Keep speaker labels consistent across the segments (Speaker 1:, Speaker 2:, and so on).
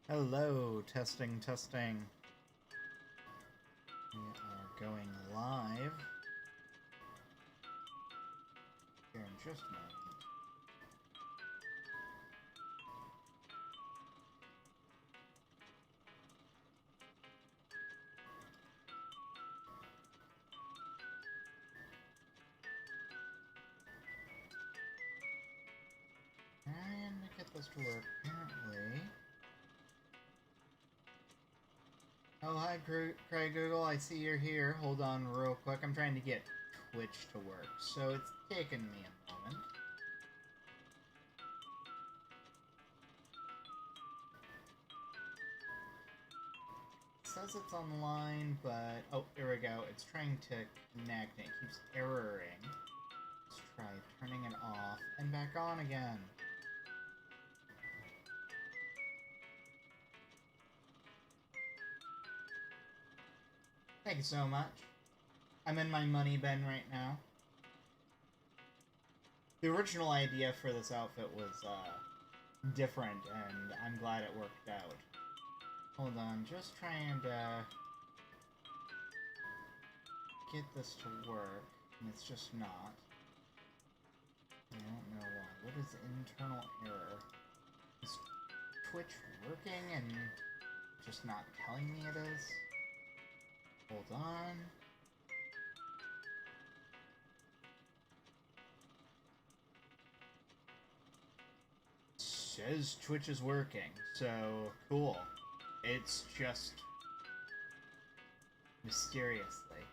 Speaker 1: Hello, testing, testing. We are going live here in just a moment. Trying to get this to work, apparently. Oh, hi, Craig Google. I see you're here. Hold on real quick. I'm trying to get Twitch to work, so it's taken me a moment. It says it's online, but... Oh, here we go. It's trying to connect, and it keeps erroring. Let's try turning it off and back on again. Thank you so much. I'm in my money bin right now. The original idea for this outfit was different, and I'm glad it worked out. Hold on, just trying to get this to work, and it's just not. I don't know why. What is internal error? Is Twitch working and just not telling me it is? Hold on. Says Twitch is working, so cool. It's just mysteriously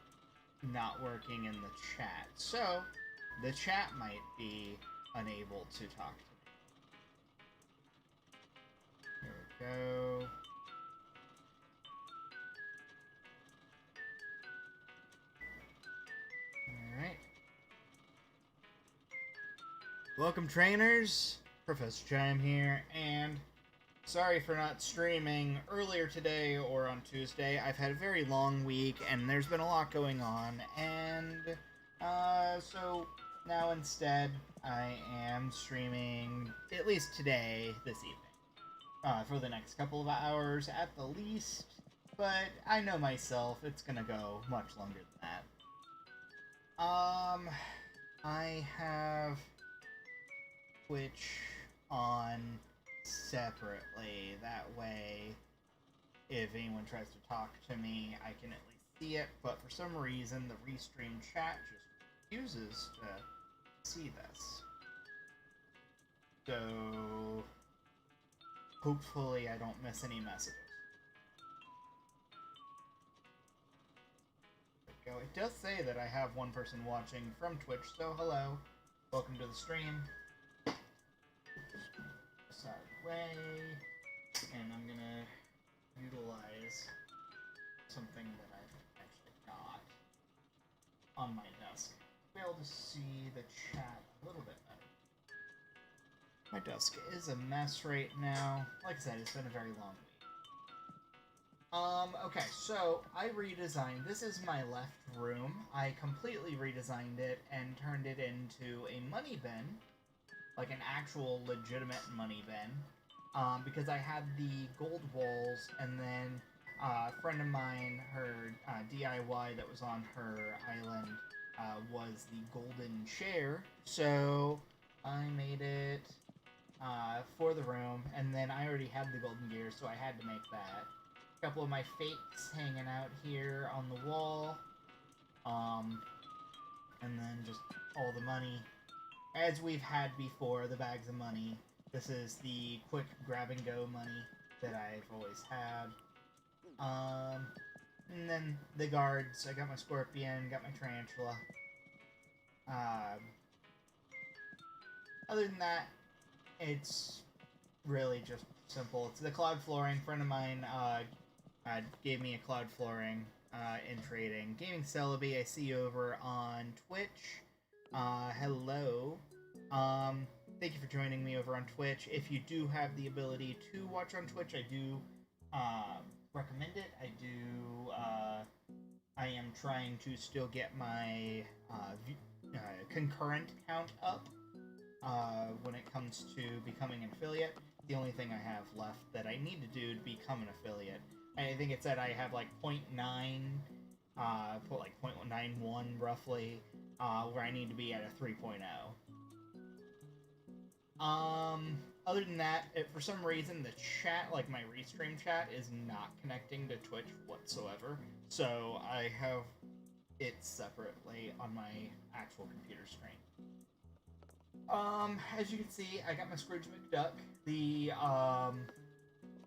Speaker 1: not working in the chat. So the chat might be unable to talk to me. Here we go. Alright. Welcome, trainers. Professor Chime here, and sorry for not streaming earlier today or on Tuesday. I've had a very long week, and there's been a lot going on, and so now instead I am streaming, at least today, this evening, for the next couple of hours at the least, but I know myself, it's gonna go much longer than that. I have Twitch on separately. That way, if anyone tries to talk to me, I can at least see it. But for some reason, the restream chat just refuses to see this. So, hopefully I don't miss any messages. There we go. It does say that I have one person watching from Twitch, so hello. Welcome to the stream. Out of the way, and I'm gonna utilize something that I've actually got on my desk to be able to see the chat a little bit better. My desk is a mess right now. Like I said, it's been a very long week. Okay, so I redesigned, this is my left room. I completely redesigned it and turned it into a money bin. Like an actual legitimate money bin, because I had the gold walls, and then a friend of mine, her DIY that was on her island was the golden chair, so I made it for the room, and then I already had the golden gear, so I had to make that. A couple of my fakes hanging out here on the wall, and then just all the money. As we've had before, the bags of money. This is the quick grab-and-go money that I've always had. And then the guards. I got my scorpion, got my tarantula. Other than that, it's really just simple. It's the cloud flooring. A friend of mine gave me a cloud flooring in trading. Gaming Celebi, I see you over on Twitch. Hello. Thank you for joining me over on Twitch. If you do have the ability to watch on Twitch, I do, recommend it. I am trying to still get my, concurrent count up, when it comes to becoming an affiliate. the only thing I have left that I need to do to become an affiliate. I think it said I have like 0.9, put like 0.91 roughly, where I need to be at a 3.0. Other than that, for some reason, the chat, like my restream chat, is not connecting to Twitch whatsoever. So I have it separately on my actual computer screen. As you can see, I got my Scrooge McDuck.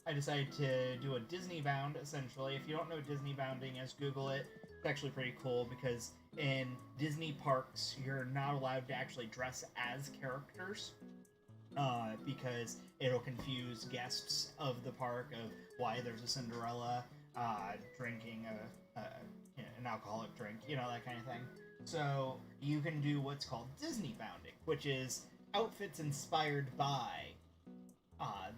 Speaker 1: I decided to do a Disney bound, essentially. If you don't know what Disney bounding is, Google it. It's actually pretty cool because in Disney parks, you're not allowed to actually dress as characters. Because it'll confuse guests of the park of why there's a Cinderella drinking an alcoholic drink, that kind of thing. So you can do what's called Disney bounding, which is outfits inspired by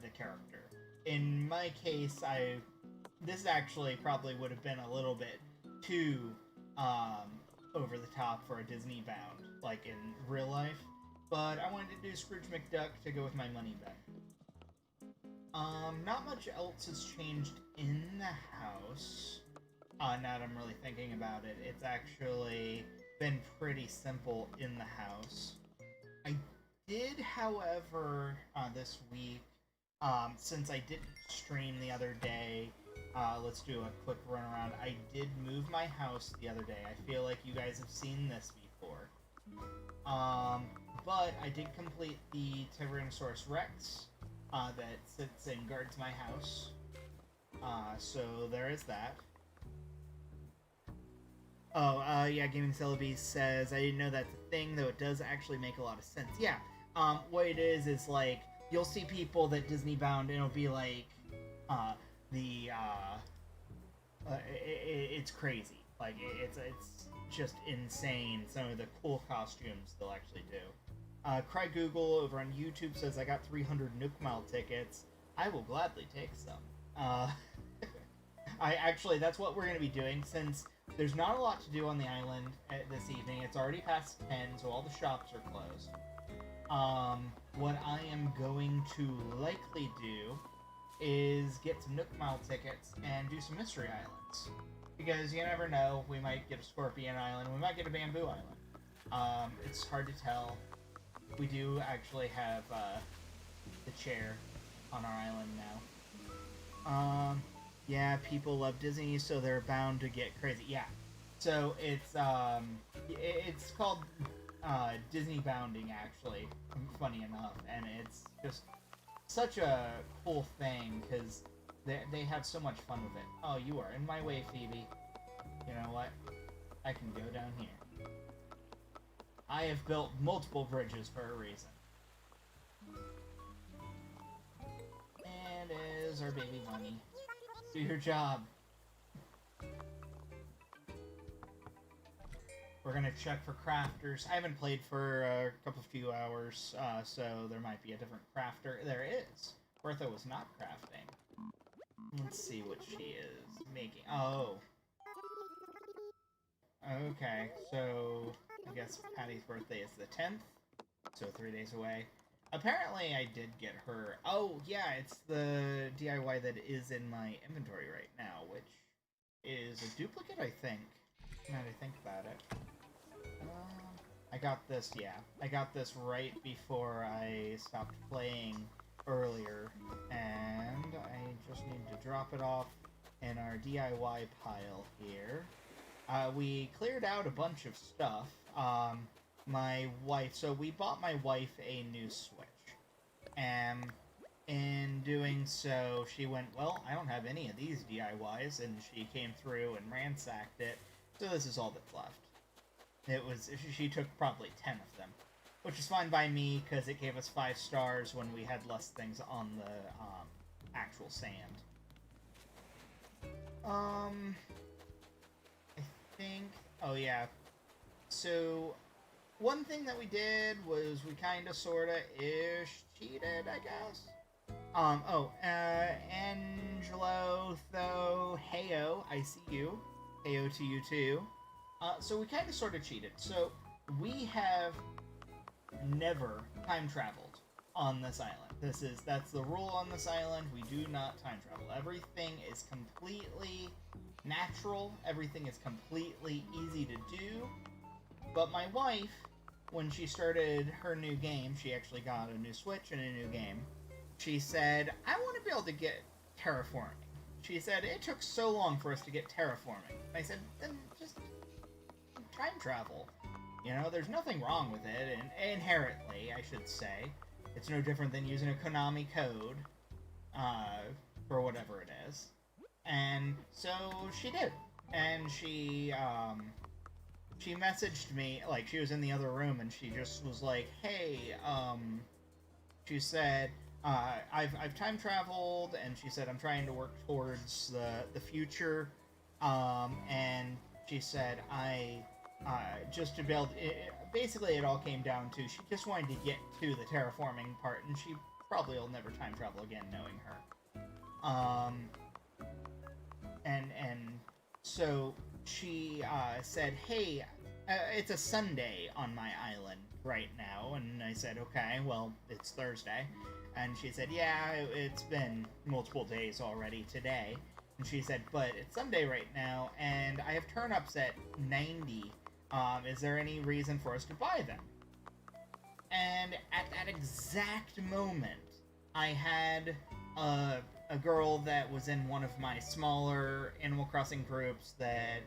Speaker 1: the character. In my case, this actually probably would have been a little bit too over the top for a Disney bound, like in real life. But I wanted to do Scrooge McDuck to go with my money bet. Not much else has changed in the house. Now that I'm really thinking about it, it's actually been pretty simple in the house. I did, however, this week, since I didn't stream the other day, let's do a quick run around. I did move my house the other day. I feel like you guys have seen this before. But I did complete the Tyrannosaurus Rex that sits and guards my house. So there is that. Oh, yeah, Gaming Celebi says, I didn't know that's a thing, though it does actually make a lot of sense. Yeah, what it is like, you'll see people that Disney bound, and it'll be like, it's crazy. Like, it's just insane, some of the cool costumes they'll actually do. Cry Google over on YouTube says, I got 300 Nook Mile tickets. I will gladly take some. That's what we're going to be doing, since there's not a lot to do on the island this evening. It's already past 10, so all the shops are closed. What I am going to likely do is get some Nook Mile tickets and do some Mystery Islands. Because you never know, we might get a Scorpion Island, we might get a Bamboo Island. It's hard to tell. We do actually have the chair on our island now. Yeah, people love Disney, so they're bound to get crazy. Yeah, so it's called Disney bounding, actually, funny enough, and it's just such a cool thing because they have so much fun with it. Oh, you are in my way, Phoebe. You know what? I can go down here. I have built multiple bridges for a reason. And is our baby bunny. Do your job. We're gonna check for crafters. I haven't played for a few hours, so there might be a different crafter. There is. Bertha was not crafting. Let's see what she is making. Oh. Okay, so I guess Patty's birthday is the 10th, so 3 days away. Apparently I did get her... Oh, yeah, it's the DIY that is in my inventory right now, which is a duplicate, I think, now that I think about it. I got this, yeah. I got this right before I stopped playing earlier, and I just need to drop it off in our DIY pile here. We cleared out a bunch of stuff. My wife, so we bought my wife a new Switch. And in doing so, she went, well, I don't have any of these DIYs, and she came through and ransacked it. So this is all that's left. She took probably 10 of them, which is fine by me, because it gave us 5 stars when we had less things on the actual sand. Oh yeah, so one thing that we did was we kinda sorta ish cheated, I guess. Angelo, though, heyo, I see you. Heyo to you too. So we kinda sorta cheated. So we have never time traveled on this island. That's the rule on this island. We do not time travel. Everything is completely natural. Everything is completely easy to do. But my wife, when she started her new game, she actually got a new Switch and a new game. She said, I want to be able to get terraforming. She said, it took so long for us to get terraforming. I said, then just time travel. You know, there's nothing wrong with it, and inherently, I should say. It's no different than using a Konami code, for whatever it is. And so she did. And she messaged me, like, she was in the other room, and she just was like, hey, she said, I've time traveled, and she said, I'm trying to work towards the future, and she said, just to build, basically it all came down to, she just wanted to get to the terraforming part, and she probably will never time travel again, knowing her. And so she, said, hey, it's a Sunday on my island right now, and I said, okay, well, it's Thursday, and she said, yeah, it's been multiple days already today, and she said, but it's Sunday right now, and I have turnips at 90. Is there any reason for us to buy them? And at that exact moment, I had a girl that was in one of my smaller Animal Crossing groups that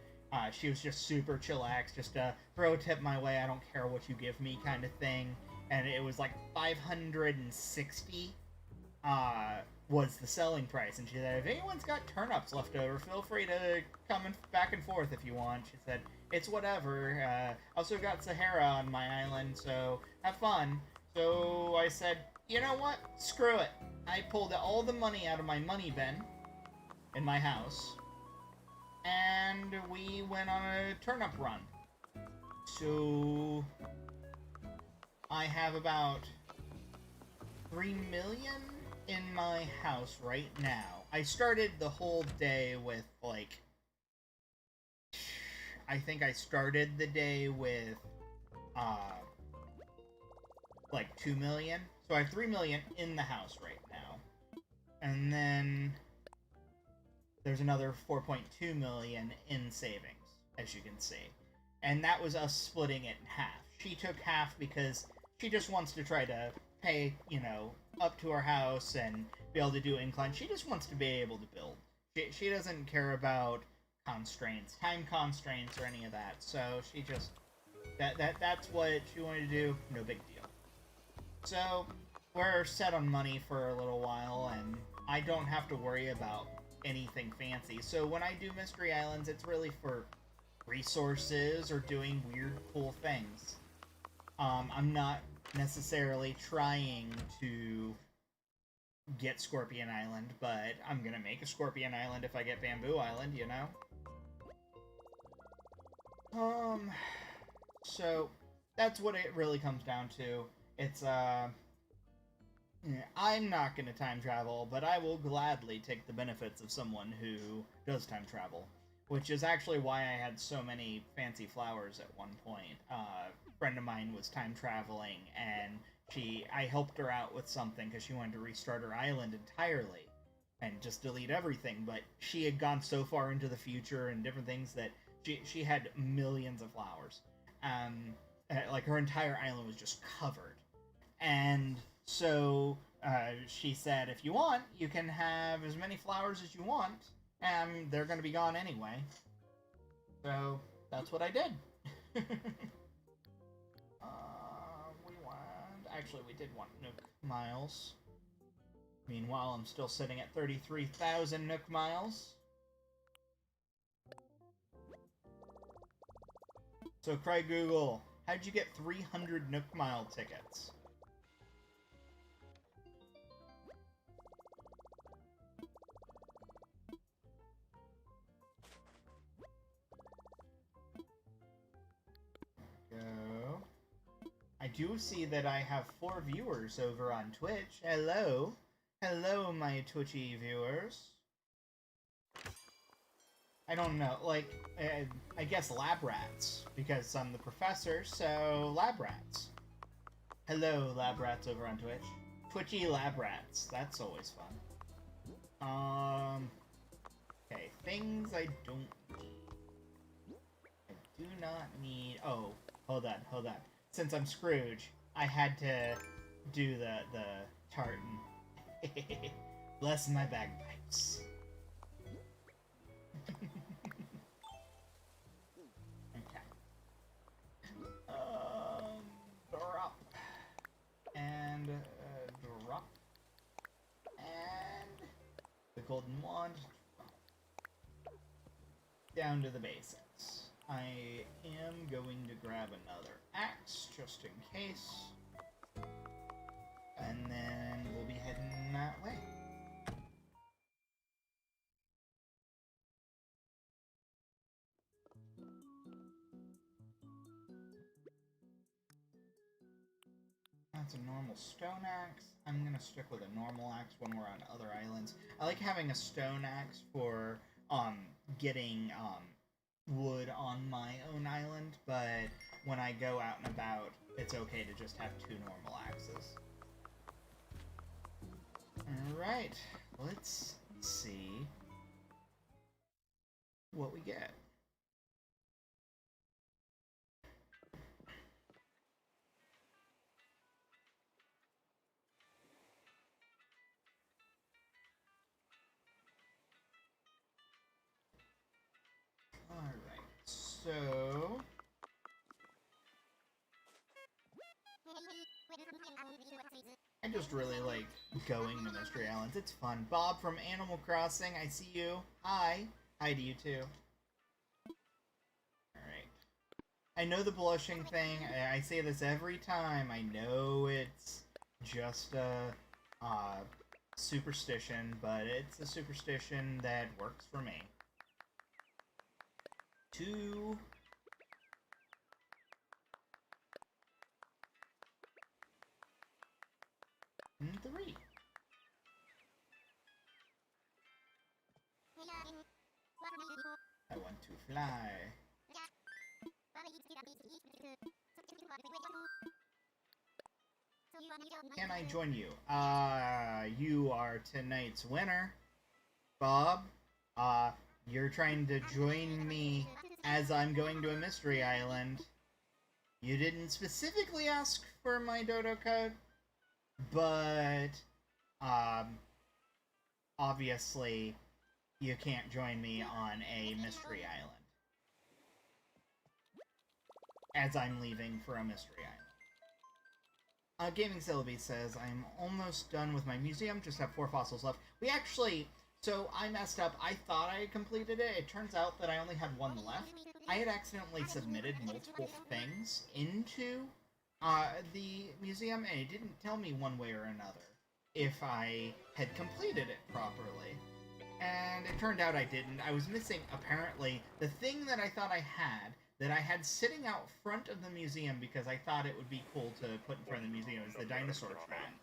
Speaker 1: she was just super chillax, just throw a tip my way, I don't care what you give me kind of thing. And it was like 560 was the selling price. And she said, if anyone's got turnips left over, feel free to come back and forth if you want. She said, it's whatever. Also got Sahara on my island, so have fun. So I said, you know what? Screw it. I pulled all the money out of my money bin in my house, and we went on a turnip run. So I have about 3 million in my house right now. I started the whole day with, like, I think I started the day with, like 2 million. So I have 3 million in the house right now. And then there's another 4.2 million in savings, as you can see. And that was us splitting it in half. She took half because she just wants to try to pay, you know, up to her house and be able to do incline. She just wants to be able to build. She doesn't care about constraints, time constraints, or any of that. So she just that's what she wanted to do. No big deal. So we're set on money for a little while, and I don't have to worry about anything fancy. So when I do Mystery Islands, it's really for resources or doing weird, cool things. I'm not necessarily trying to get Scorpion Island, but I'm gonna make a Scorpion Island if I get Bamboo Island, you know? So that's what it really comes down to. It's, I'm not gonna time travel, but I will gladly take the benefits of someone who does time travel. Which is actually why I had so many fancy flowers at one point. A friend of mine was time traveling, and I helped her out with something because she wanted to restart her island entirely and just delete everything, but she had gone so far into the future and different things that she had millions of flowers. Like, her entire island was just covered. And so she said, if you want, you can have as many flowers as you want, and they're going to be gone anyway. So that's what I did. We did want Nook Miles. Meanwhile, I'm still sitting at 33,000 Nook Miles. So, cry Google, how'd you get 300 Nook Mile tickets? Go. I do see that I have 4 viewers over on Twitch. Hello. Hello, my Twitchy viewers. I don't know, like, I guess lab rats, because I'm the professor, so lab rats. Hello, lab rats over on Twitch. Twitchy lab rats. That's always fun. Okay, things I don't need. I do not need... Oh, hold on. Since I'm Scrooge, I had to do the tartan. Bless my bagpipes. Okay. Drop. And, drop. And the golden wand. Down to the basics. I am going to grab another axe, just in case. And then we'll be heading that way. That's a normal stone axe. I'm gonna stick with a normal axe when we're on other islands. I like having a stone axe for getting wood on my own island, but when I go out and about, it's okay to just have two normal axes. Alright, let's see what we get. Alright, so... I just really like going to Mystery Islands. It's fun. Bob from Animal Crossing, I see you. Hi. Hi to you too. Alright. I know the blushing thing. I say this every time. I know it's just a superstition, but it's a superstition that works for me. 2... and 3. I want to fly. Can I join you? You are tonight's winner, Bob. You're trying to join me as I'm going to a mystery island. You didn't specifically ask for my Dodo Code, but, obviously, you can't join me on a mystery island. As I'm leaving for a mystery island. Gaming Syllabi says, I'm almost done with my museum, just have 4 fossils left. We actually... So, I messed up. I thought I had completed it. It turns out that I only had 1 left. I had accidentally submitted multiple things into the museum, and it didn't tell me one way or another if I had completed it properly. And it turned out I didn't. I was missing, apparently, the thing that I thought I had sitting out front of the museum because I thought it would be cool to put in front of the museum, is the dinosaur track.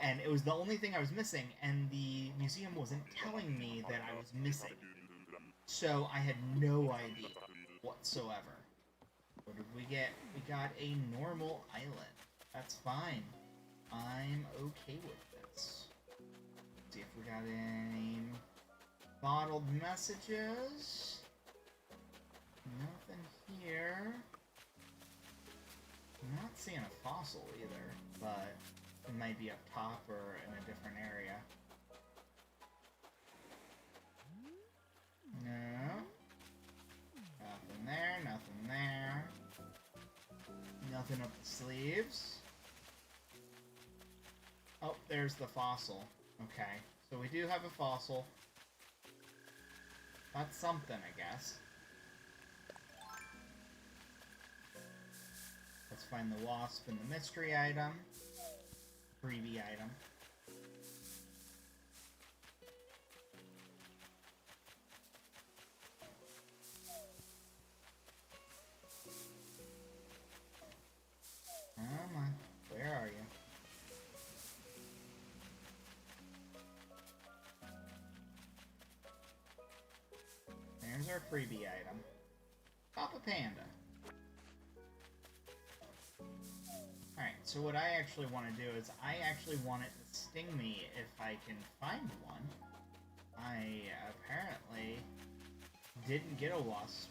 Speaker 1: And it was the only thing I was missing, and the museum wasn't telling me that I was missing. So I had no idea whatsoever. What did we get? We got a normal island. That's fine. I'm okay with this. Let's see if we got any bottled messages. Nothing here. I'm not seeing a fossil either, but it might be up top or in a different area. No. Nothing there, nothing there. Nothing up the sleeves. Oh, there's the fossil. Okay, so we do have a fossil. That's something, I guess. Let's find the wasp and the mystery item. Freebie item. Come on, where are you? There's our freebie item. Papa Panda. Alright, so what I actually want to do is I actually want it to sting me if I can find one. I apparently didn't get a wasp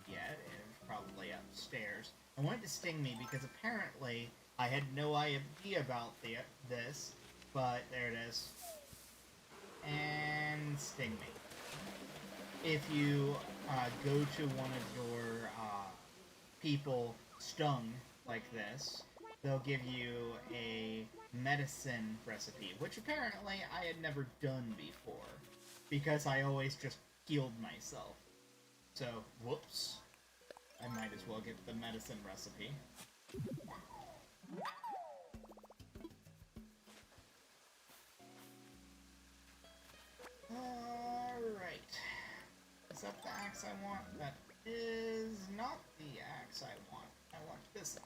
Speaker 1: yet. It's probably upstairs. I want it to sting me because apparently I had no idea about this, but there it is. And sting me. If you go to one of your people stung like this, they'll give you a medicine recipe, which apparently I had never done before, because I always just healed myself. So, whoops. I might as well get the medicine recipe. Alright. Is that the axe I want? That is not the axe I want. I want this axe.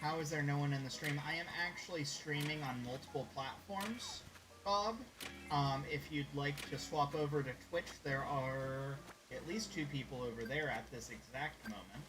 Speaker 1: How is there no one in the stream? I am actually streaming on multiple platforms, Bob. If you'd like to swap over to Twitch, there are at least 2 people over there at this exact moment.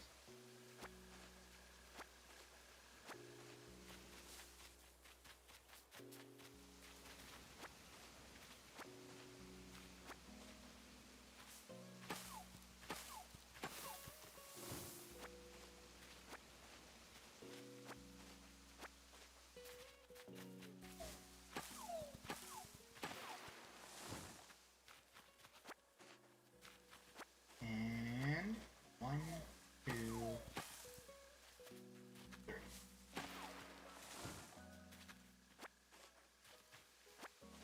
Speaker 1: And 1, 2, 3.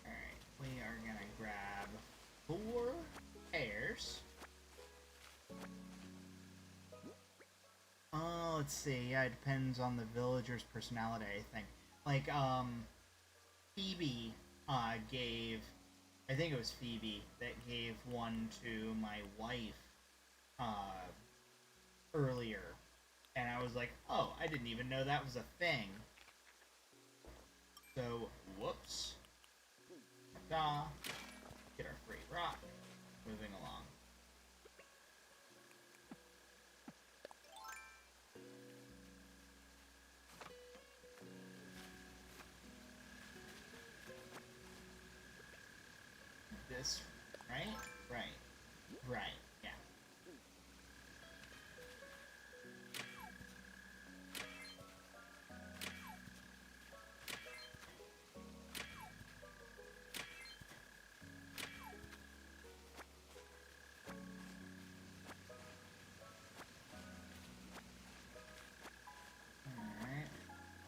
Speaker 1: Alright, we are gonna grab 4 pears. Oh, let's see. Yeah, it depends on the villager's personality, I think. Like, Phoebe, gave... I think it was Phoebe that gave one to my wife, earlier. And I was like, oh, I didn't even know that was a thing. So, whoops. Ta-da. Get our free rock. Moving along. This, right? Right, yeah. Alright.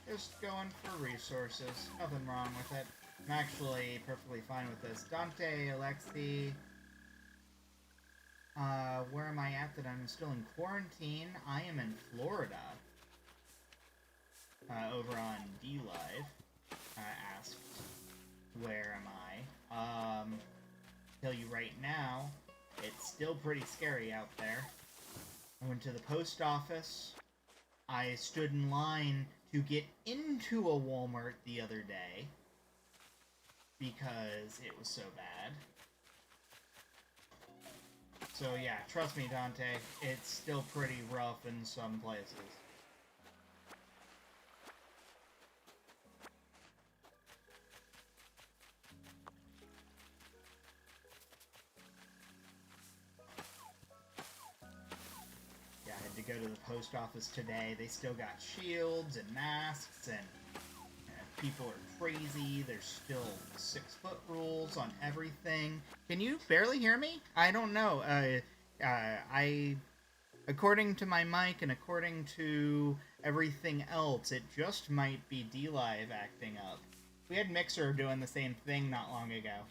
Speaker 1: Just going for resources. Nothing wrong with it. I'm actually perfectly fine with this. Dante, Alexi... where am I at that I'm still in quarantine? I am in Florida. Over on D-Live. Asked, where am I? Tell you right now, it's still pretty scary out there. I went to the post office. I stood in line to get into a Walmart the other day, because it was so bad. So yeah, trust me, Dante, it's still pretty rough in some places. Yeah, I had to go to the post office today. They still got shields and masks, and people are crazy. There's still 6-foot rules on everything. Can you barely hear me? I don't know. According to my mic and according to everything else, it just might be D-Live acting up. We had Mixer doing the same thing not long ago.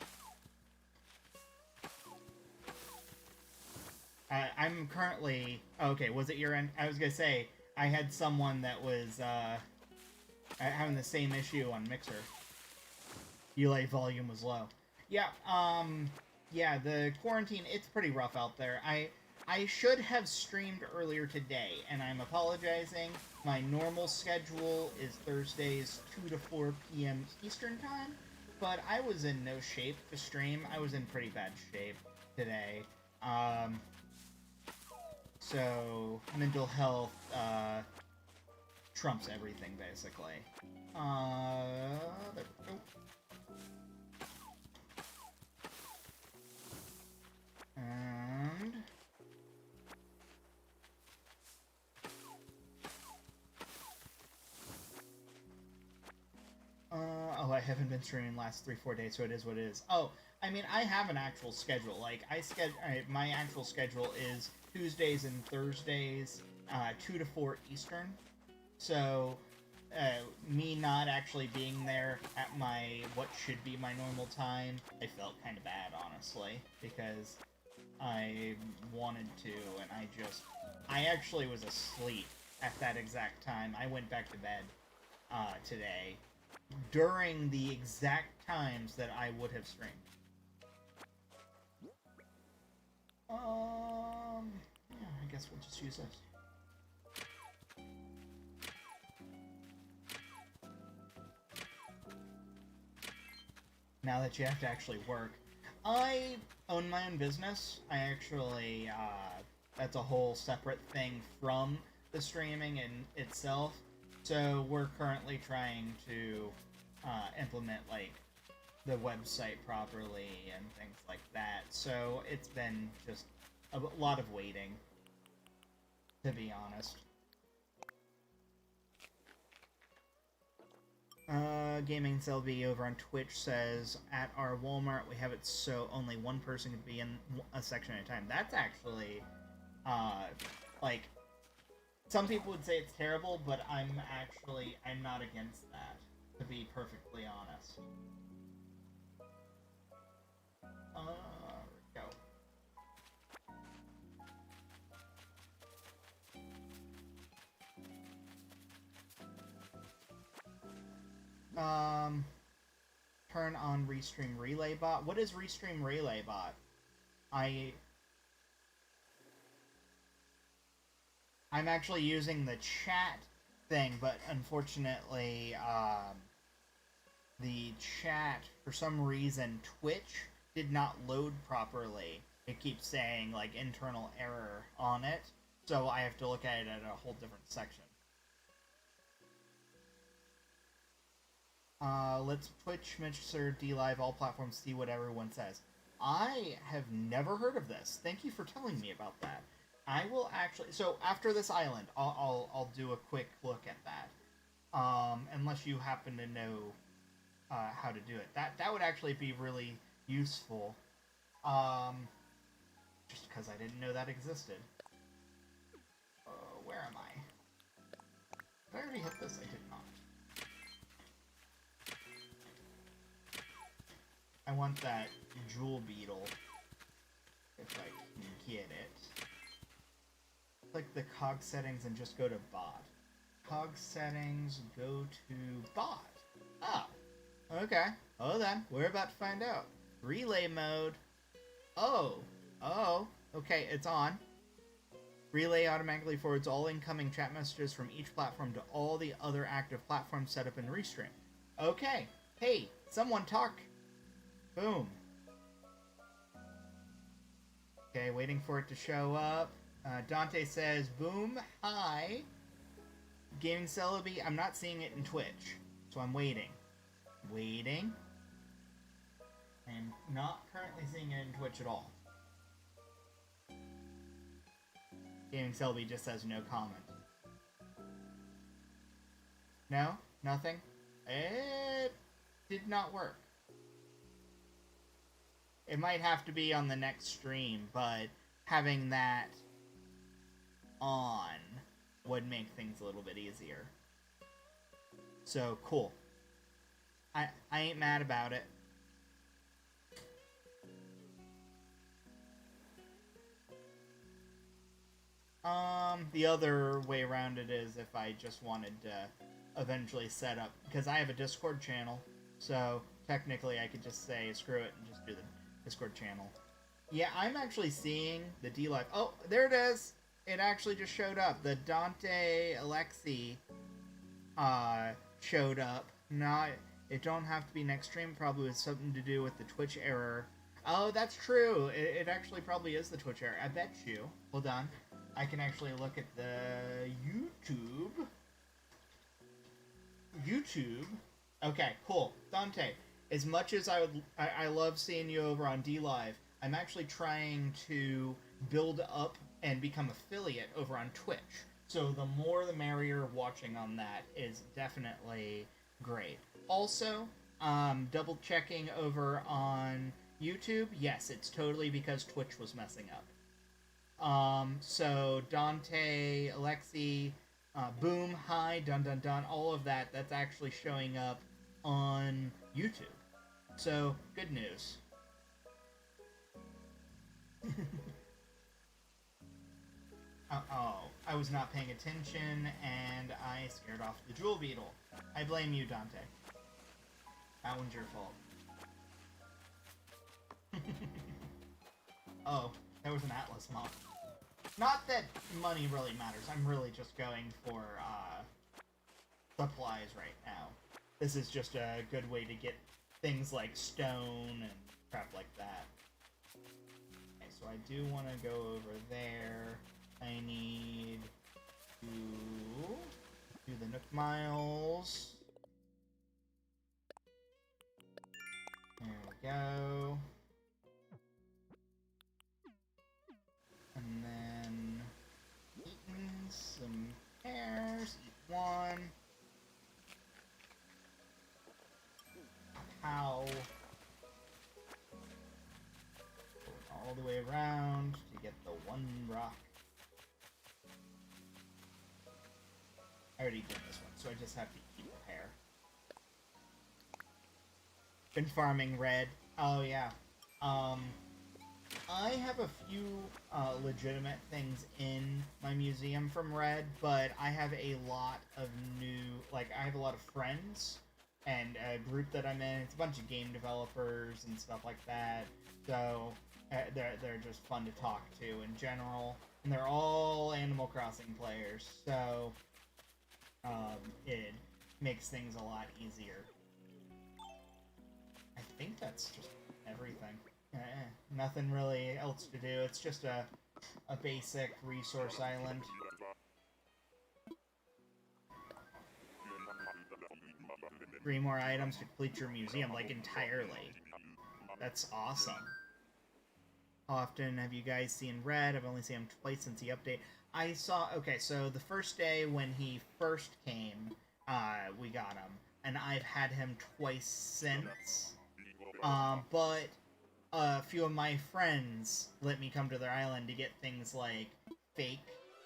Speaker 1: I'm currently... Okay, was it your end? I was gonna say, I had someone that was, having the same issue on Mixer. Delay volume was low. Yeah, yeah, the quarantine, it's pretty rough out there. I should have streamed earlier today, and I'm apologizing. My normal schedule is Thursdays 2 to 4 p.m. Eastern Time, but I was in no shape to stream. I was in pretty bad shape. today. So mental health trumps everything, basically. There we go. And oh, I haven't been streaming the last 3-4 days, so it is what it is. Oh, I mean, I have an actual schedule. Like, my actual schedule is Tuesdays and Thursdays, 2 to 4 Eastern. So, me not actually being there at what should be my normal time, I felt kind of bad, honestly, because I wanted to, and I actually was asleep at that exact time. I went back to bed, today, during the exact times that I would have streamed. Yeah, I guess we'll just use this. Now that you have to actually work. I own my own business. I actually, that's a whole separate thing from the streaming in itself. So we're currently trying to implement, like, the website properly and things like that. So it's been just a lot of waiting, to be honest. Gaming CLB over on Twitch says, at our Walmart we have it so only one person can be in a section at a time. That's actually, like, some people would say it's terrible, but I'm not against that, to be perfectly honest. There we go. Turn on Restream Relay Bot. What is Restream Relay Bot? I'm actually using the chat thing, but unfortunately, the chat, for some reason, Twitch did not load properly. It keeps saying, like, internal error on it, so I have to look at it at a whole different section. Let's Twitch, Mixer, DLive, all platforms, see what everyone says. I have never heard of this. Thank you for telling me about that. I will actually... So, after this island, I'll do a quick look at that. Unless you happen to know how to do it. That would actually be really useful. Just because I didn't know that existed. Where am I? Did I already hit this? I did not. I want that jewel beetle, if I can get it. Click the cog settings and just go to bot. Cog settings, go to bot. Oh, okay. Oh then, we're about to find out. Relay mode. Oh, okay, it's on. Relay automatically forwards all incoming chat messages from each platform to all the other active platforms set up in Restream. Okay, hey, someone talk. Boom. Okay, waiting for it to show up. Dante says, boom, hi. Gaming Celebi, I'm not seeing it in Twitch, so I'm waiting. Waiting. I am not currently seeing it in Twitch at all. Gaming Celebi just says no comment. No? Nothing? It did not work. It might have to be on the next stream, but having that on would make things a little bit easier. So, cool. I ain't mad about it. The other way around it is if I just wanted to eventually set up, because I have a Discord channel, so technically I could just say screw it and just do the Discord channel. Yeah, I'm actually seeing the DLive. Oh, there it is! It actually just showed up. The Dante Alexi showed up. Not, it don't have to be next stream, probably with something to do with the Twitch error. Oh, that's true. It actually probably is the Twitch error. I bet you. Hold on. I can actually look at the YouTube. YouTube. Okay, cool. Dante, as much as I love seeing you over on D Live, I'm actually trying to build up and become affiliate over on Twitch. So the more the merrier watching on that is definitely great. Also, double checking over on YouTube. Yes, it's totally because Twitch was messing up. So Dante, Alexi, Boom, Hi, Dun Dun Dun, all of that, that's actually showing up on YouTube. So, good news. Oh, I was not paying attention and I scared off the jewel beetle. I blame you, Dante. That one's your fault. Oh, there was an Atlas moth. Not that money really matters. I'm really just going for supplies right now. This is just a good way to get things like stone and crap like that. Okay, so I do want to go over there. I need to do the Nook Miles. There we go. And then eating some pears. Eat one. Ow. All the way around to get the one rock. I already did this one, so I just have to eat the pear. Been farming red. Oh yeah. I have a few legitimate things in my museum from Red, but I have a lot of I have a lot of friends and a group that I'm in. It's a bunch of game developers and stuff like that. So they're just fun to talk to in general, and they're all Animal Crossing players. So it makes things a lot easier. I think that's just everything. Nothing really else to do. It's just a basic resource island. 3 more items to complete your museum, like entirely. That's awesome. How often have you guys seen Red? I've only seen him twice since the update. I saw... Okay, so the first day when he first came, we got him. And I've had him twice since. But a few of my friends let me come to their island to get things like fake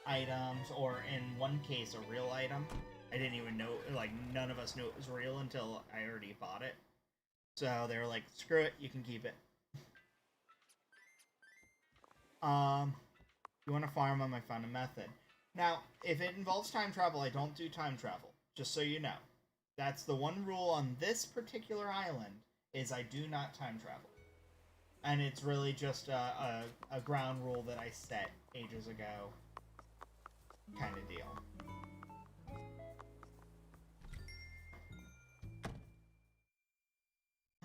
Speaker 1: items, or in one case, a real item. I didn't even know, like, none of us knew it was real until I already bought it. So they were like, screw it, you can keep it. You want to farm them, I found a method. Now, if it involves time travel, I don't do time travel, just so you know. That's the one rule on this particular island, is I do not time travel. And it's really just a ground rule that I set ages ago, kind of deal.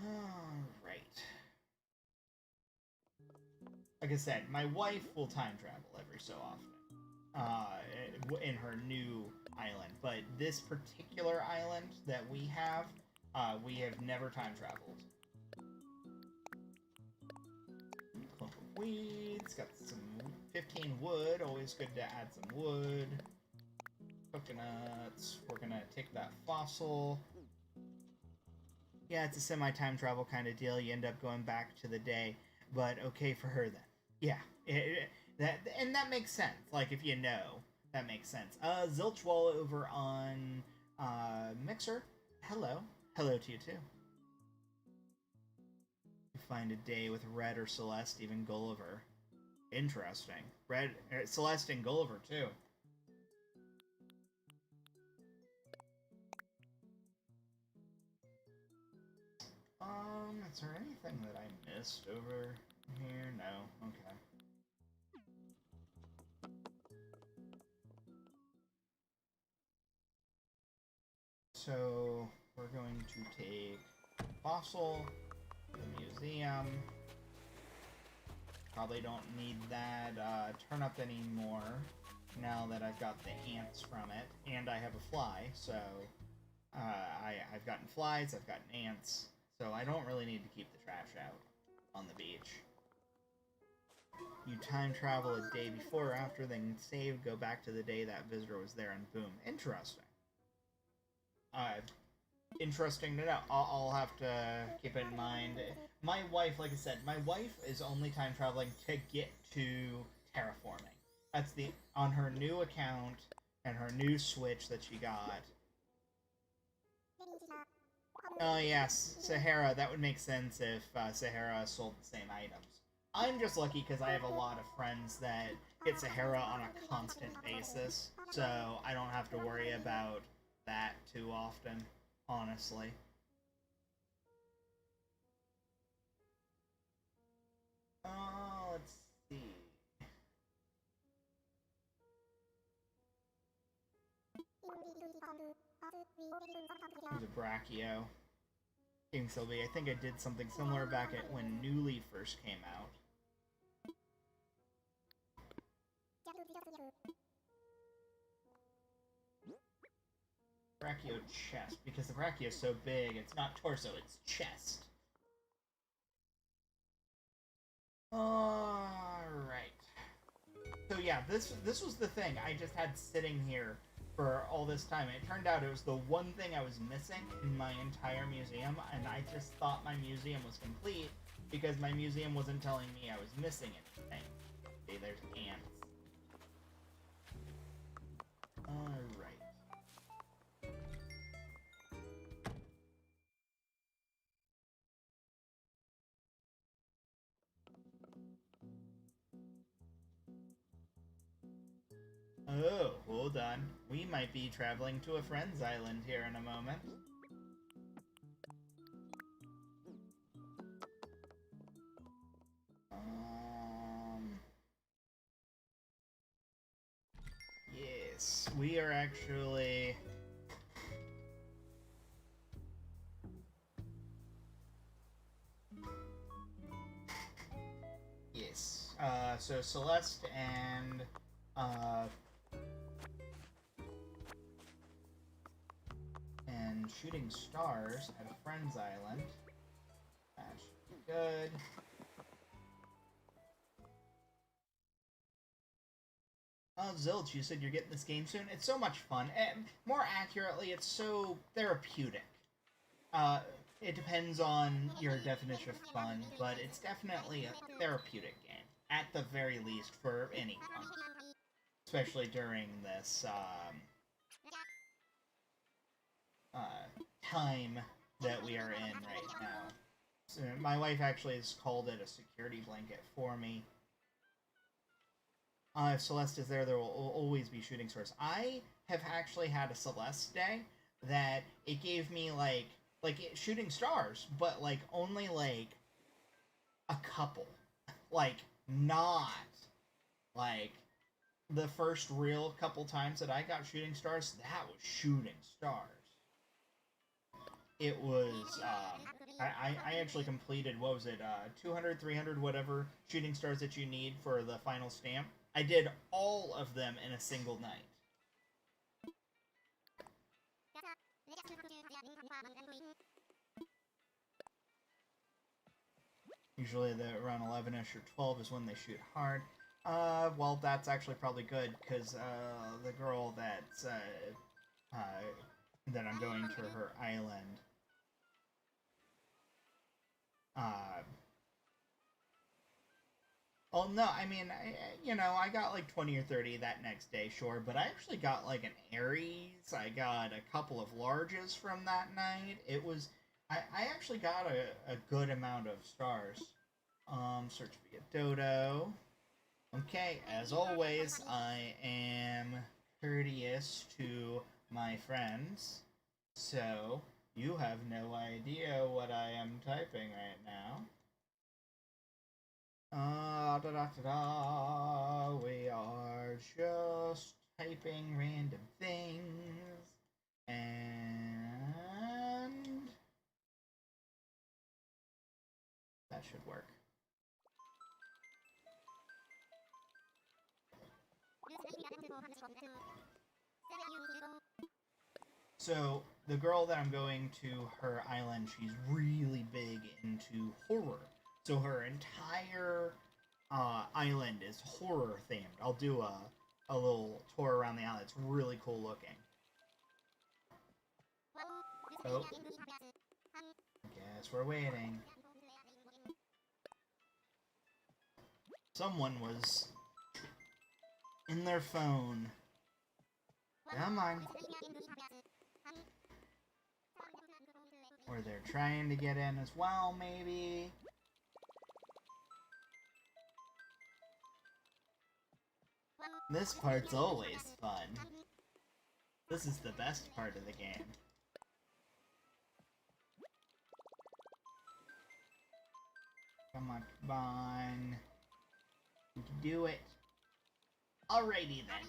Speaker 1: Alright. Like I said, my wife will time travel every so often in her new island. But this particular island that we have never time traveled. Clump of weeds, got some 15 wood, always good to add some wood. Coconuts, we're gonna take that fossil. Yeah, it's a semi-time travel kind of deal. You end up going back to the day, but okay for her then. Yeah, that makes sense. Like, if you know, that makes sense. Zilchwall over on Mixer. Hello. Hello to you too. You find a day with Red or Celeste, even Gulliver. Interesting. Red, Celeste and Gulliver too. Is there anything that I missed over here? No. Okay. So, we're going to take Fossil, the museum. Probably don't need that turnip anymore now that I've got the ants from it. And I have a fly, so I've gotten flies, I've gotten ants, so I don't really need to keep the trash out on the beach. You time travel a day before or after, then save, go back to the day that visitor was there, and boom. Interesting. Interesting to know. I'll have to keep it in mind. My wife, like I said, my wife is only time traveling to get to terraforming. That's on her new account and her new Switch that she got. Oh yes, Sahara. That would make sense if Sahara sold the same items. I'm just lucky because I have a lot of friends that hit Sahara on a constant basis, so I don't have to worry about that too often, honestly. Let's see. There's a Brachio. King Sylvie. I think I did something similar back at when Newly first came out. Brachio chest, because the Brachio is so big, it's not torso, it's chest. Alright. So yeah, this was the thing I just had sitting here for all this time. It turned out it was the one thing I was missing in my entire museum, and I just thought my museum was complete because my museum wasn't telling me I was missing anything. Okay, there's ants. Alright. Oh, hold on. We might be traveling to a friend's island here in a moment. Yes, we are actually... Yes. So Celeste and Shooting Stars at a friend's island. That should be good. Zilch, you said you're getting this game soon? It's so much fun. And more accurately, it's so therapeutic. It depends on your definition of fun, but it's definitely a therapeutic game. At the very least, for anyone. Especially during this, time that we are in right now. So my wife actually has called it a security blanket for me. If Celeste is there, there will always be shooting stars. I have actually had a Celeste day that it gave me, shooting stars, but, only, a couple. Not, the first real couple times that I got shooting stars, that was shooting stars. It was, I actually completed, what was it, 200, 300, whatever shooting stars that you need for the final stamp. I did all of them in a single night. Usually around 11ish or 12 is when they shoot hard. Well, that's actually probably good, because, the girl that's, that I'm going to her island, oh, no, I mean, I got 20 or 30 that next day, sure, but I actually got an Aries, I got a couple of larges from that night. It was, I actually got a good amount of stars. Search via Dodo. Okay, as always, I am courteous to my friends, so you have no idea what I am typing right now. We are just typing random things, and that should work. So, the girl that I'm going to her island, she's really big into horror. So her entire island is horror themed. I'll do a little tour around the island. It's really cool looking. Oh. Guess we're waiting. Someone was in their phone. Come on. Or they're trying to get in as well, maybe. This part's always fun. This is the best part of the game. Come on, come on. You can do it. Alrighty then.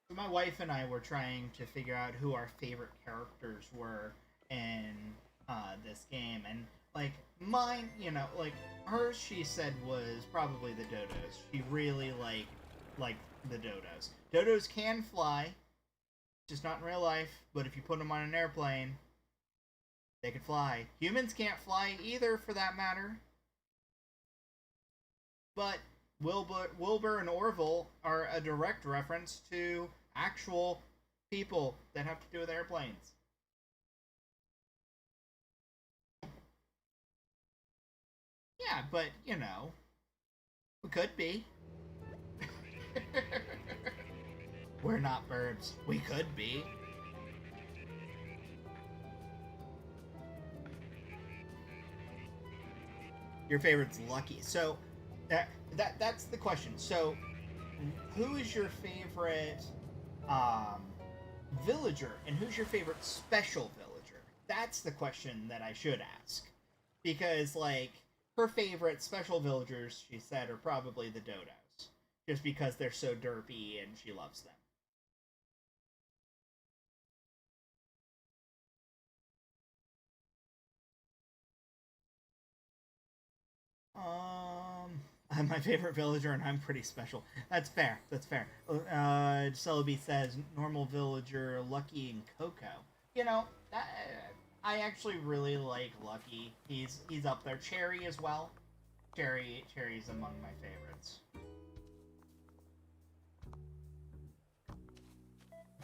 Speaker 1: So my wife and I were trying to figure out who our favorite characters were in this game, and like mine, you know, like hers, she said was probably the Dodos. She really liked the Dodos. Dodos can fly, just not in real life. But if you put them on an airplane, they can fly. Humans can't fly either, for that matter. But Wilbur and Orville are a direct reference to actual people that have to do with airplanes. Yeah, but, you know, we could be. We're not birds. We could be. Your favorite's Lucky. So, that's the question. So, who is your favorite villager, and who's your favorite special villager? That's the question that I should ask. Because, like, her favorite special villagers, she said, are probably the Dodos. Just because they're so derpy and she loves them. I'm my favorite villager, and I'm pretty special. That's fair. That's fair. Celebi says normal villager, Lucky, and Coco. You know, I actually really like Lucky. He's up there. Cherry as well. Cherry's among my favorites.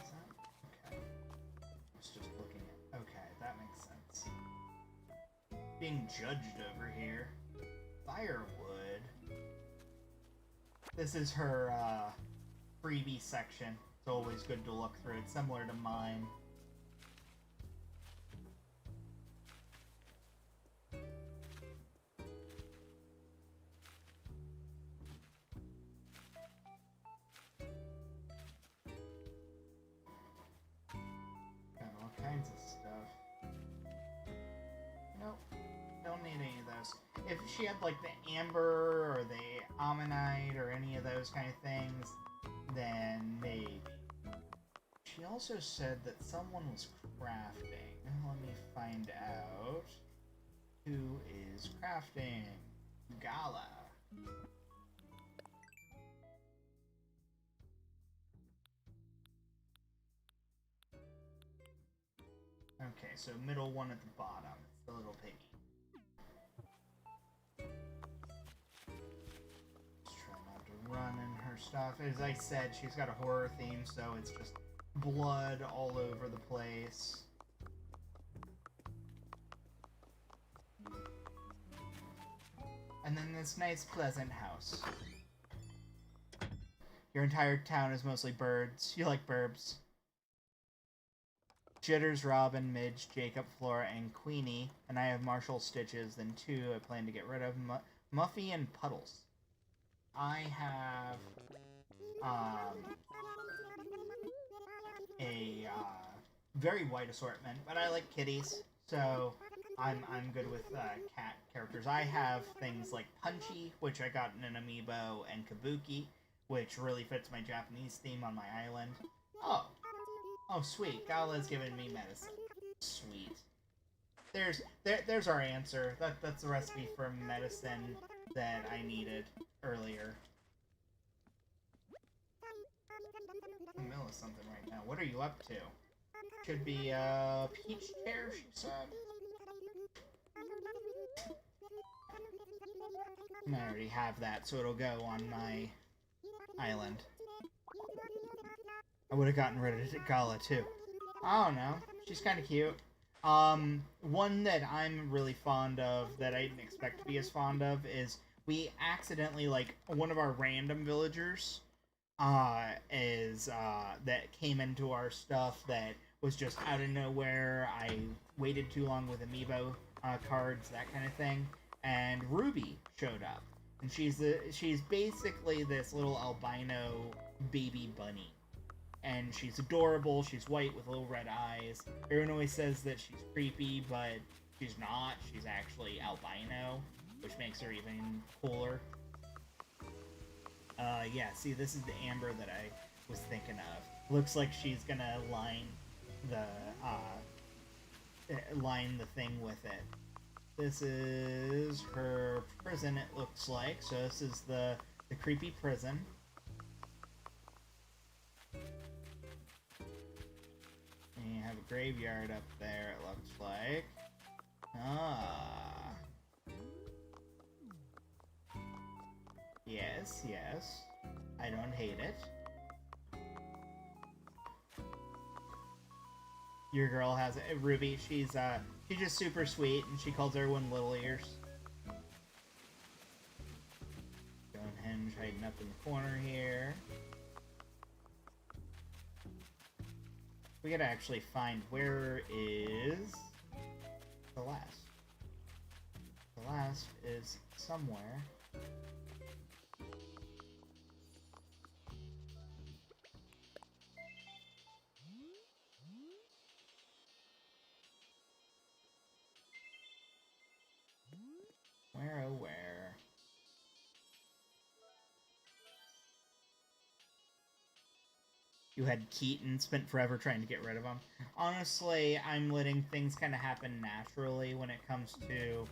Speaker 1: Is that okay? I was just looking at. Okay, that makes sense. Being judged over here. Firewood. This is her freebie section. It's always good to look through. It's similar to mine. Got all kinds of stuff. Nope. Don't need any of those. If she had like the amber or the ammonite or any of those kind of things, then maybe. She also said that someone was crafting. Let me find out who is crafting. Gala. Okay, so middle one at the bottom. It's the little piggy. Running her stuff. As I said, she's got a horror theme, so it's just blood all over the place. And then this nice, pleasant house. Your entire town is mostly birds. You like burbs. Jitters, Robin, Midge, Jacob, Flora, and Queenie. And I have Marshall, Stitches, then 2 I plan to get rid of. Muffy and Puddles. I have a very wide assortment, but I like kitties, so I'm good with cat characters. I have things like Punchy, which I got in an amiibo, and Kabuki, which really fits my Japanese theme on my island. Oh, sweet. Gala's giving me medicine. Sweet. There's our answer. That's the recipe for medicine that I needed earlier. I'm in the middle of something right now. What are you up to? Should be a peach chair, she said. I already have that, so it'll go on my island. I would have gotten rid of Gala too. I don't know. She's kind of cute. One that I'm really fond of that I didn't expect to be as fond of is we accidentally, like, one of our random villagers that came into our stuff that was just out of nowhere. I waited too long with amiibo cards, that kind of thing, and Ruby showed up, and she's basically this little albino baby bunny, and she's adorable. She's white with little red eyes. Everyone always says that she's creepy, but she's not. She's actually albino, which makes her even cooler. Yeah, see, this is the amber that I was thinking of. Looks like she's gonna line the thing with it. This is her prison, it looks like. So this is the creepy prison. And you have a graveyard up there, it looks like. Ah. Yes, yes. I don't hate it. Your girl has Ruby. She's just super sweet, and she calls everyone little ears. Stonehenge hiding up in the corner here. We gotta actually find where is the last. The last is somewhere. Where, oh where? You had Keaton, spent forever trying to get rid of him. Honestly, I'm letting things kind of happen naturally when it comes to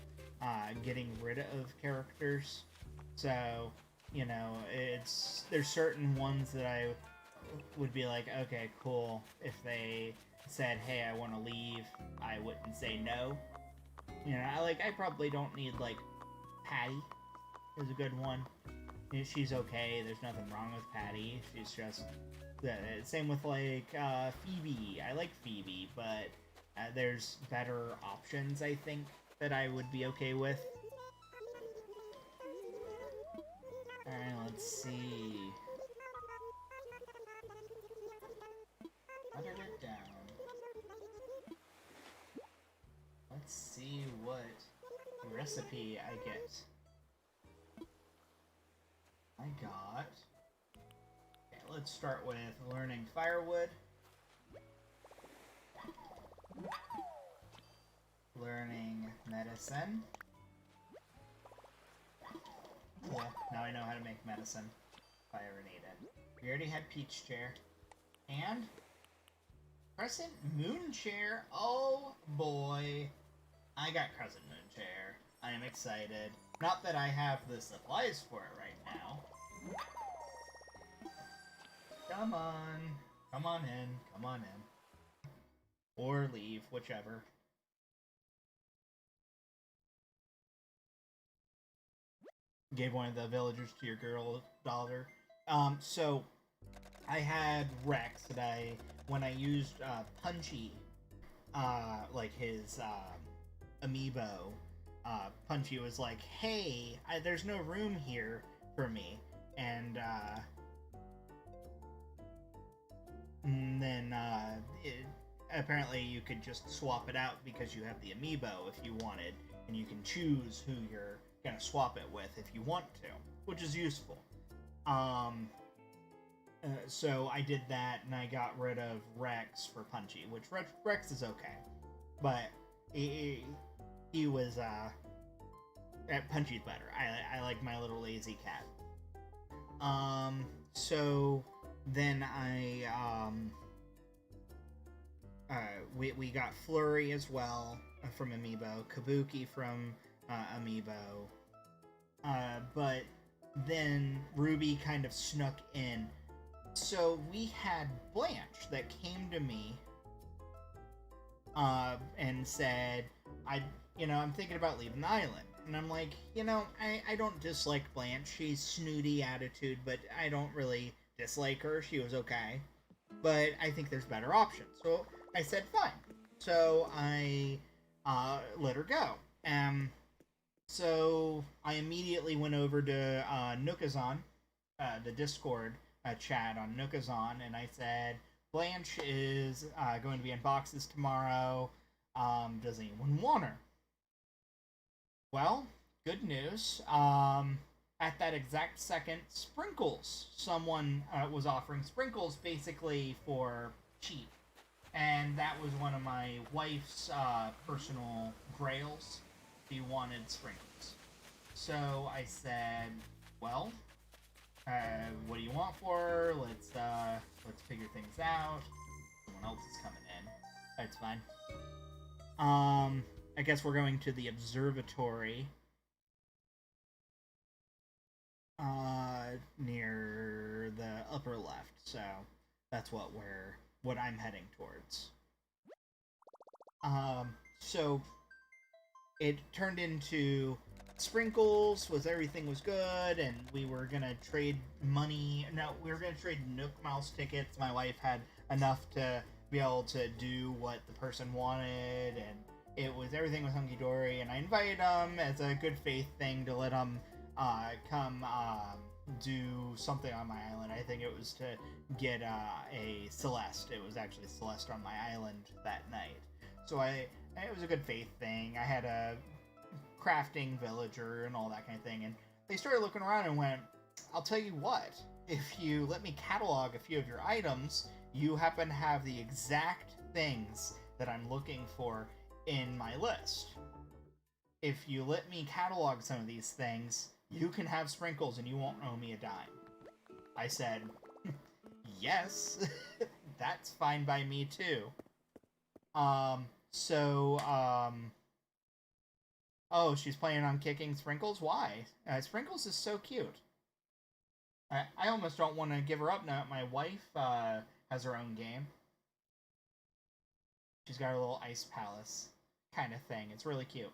Speaker 1: getting rid of characters. So, you know, there's certain ones that I would be like, okay, cool. If they said, hey, I want to leave, I wouldn't say no. You know, I probably don't need, like, Patty is a good one. She's okay. There's nothing wrong with Patty. She's just same with, like, Phoebe. I like Phoebe, but there's better options, I think, that I would be okay with. Alright, let's see. Water it down. Let's see what recipe I get. I got... Okay, let's start with learning firewood. Learning medicine. Cool, now I know how to make medicine if I ever need it. We already had peach chair. And crescent moon chair. Oh boy. I got crescent moon chair. I am excited. Not that I have the supplies for it right now. Come on. Come on in. Come on in. Or leave, whichever. Gave one of the villagers to your girl daughter. So I had Rex that when I used Punchy, like his amiibo, Punchy was like, hey, there's no room here for me. And then apparently you could just swap it out because you have the amiibo if you wanted, and you can choose who you're gonna swap it with if you want to, which is useful. So I did that, and I got rid of Rex for Punchy, which Rex is okay, but he was Punchy's better. I like my little lazy cat. So then we got Flurry as well from Amiibo, Kabuki from Amiibo, but then Ruby kind of snuck in. So we had Blanche that came to me and said, I'm thinking about leaving the island. And I'm like, I don't dislike Blanche. She's snooty attitude, but I don't really dislike her. She was okay. But I think there's better options. So I said, fine. So I let her go. So I immediately went over to Nookazon, the Discord chat on Nookazon, and I said, Blanche is going to be in boxes tomorrow. Does anyone want her? Well, good news. At that exact second, Sprinkles. Someone was offering Sprinkles basically for cheap. And that was one of my wife's personal grails. She wanted Sprinkles. So I said, well, what do you want for her? Let's figure things out. Someone else is coming in. That's fine. I guess we're going to the observatory. Near the upper left. So that's what I'm heading towards. So it turned into Sprinkles, everything was good, and we were gonna trade money. No, we were gonna trade Nook Mouse tickets. My wife had enough to be able to do what the person wanted, and everything was hunky dory. And I invited them as a good faith thing to let them come do something on my island. I think it was to get a Celeste. It was actually Celeste on my island that night. So it was a good faith thing. I had a crafting villager and all that kind of thing, and they started looking around and went, I'll tell you what, if you let me catalog a few of your items, you happen to have the exact things that I'm looking for in my list. If you let me catalog some of these things, you can have Sprinkles and you won't owe me a dime. I said, yes, that's fine by me too. Oh, she's planning on kicking Sprinkles? Why? Sprinkles is so cute. I almost don't want to give her up now. My wife has her own game. She's got a little ice palace kind of thing. It's really cute.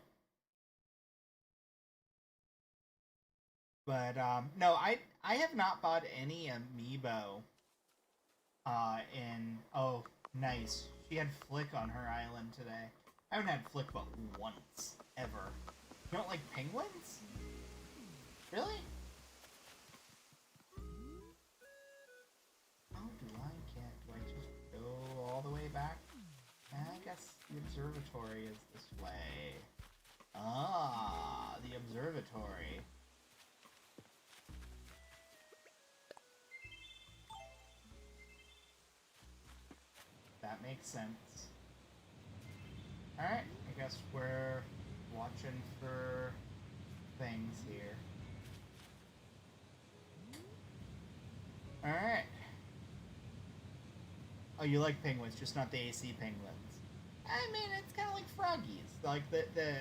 Speaker 1: But, no, I have not bought any amiibo oh, nice. She had Flick on her island today. I haven't had Flick but once, ever. You don't like penguins? Really? How do I get? Do I just go all the way back? I guess the observatory is this way. Ah, the observatory. That makes sense. Alright, I guess we're watching for things here. Alright. Oh, you like penguins, just not the AC penguins. I mean, it's kind of like froggies. Like, the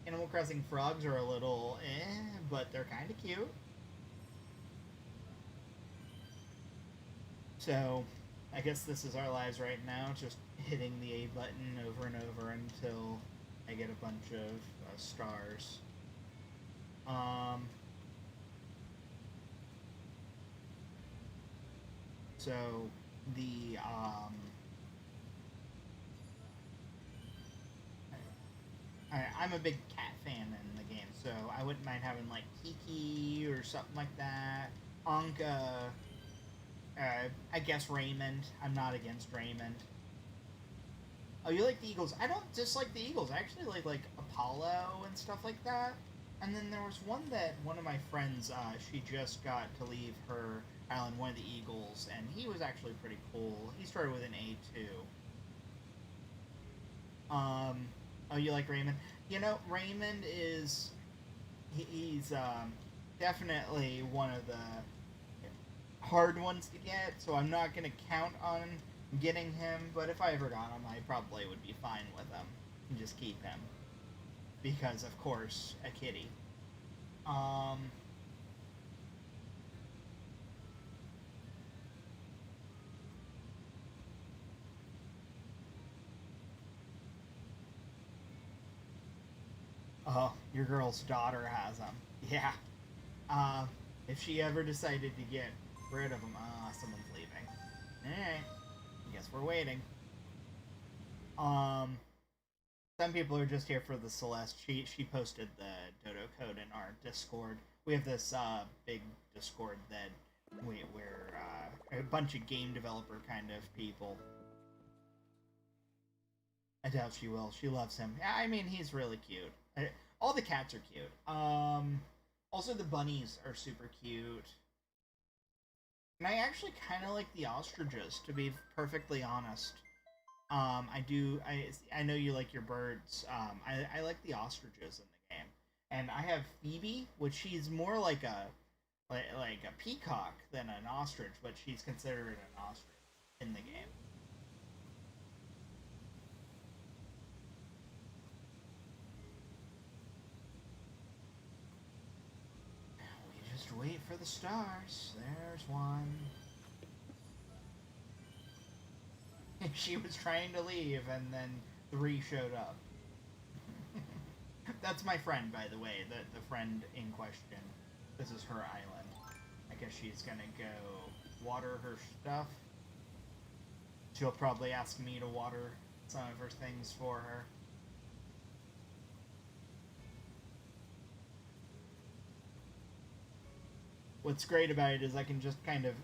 Speaker 1: Animal Crossing frogs are a little but they're kind of cute. So, I guess this is our lives right now, just hitting the A button over and over until I get a bunch of stars. So, I'm a big cat fan in the game, so I wouldn't mind having, like, Kiki or something like that. Anka. I guess Raymond. I'm not against Raymond. Oh, you like the Eagles? I don't dislike the Eagles. I actually like Apollo and stuff like that. And then there was one that one of my friends, she just got to leave her island, one of the Eagles, and he was actually pretty cool. He started with an A2. Oh, you like Raymond? You know, Raymond is... He's definitely one of the hard ones to get, so I'm not going to count on getting him, but if I ever got him, I probably would be fine with him and just keep him. Because, of course, a kitty. Oh, your girl's daughter has them. Yeah. If she ever decided to get rid of them, someone's leaving. Alright. Guess we're waiting. Some people are just here for the Celeste. She posted the Dodo Code in our Discord. We have this big Discord that we're a bunch of game developer kind of people. I doubt she will. She loves him. I mean, he's really cute. All the cats are cute. Also, the bunnies are super cute. And I actually kind of like the ostriches, to be perfectly honest. I know you like your birds. I like the ostriches in the game. And I have Phoebe, which she's more like a peacock than an ostrich, but she's considered an ostrich in the game. We just wait for the stars. There's one. She was trying to leave, and then 3 showed up. That's my friend, by the way, the friend in question. This is her island. I guess she's gonna go water her stuff. She'll probably ask me to water some of her things for her. What's great about it is I can just kind of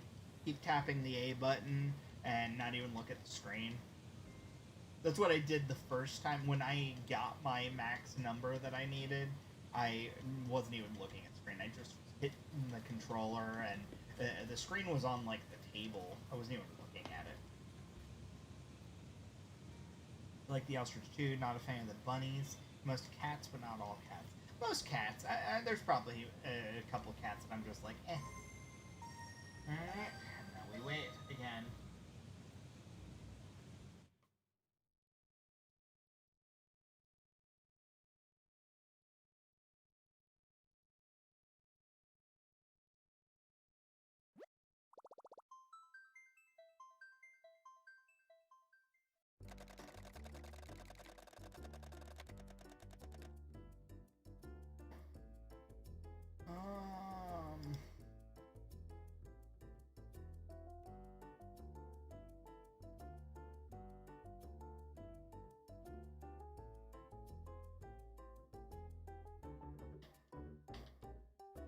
Speaker 1: keep tapping the A button and not even look at the screen. That's what I did the first time when I got my max number that I needed. I wasn't even looking at the screen. I just hit the controller, and the screen was on, like, the table. I wasn't even looking at it. I like the ostrich too. Not a fan of the bunnies. Most cats, but not all cats. Most cats. There's probably a couple cats that I'm just like, eh. Alright, now we wait again.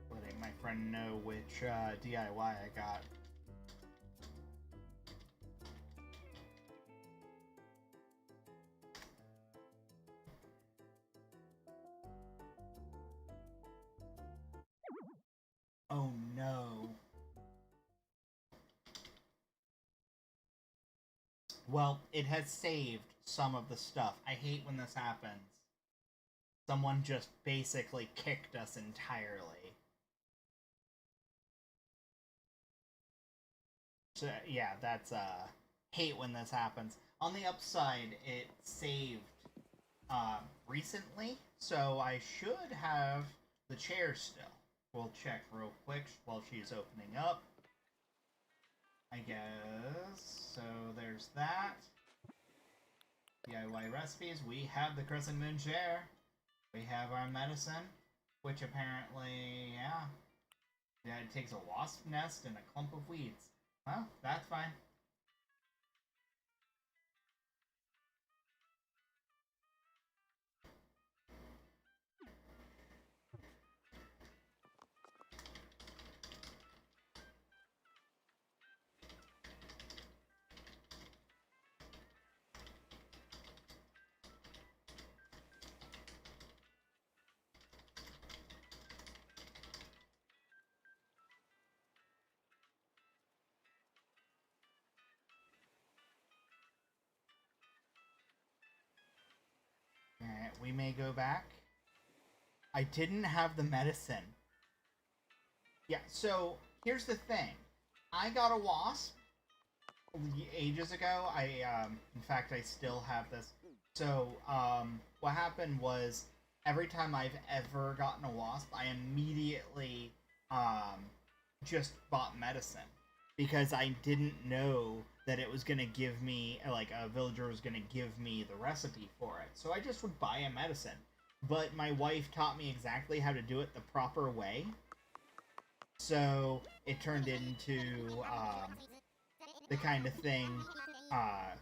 Speaker 1: Letting my friend know which DIY I got. Oh no. Well, it has saved some of the stuff. I hate when this happens. Someone just basically kicked us entirely. So, yeah, that's, hate when this happens. On the upside, it saved, recently, so I should have the chair still. We'll check real quick while she's opening up. I guess. So there's that. DIY recipes. We have the Crescent Moon chair. We have our medicine, which apparently, yeah, it takes a wasp nest and a clump of weeds. Well, that's fine. Alright, we may go back. I didn't have the medicine. Yeah, so here's the thing. I got a wasp ages ago. In fact, I still have this. So, what happened was, every time I've ever gotten a wasp, I immediately, just bought medicine. Because I didn't know that it was gonna give me, like, a villager was gonna give me the recipe for it. So I just would buy a medicine. but my wife taught me exactly how to do it the proper way. So it turned into the kind of thing uh,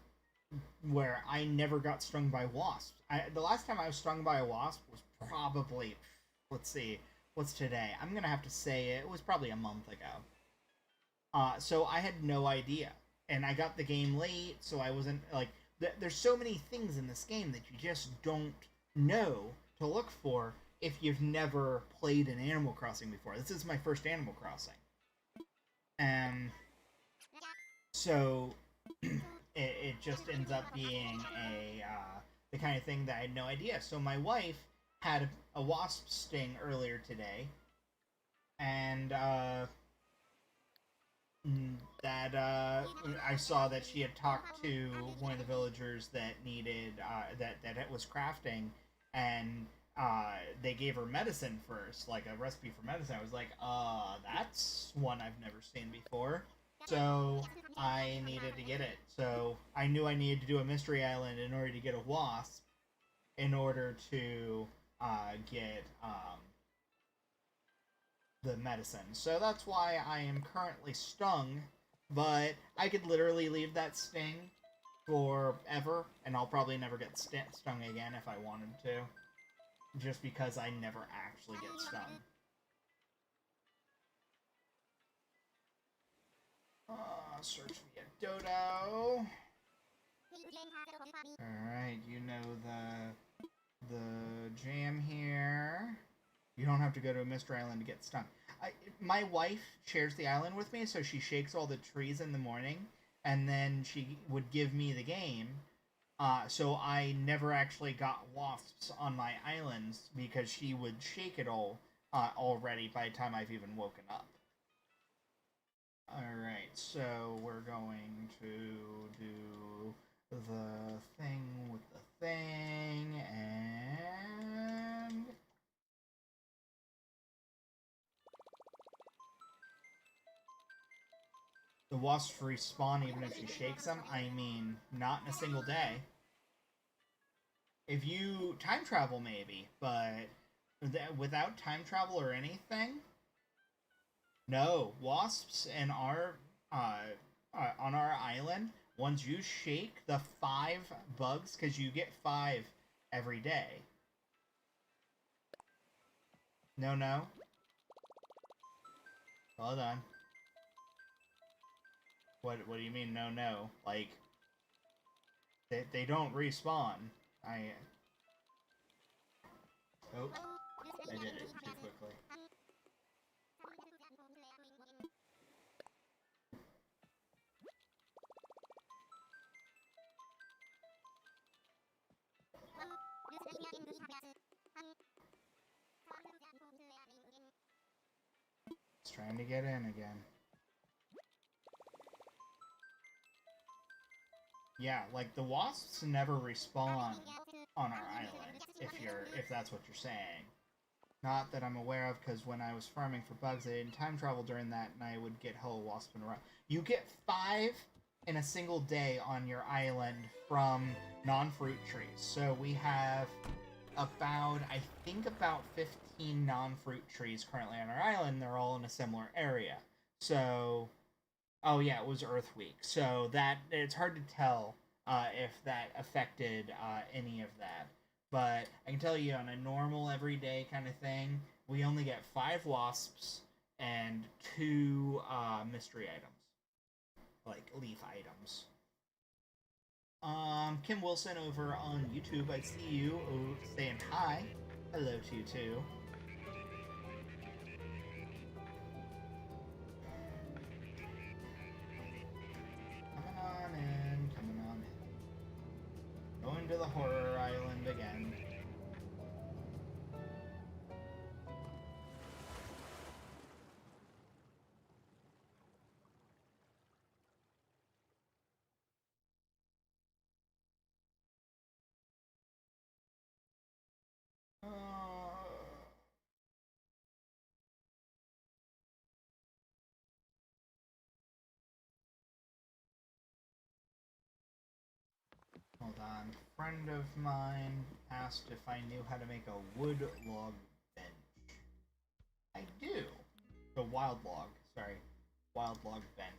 Speaker 1: where I never got stung by wasps. The last time I was stung by a wasp was probably, let's see, what's today? I'm gonna have to say it was probably a month ago. So I had no idea, and I got the game late, so I wasn't like. There's so many things in this game that you just don't know to look for if you've never played an Animal Crossing before. This is my first Animal Crossing, and so it just ends up being the kind of thing that I had no idea. So my wife had a wasp sting earlier today, and that I saw that she had talked to one of the villagers that needed that it was crafting, and they gave her medicine first, like a recipe for medicine. I was like, that's one I've never seen before. So I needed to get it. So I knew I needed to do a mystery island in order to get a wasp, in order to get the medicine. So that's why I am currently stung, but I could literally leave that sting forever, and I'll probably never get stung again if I wanted to, just because I never actually get stung. Search via Dodo. Alright, you know the jam here. You don't have to go to a mystery island to get stung. My wife shares the island with me, so she shakes all the trees in the morning, and then she would give me the game. So I never actually got wasps on my islands because she would shake it all already by the time I've even woken up. Alright, so we're going to do the thing with the thing, and the wasps respawn even if she shakes them. I mean, not in a single day. If you time travel, maybe, but without time travel or anything, no, wasps in our on our island. Once you shake the 5 bugs, because you get 5 every day. No, no. Hold on. What do you mean, no, no? Like, they don't respawn. Oh, I did it too quickly. It's trying to get in again. Yeah, like the wasps never respawn on our island, if that's what you're saying. Not that I'm aware of, because when I was farming for bugs, I didn't time travel during that, and I would get hello wasp in a row. You get 5 in a single day on your island from non-fruit trees. So we have I think about 15 non-fruit trees currently on our island. They're all in a similar area. So, oh yeah, it was Earth Week. So that it's hard to tell if that affected any of that. But I can tell you on a normal everyday kind of thing, we only get 5 wasps and 2 mystery items, like leaf items. Kim Wilson over on YouTube, I see you saying hi. Hello to you too. Coming on in, coming on in. Going to the horror island again. Hold on. A friend of mine asked if I knew how to make a wood log bench. I do. The wild log. Sorry. Wild log bench.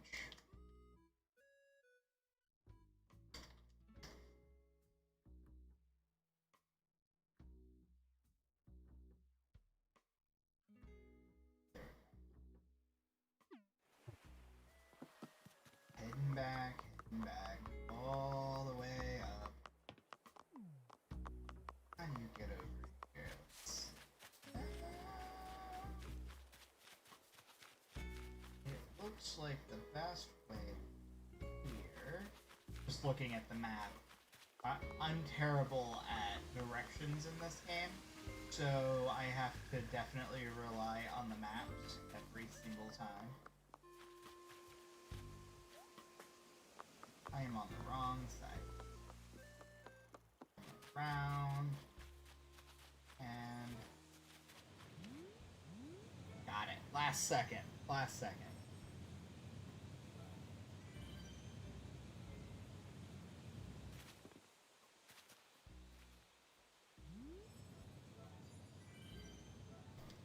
Speaker 1: Heading back, all the way up. How do you get over here? It looks like the best way here. Just looking at the map. I'm terrible at directions in this game, so I have to definitely rely on the maps every single time. I am on the wrong side. Round. And... got it. Last second. Last second.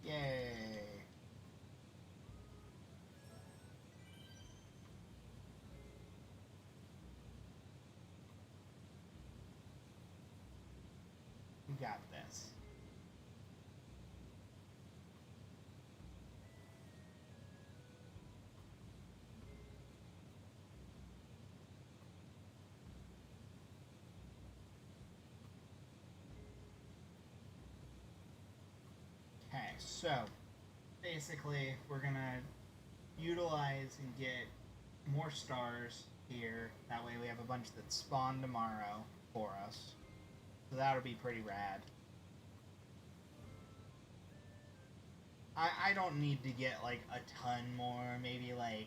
Speaker 1: Yay. We got this. Okay, so basically we're gonna utilize and get more stars here. That way we have a bunch that spawn tomorrow for us. So that'll be pretty rad. I don't need to get like a ton more, maybe like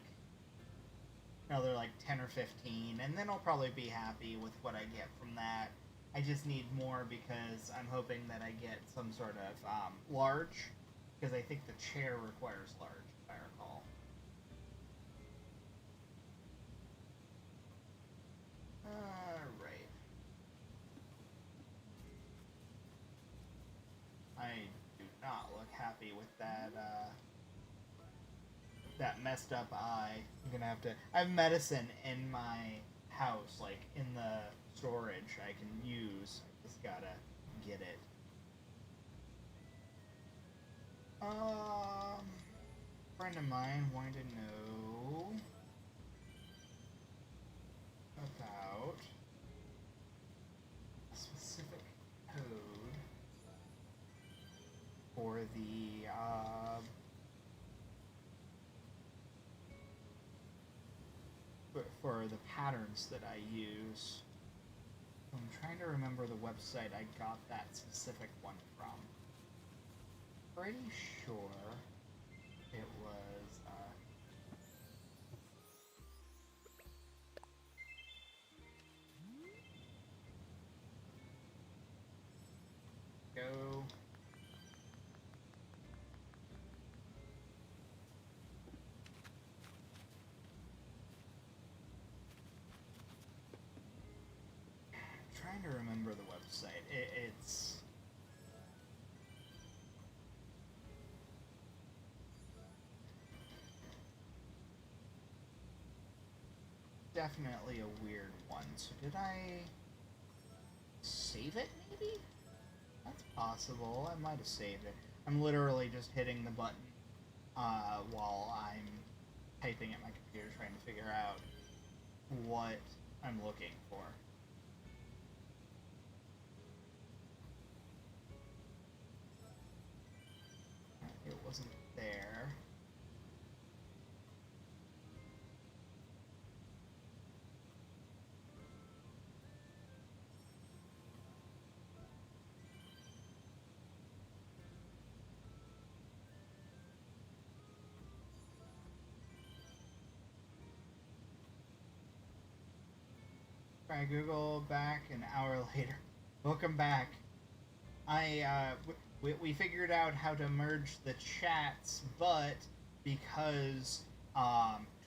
Speaker 1: another like 10 or 15, and then I'll probably be happy with what I get from that. I just need more because I'm hoping that I get some sort of large, because I think the chair requires large, if I recall. Alright. I do not look happy with that, that messed up eye. I'm gonna have to... I have medicine in my house, like, in the storage I can use. Just gotta get it. Friend of mine wanted to know about a specific code for the, for the patterns that I use. I'm trying to remember the website I got that specific one from. Pretty sure it was, go. I'm trying to remember the website. It's definitely a weird one. So did I save it, maybe? That's possible. I might have saved it. I'm literally just hitting the button while I'm typing at my computer trying to figure out what I'm looking for. It wasn't there. Try Google back an hour later. Welcome back. We figured out how to merge the chats, but because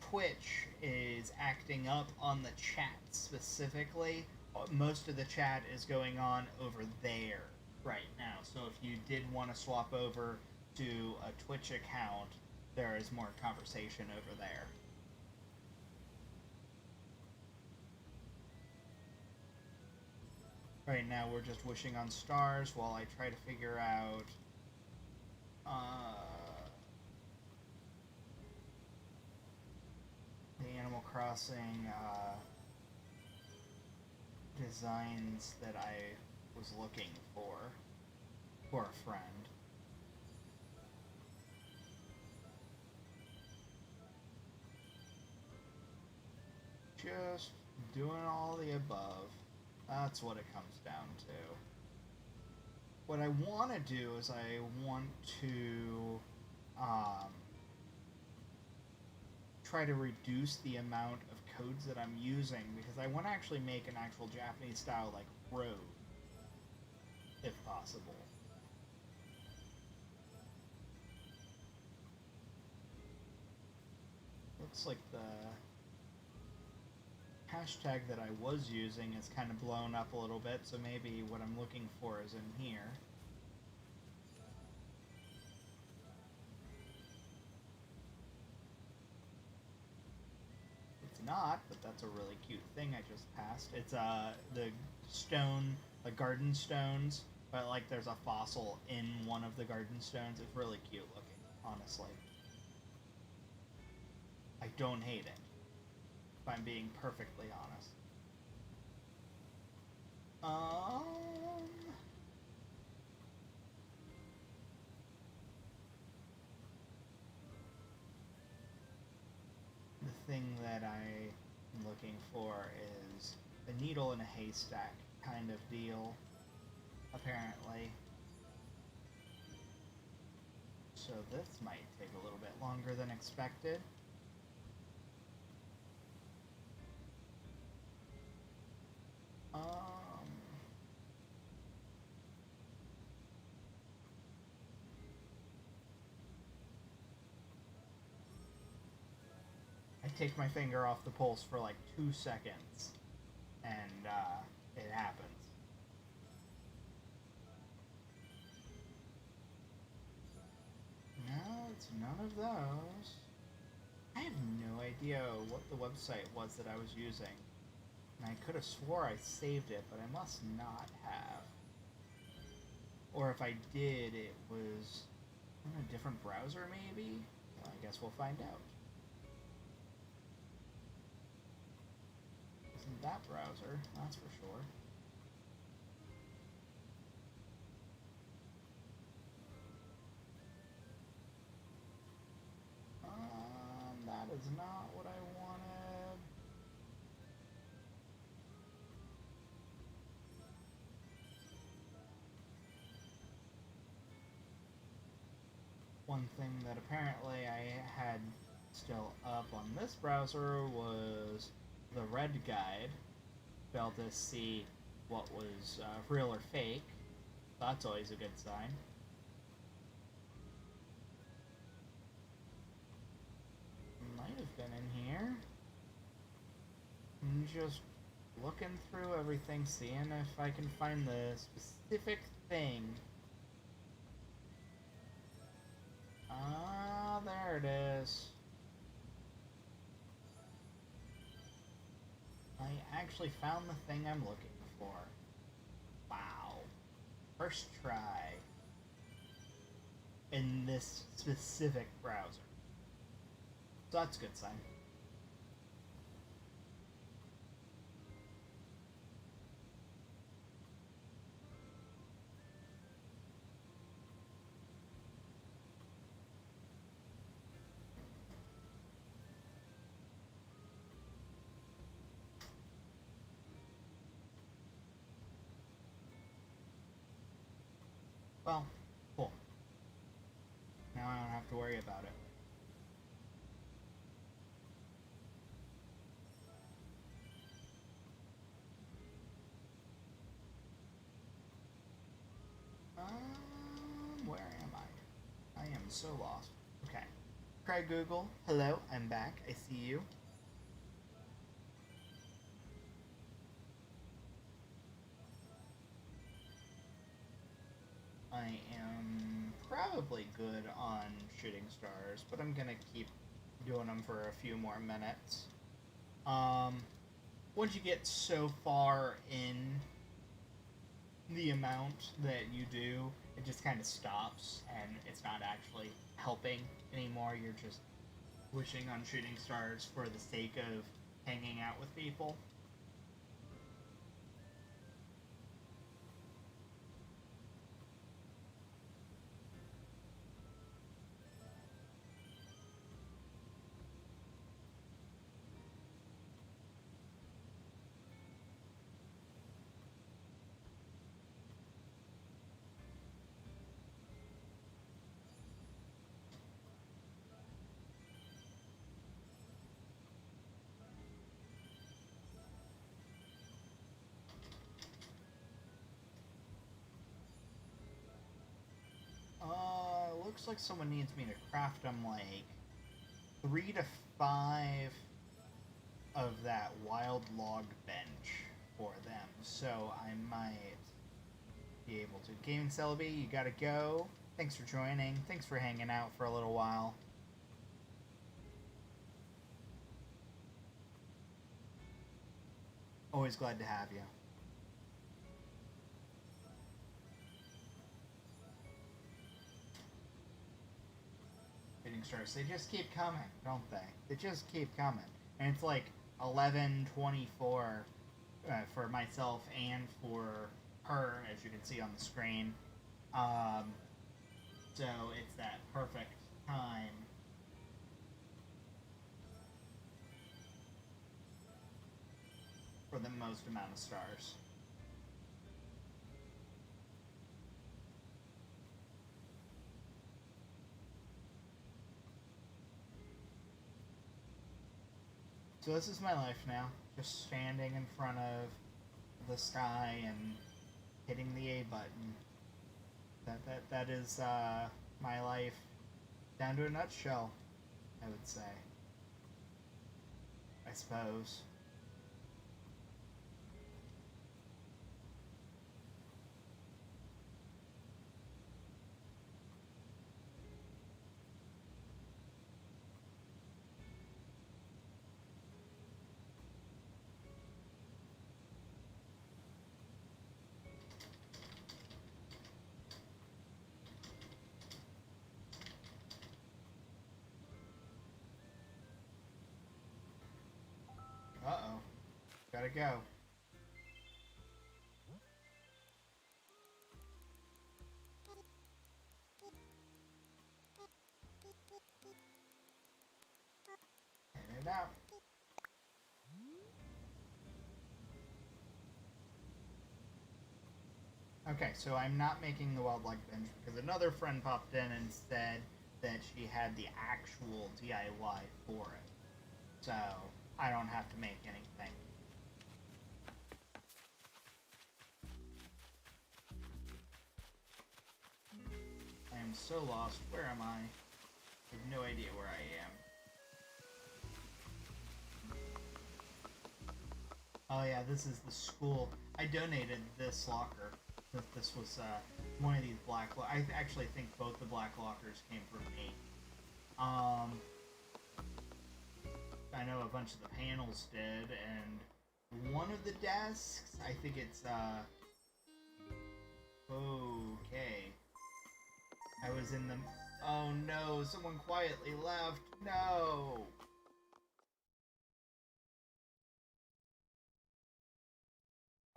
Speaker 1: Twitch is acting up on the chat specifically, most of the chat is going on over there right now. So if you did want to swap over to a Twitch account, there is more conversation over there. Right now we're just wishing on stars while I try to figure out the Animal Crossing designs that I was looking for a friend. Just doing all the above. That's what it comes down to. What I want to do is I want to try to reduce the amount of codes that I'm using, because I want to actually make an actual Japanese style like road, if possible. Looks like the hashtag that I was using is kind of blown up a little bit, so maybe what I'm looking for is in here. It's not, but that's a really cute thing I just passed. It's the stone, the garden stones, but like there's a fossil in one of the garden stones. It's really cute looking, honestly. I don't hate it, if I'm being perfectly honest. The thing that I'm looking for is a needle in a haystack kind of deal, apparently. So this might take a little bit longer than expected. I take my finger off the pulse for like 2 seconds, and it happens. No, it's none of those. I have no idea what the website was that I was using. And I could have swore I saved it, but I must not have. Or if I did, it was in a different browser, maybe? Well, I guess we'll find out. Isn't that browser, that's for sure. That is not what I wanted. One thing that apparently I had still up on this browser was the red guide. Be able to see what was real or fake. That's always a good sign. Might have been in here. I'm just looking through everything, seeing if I can find the specific thing. Ah, there it is. I actually found the thing I'm looking for. Wow. First try. In this specific browser. So that's a good sign. Well, cool. Now I don't have to worry about it. Where am I? I am so lost. Okay. Try Google. Hello, I'm back. I see you. I am probably good on shooting stars, but I'm gonna keep doing them for a few more minutes. Once you get so far in the amount that you do, it just kind of stops, and it's not actually helping anymore. You're just wishing on shooting stars for the sake of hanging out with people. Looks like someone needs me to craft them like 3 to 5 of that wild log bench for them, so I might be able to. Gaming Celebi, you gotta go. Thanks for joining. Thanks for hanging out for a little while. Always glad to have you. Shooting stars, they just keep coming, don't they? They just keep coming. And it's like 11:24 for myself and for her, as you can see on the screen. So it's that perfect time. For the most amount of stars. So this is my life now. Just standing in front of the sky and hitting the A button. That is my life down to a nutshell, I would say. I suppose. Uh-oh. Gotta go. Get it out. Okay, so I'm not making the wild log bench because another friend popped in and said that she had the actual DIY for it. So I don't have to make anything. I am so lost. Where am I? I have no idea where I am. Oh yeah, this is the school. I donated this locker. This was one of these black. I actually think both the black lockers came from me. I know a bunch of the panels did, and one of the desks. I think it's okay. I was in the. Oh no! Someone quietly left. No.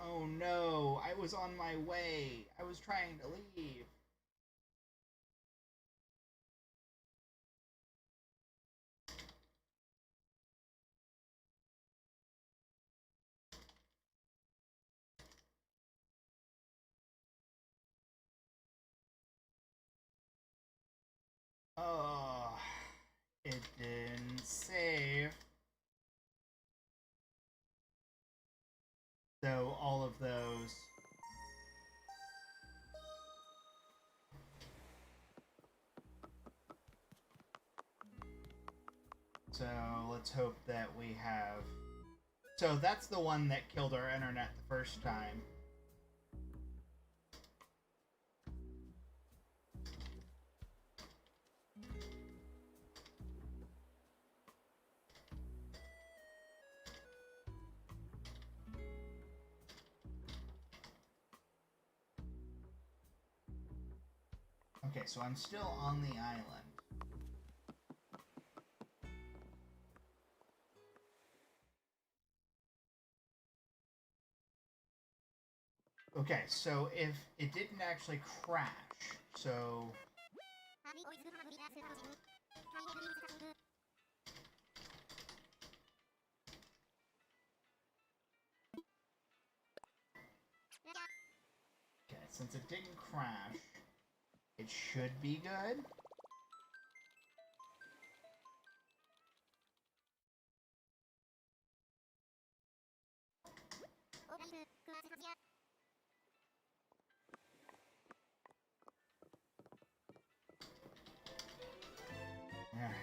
Speaker 1: Oh no, I was on my way. I was trying to leave. Oh, it didn't save. So all of those. So let's hope that we have. So that's the one that killed our internet the first time. Okay, so I'm still on the island. Okay, so if it didn't actually crash, so... Okay, since it didn't crash, it should be good. Alright.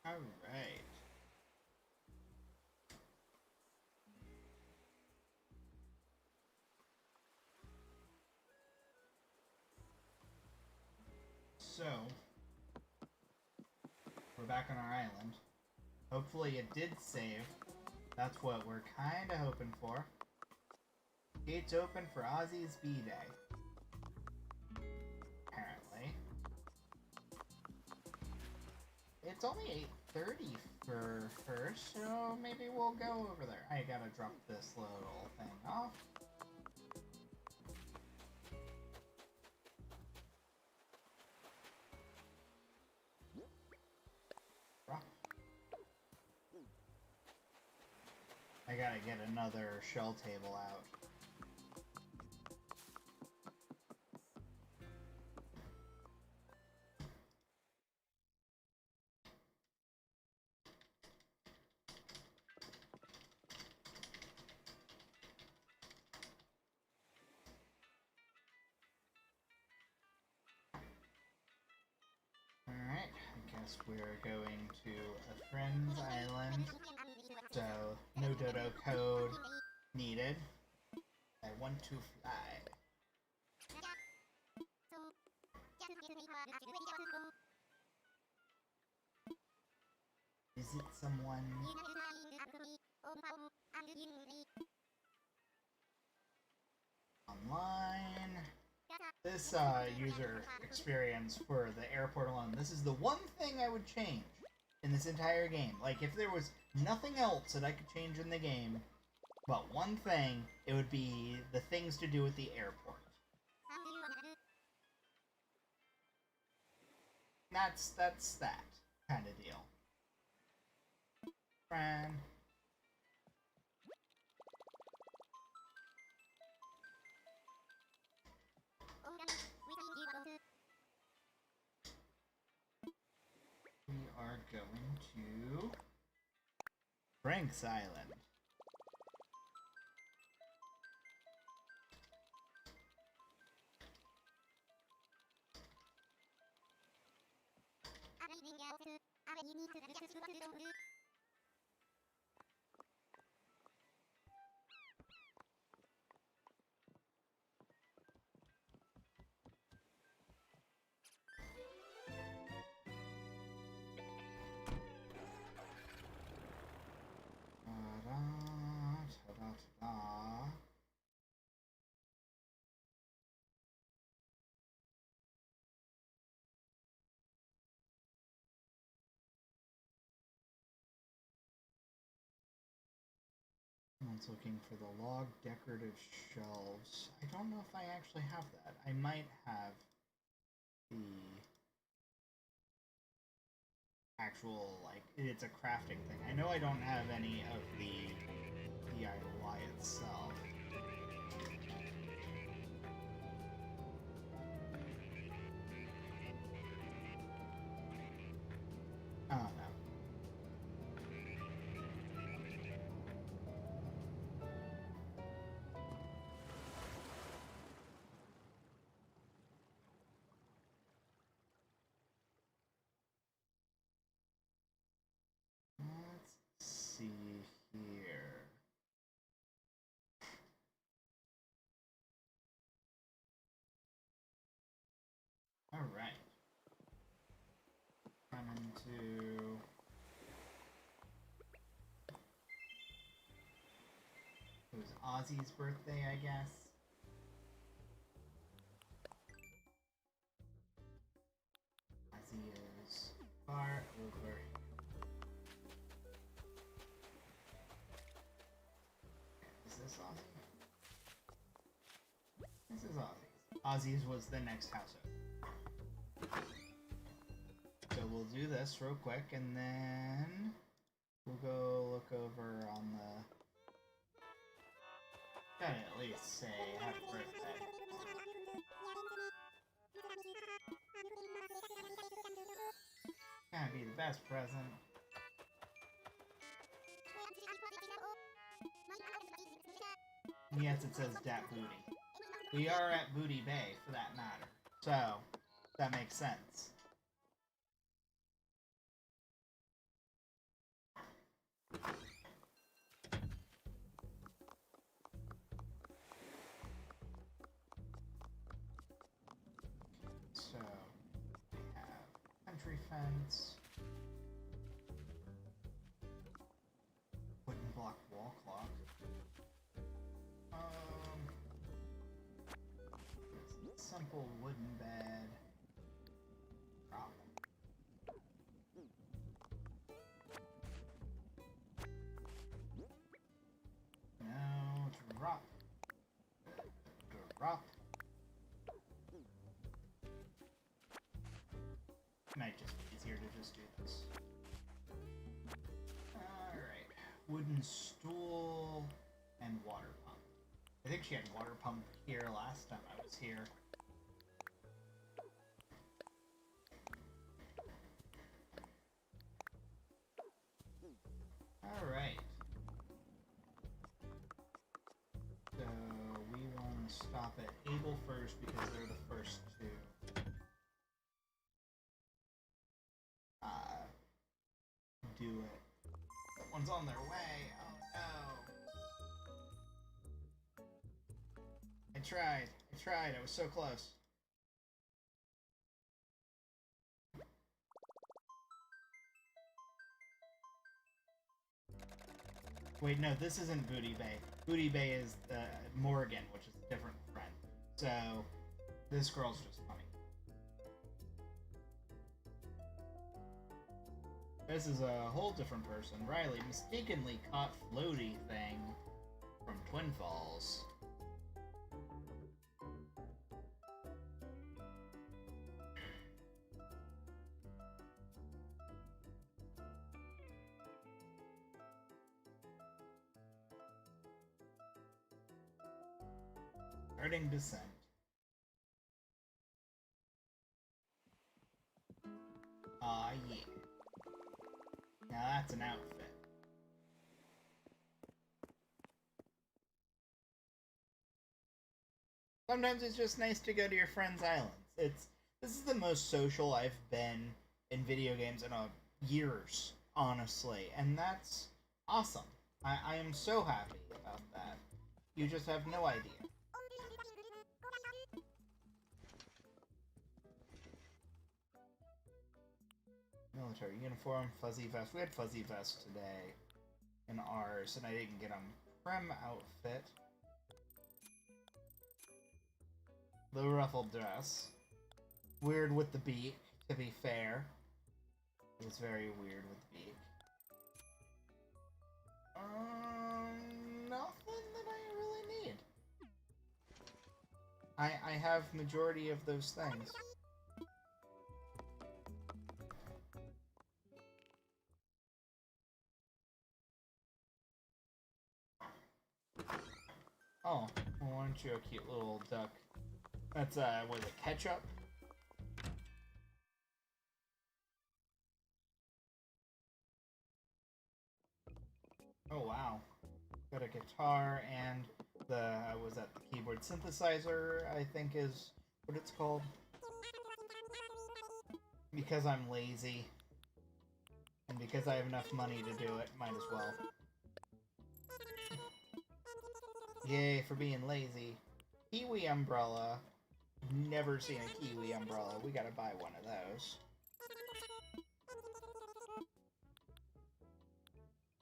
Speaker 1: Alright. So, we're back on our island. Hopefully it did save. That's what we're kinda hoping for. Gates open for Ozzy's B-Day. Apparently. It's only 8:30 for her, so maybe we'll go over there. I gotta drop this little thing off. I gotta get another shell table out. Alright, I guess we're going to a friend's island. So, no Dodo Code needed. I want to fly. Visit someone. Online. This user experience for the airport alone, this is the one thing I would change in this entire game. Like, if there was nothing else that I could change in the game, but one thing, it would be the things to do with the airport. That's that kind of deal. Fran. We are going to Frank's Island. Someone's looking for the log decorative shelves. I don't know if I actually have that. I might have the actual, like, it's a crafting thing. I know I don't have any of the DIY itself. Oh no. Let's see here. All right. I'm into. It was Ozzy's birthday, I guess. Ozzy is far over. Is this Ozzy? This is Ozzy's. Ozzy's was the next house over. So we'll do this real quick, and then we'll go look over on the. Gotta at least say happy birthday. Gotta be the best present. Yes, it says Dat Booty. We are at Booty Bay, for that matter. So, that makes sense. So, we have country fence, wooden block wall clock, simple wooden bed, drop. No, drop. Drop. Might just be easier to just do this. Alright. Wooden stool and water pump. I think she had water pump here last time I was here. Alright. So we want to stop at Able first because they're the first to do it. Someone's on their way. Oh no. I tried. I was so close. Wait, no, this isn't Booty Bay. Booty Bay is Morgan, which is a different friend. So, this girl's just funny. This is a whole different person. Riley mistakenly caught Floaty Thing from Twin Falls. Starting descent. Yeah. Now that's an outfit. Sometimes it's just nice to go to your friend's islands. This is the most social I've been in video games in years, honestly, and that's awesome. I am so happy about that. You just have no idea. Military uniform, fuzzy vest. We had fuzzy vest today in ours, and I didn't get a Prem outfit. The ruffled dress. Weird with the beak, to be fair. It was very weird with the beak. Nothing that I really need. I have majority of those things. Oh, well, aren't you a cute little duck? That's, was it ketchup? Oh, wow. Got a guitar and the, was that the keyboard synthesizer, I think is what it's called. Because I'm lazy. And because I have enough money to do it, might as well. Yay for being lazy. Kiwi umbrella. Never seen a kiwi umbrella. We gotta buy one of those.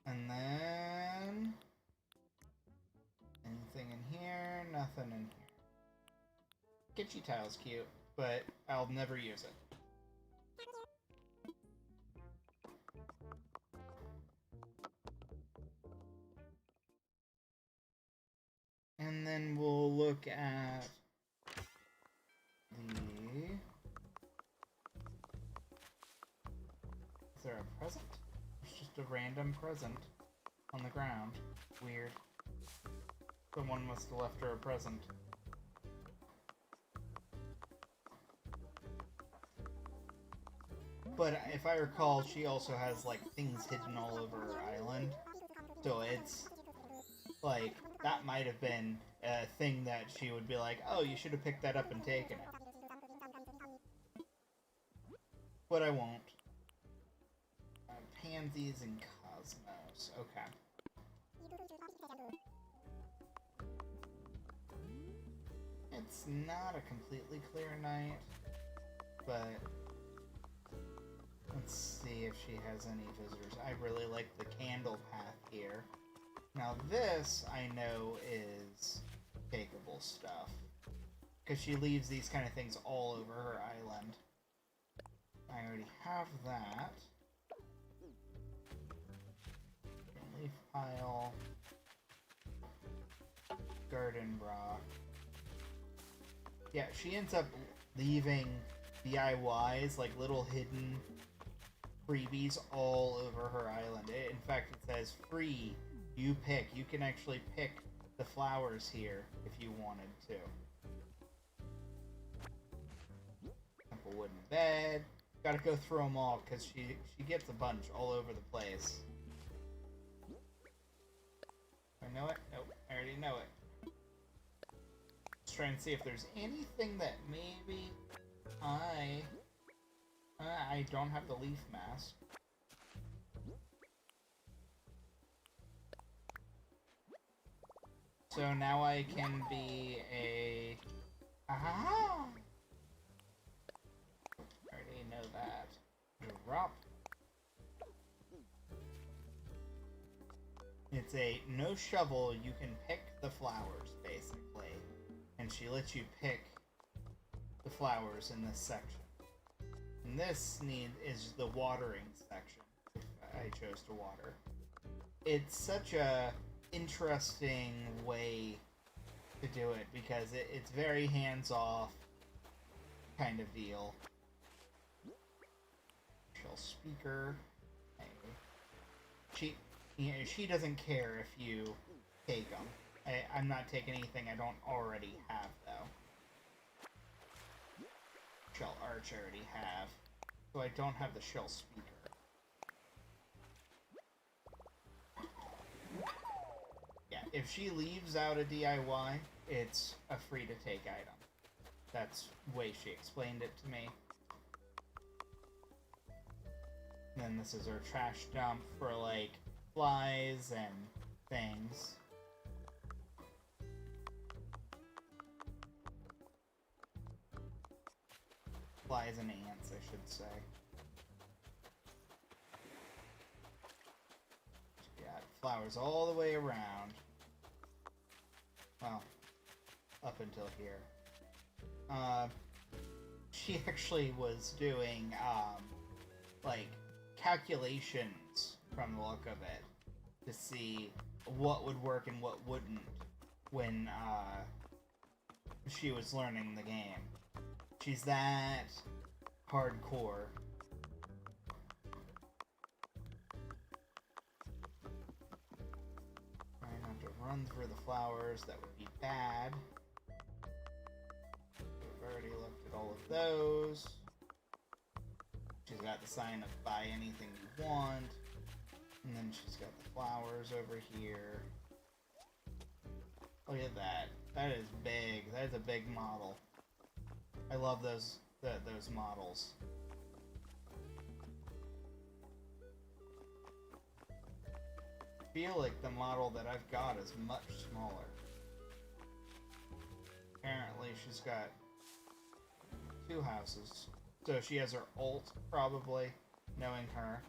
Speaker 1: And then... anything in here? Nothing in here. Kitschy tile's cute, but I'll never use it. And then we'll look at the... is there a present? It's just a random present on the ground. Weird. Someone must have left her a present. But if I recall, she also has, like, things hidden all over her island. So it's, like, that might have been a thing that she would be like, oh, you should have picked that up and taken it. But I won't. Pansies and cosmos. Okay. It's not a completely clear night, but let's see if she has any visitors. I really like the candle path here. Now this, I know, is takeable stuff. Because she leaves these kind of things all over her island. I already have that. Leaf pile. Garden rock. Yeah, she ends up leaving DIYs, like little hidden freebies all over her island. In fact, it says free. You pick. You can actually pick the flowers here if you wanted to. Simple wooden bed. Gotta go through them all because she gets a bunch all over the place. Do I know it? Nope. I already know it. Let's try and see if there's anything that maybe I don't have the leaf mask. So now I can be a... aha! I already know that. Drop. It's a no shovel, you can pick the flowers, basically. And she lets you pick the flowers in this section. And this is the watering section, if I chose to water. It's such a interesting way to do it because it's very hands-off kind of deal. Shell speaker. She doesn't care if you take them. I'm not taking anything I don't already have though. Shell arch I already have, so I don't have the shell speaker. Yeah, if she leaves out a DIY, it's a free-to-take item. That's the way she explained it to me. And then this is her trash dump for, like, flies and things. Flies and ants, I should say. Yeah, flowers all the way around. Well, up until here. She actually was doing, like, calculations from the look of it to see what would work and what wouldn't when, she was learning the game. She's that hardcore. I have to run through the flowers. That would be bad. We've already looked at all of those. She's got the sign of buy anything you want. And then she's got the flowers over here. Look at that. That is big. That is a big model. I love those models. I feel like the model that I've got is much smaller. Apparently she's got 2 houses. So she has her ult, probably, knowing her.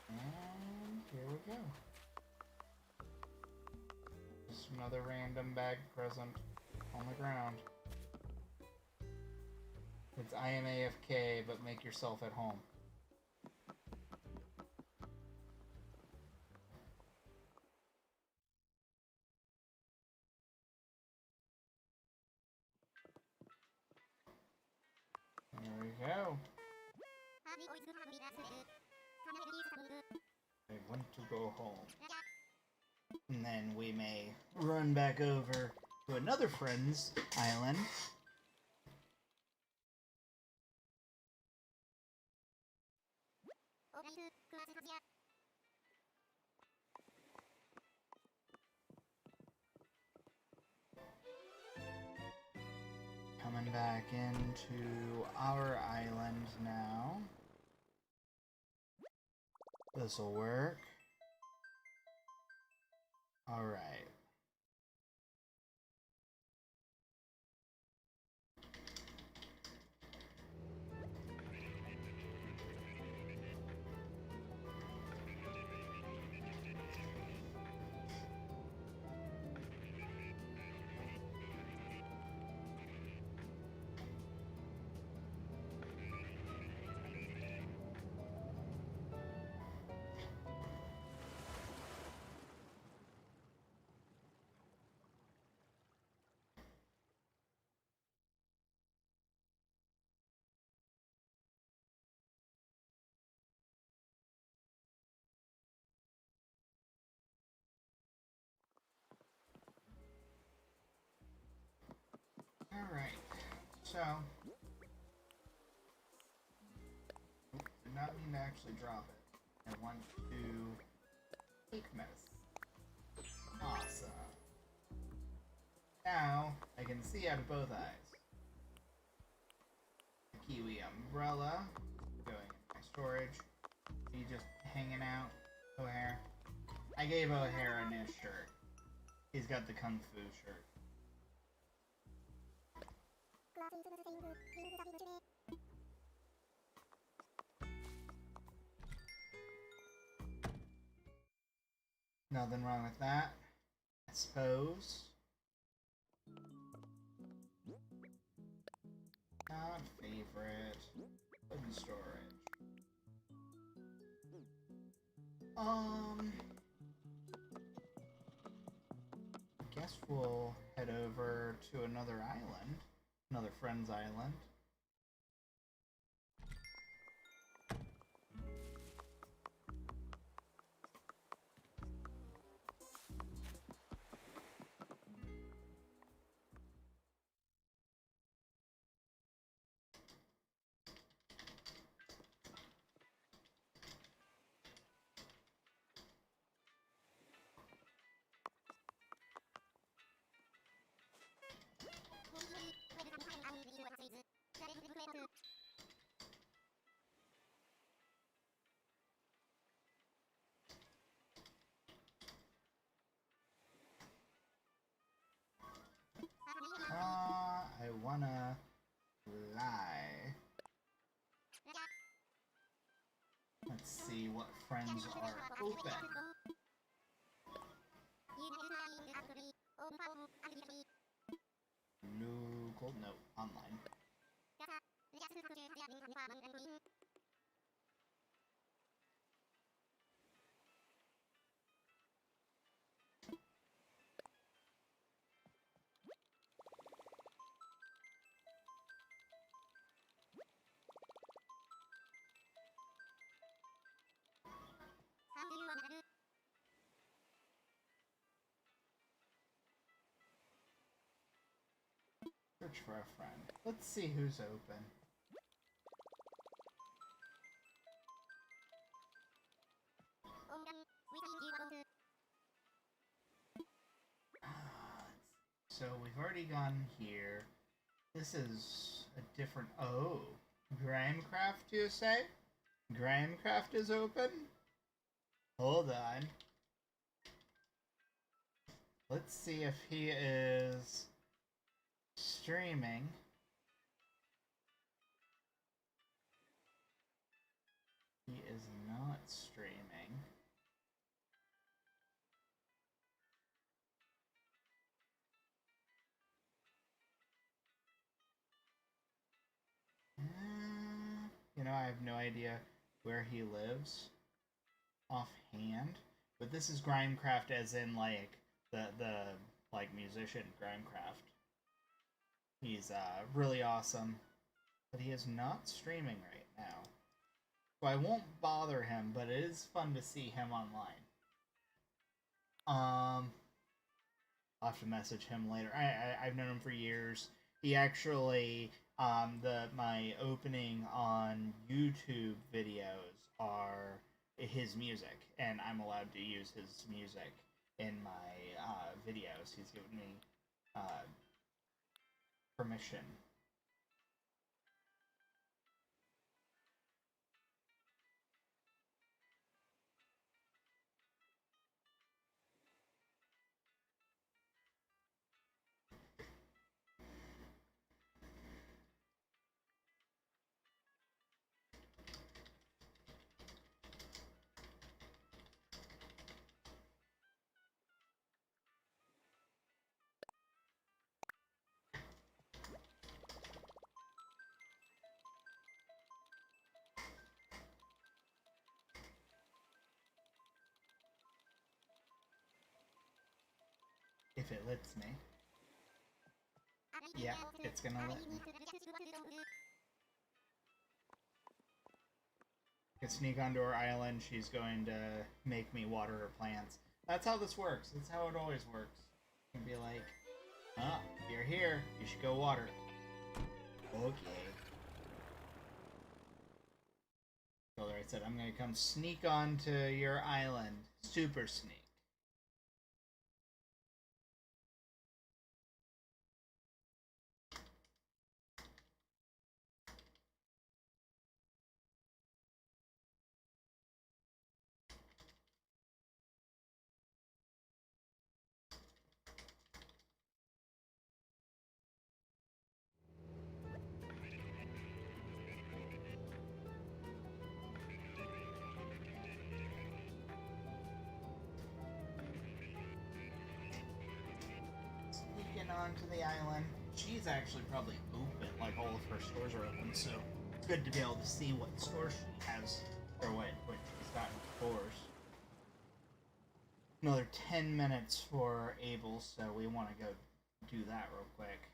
Speaker 1: And here we go. Just another random bag present on the ground. It's I am AFK, but make yourself at home. There we go. I want to go home. And then we may run back over to another friend's island. Coming back into our island now. This'll work. Alright. Alright, so did not mean to actually drop it. I want to take medicine. Awesome. Now I can see out of both eyes. The Kiwi umbrella going in my storage. Are you just hanging out, O'Hare? I gave O'Hare a new shirt. He's got the Kung Fu shirt. Nothing wrong with that, I suppose. Not favorite. Put in storage. I guess we'll head over to another island. Another friend's island. I wanna lie. Let's see what friends are open. Local, no, online. search for a friend. Let's see who's open. So we've already gone here. This is a different... Oh, Grimecraft, you say? Grimecraft is open? Hold on. Let's see if he is streaming. He is not streaming. You know, I have no idea where he lives offhand, but this is Grimecraft as in, like, the like, musician Grimecraft. He's, really awesome, but he is not streaming right now. So I won't bother him, but it is fun to see him online. I'll have to message him later. I've known him for years. He actually, my opening on YouTube videos are his music, and I'm allowed to use his music in my videos. He's given me permission. If it lets me. Yeah, it's gonna let me. I can sneak onto her island, she's going to make me water her plants. That's how this works. That's how it always works. You can be like, oh, you're here, you should go water. Okay. So there I said, I'm gonna come sneak onto your island. Super sneak. Onto the island. She's actually probably open, like all of her stores are open, so it's good to be able to see what stores she has, or what she's got in stores. Another 10 minutes for Abel, so we want to go do that real quick.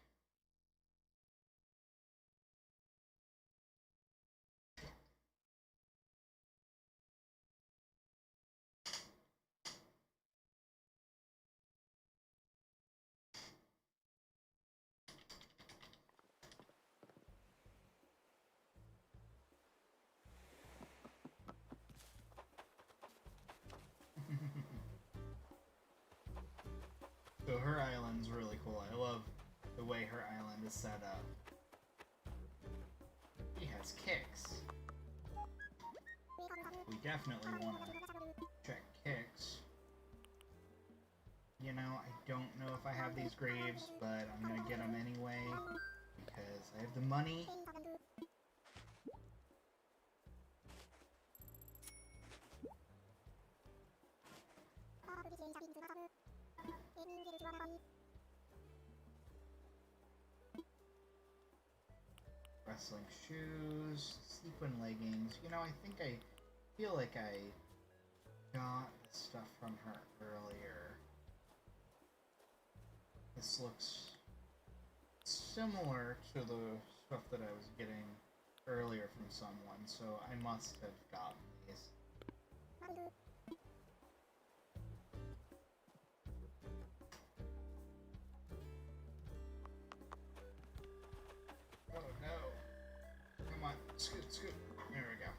Speaker 1: So her island's really cool. I love the way her island is set up. She has kicks. We definitely want to check kicks. You know, I don't know if I have these graves, but I'm gonna get them anyway because I have the money. Wrestling shoes, sequin leggings. You know, I feel like I got stuff from her earlier. This looks similar to the stuff that I was getting earlier from someone, so I must have gotten these. Scoot, scoot. There we go.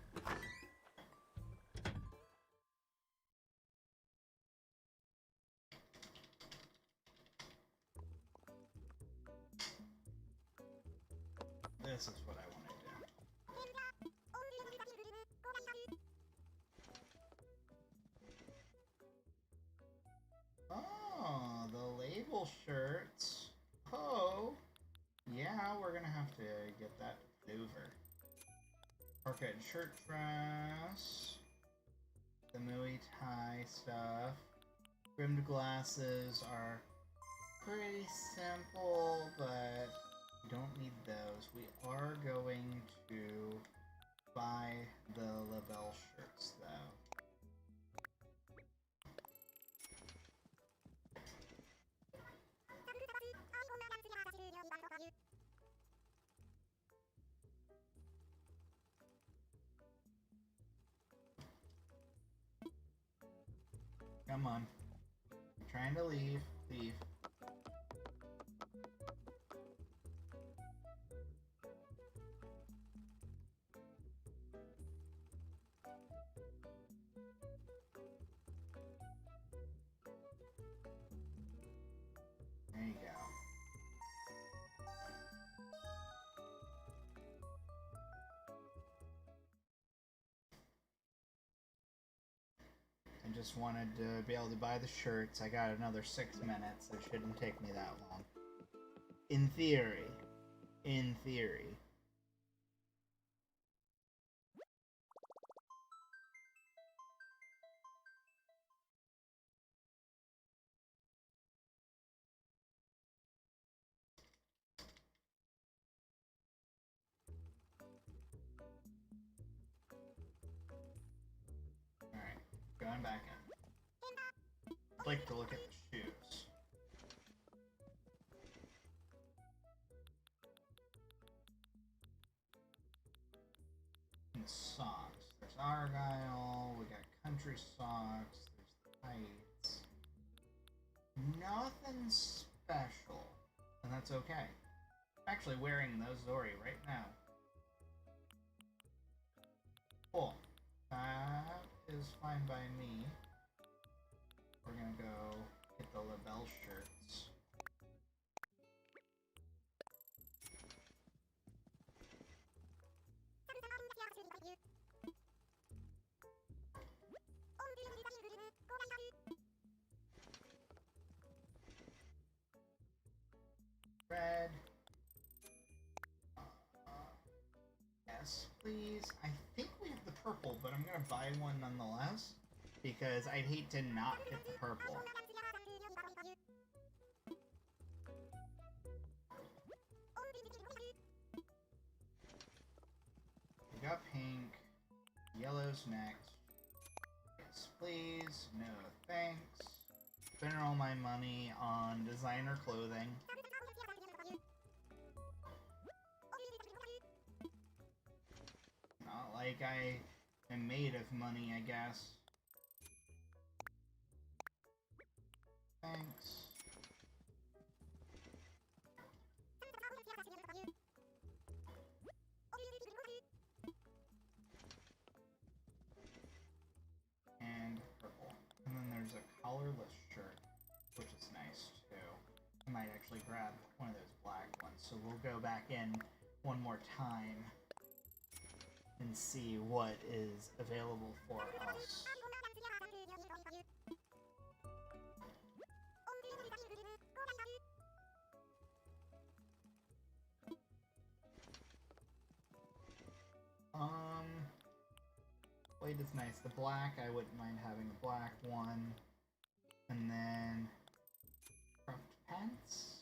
Speaker 1: This is what I want to do. Oh, the label shirts. Oh, yeah, we're gonna have to get that over. Orchid shirt dress. The Muay Thai stuff. Rimmed glasses are pretty simple, but we don't need those. We are going to buy the label shirts, though. Come on. I'm trying to leave. Leave. There you go. I just wanted to be able to buy the shirts. I got another 6 minutes. It shouldn't take me that long. In theory. In theory. Alright, going back in. I'd like to look at the shoes. And socks. There's Argyle, we got country socks, there's tights. Nothing special. And that's okay. I'm actually wearing those Zori right now. Cool. That is fine by me. We're gonna go get the label shirts. Red. Yes, please. I think we have the purple, but I'm gonna buy one nonetheless. Because I'd hate to not get the purple. We got pink. Yellow's next. Yes, please. No, thanks. Spend all my money on designer clothing. Not like I am made of money, I guess. Thanks. And purple. And then there's a collarless shirt, which is nice too. I might actually grab one of those black ones. So we'll go back in one more time and see what is available for us. Blade is nice. The black, I wouldn't mind having a black one. And then cropped pants.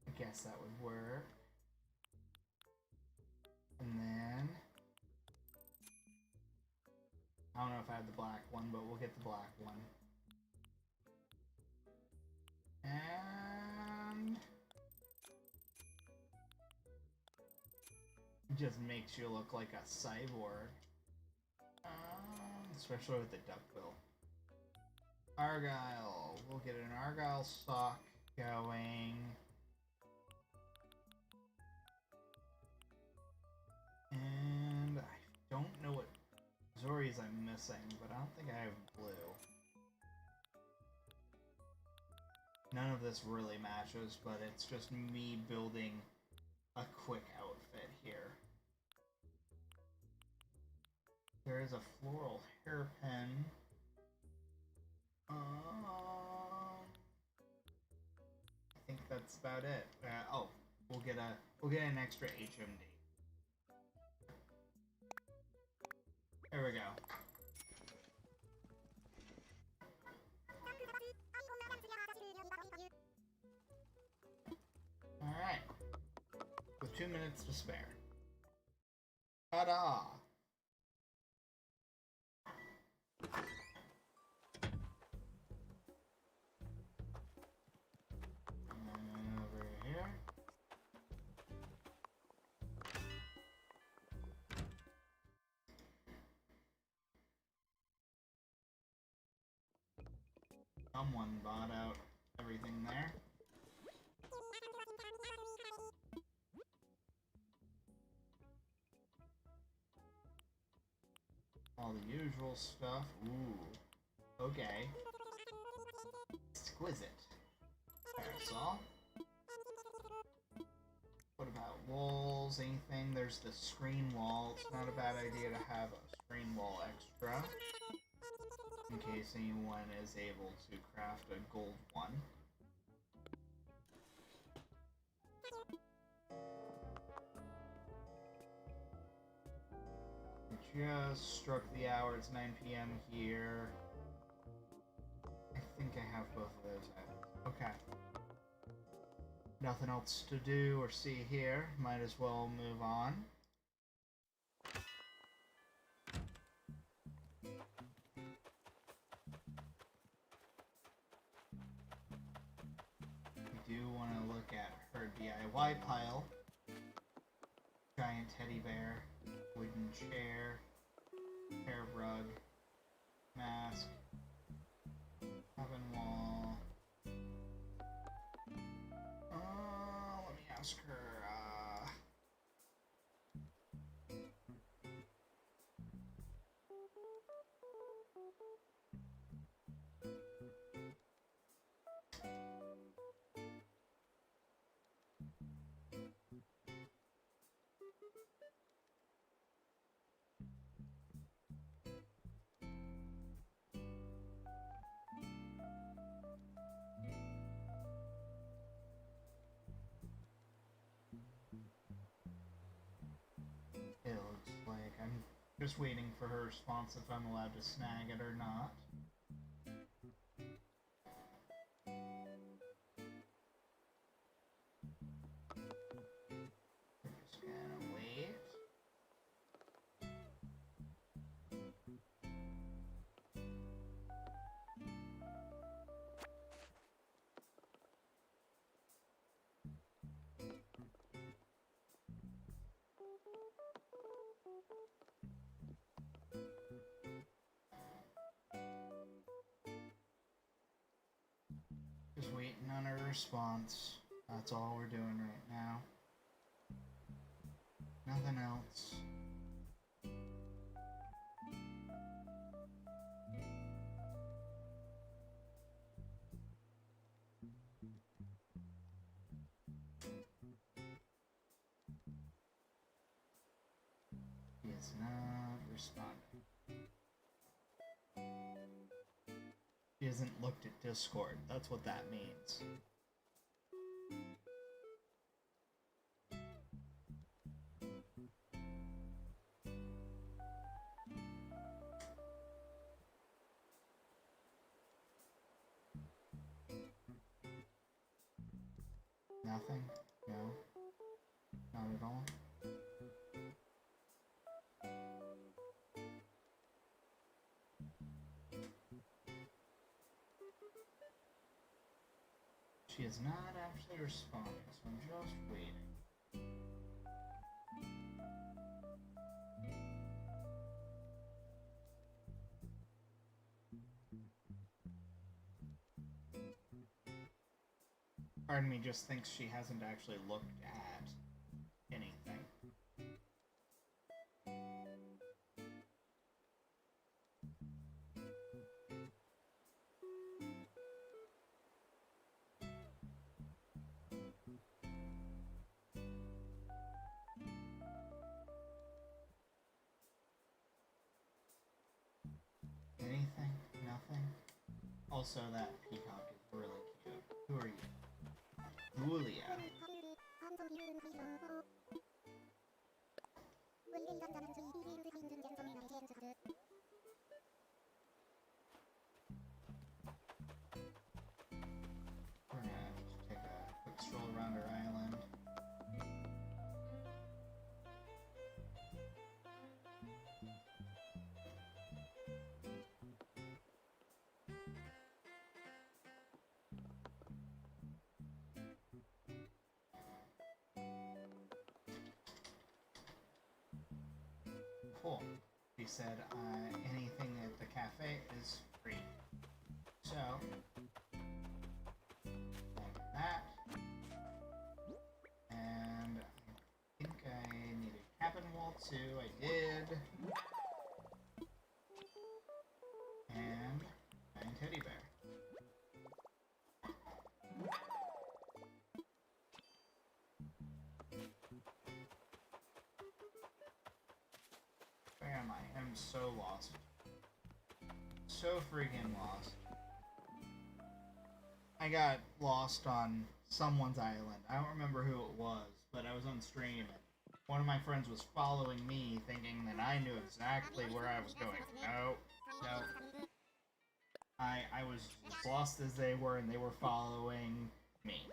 Speaker 1: I guess that would work. And then I don't know if I have the black one, but we'll get the black one. And it just makes you look like a cyborg. Especially with the duckbill. Argyle. We'll get an Argyle sock going. missing, but I don't think I have blue. None of this really matches, but it's just me building a quick outfit here. There is a floral hairpin. I think that's about it. Oh, we'll get an extra HMD. There we go. Alright. With 2 minutes to spare. Ta-da! Over here. Someone bought out everything there. All the usual stuff. Ooh. Okay. Exquisite. Parasol. What about walls? Anything? There's the screen wall. It's not a bad idea to have a screen wall extra, in case anyone is able to craft a gold one. We just struck the hour. It's 9 p.m. here. I think I have both of those items. Okay. Nothing else to do or see here. Might as well move on. We do want to look at her DIY pile. Giant teddy bear, wooden chair, hair rug, mask, oven wall. Let me ask her, it looks like I'm just waiting for her response if I'm allowed to snag it or not. We're just gonna wait. Just waiting on her response. That's all we're doing right now. Nothing else. He is not responding. He hasn't looked at Discord. That's what that means. Nothing? No? Not at all? She is not actually responding, so I'm just waiting. Part of me just thinks she hasn't actually looked at anything. nothing. Also, that peacock is really cute. Who are you? Julia. We're gonna take a quick stroll around our island. Cool. He said anything at the cafe is free. So, like that. And I think I need a cabin wall too. I did. And giant teddy bear. Where am I? I'm so lost. So freaking lost. I got lost on someone's island. I don't remember who it was, but I was on stream and one of my friends was following me thinking that I knew exactly where I was going. No. I was as lost as they were and they were following me.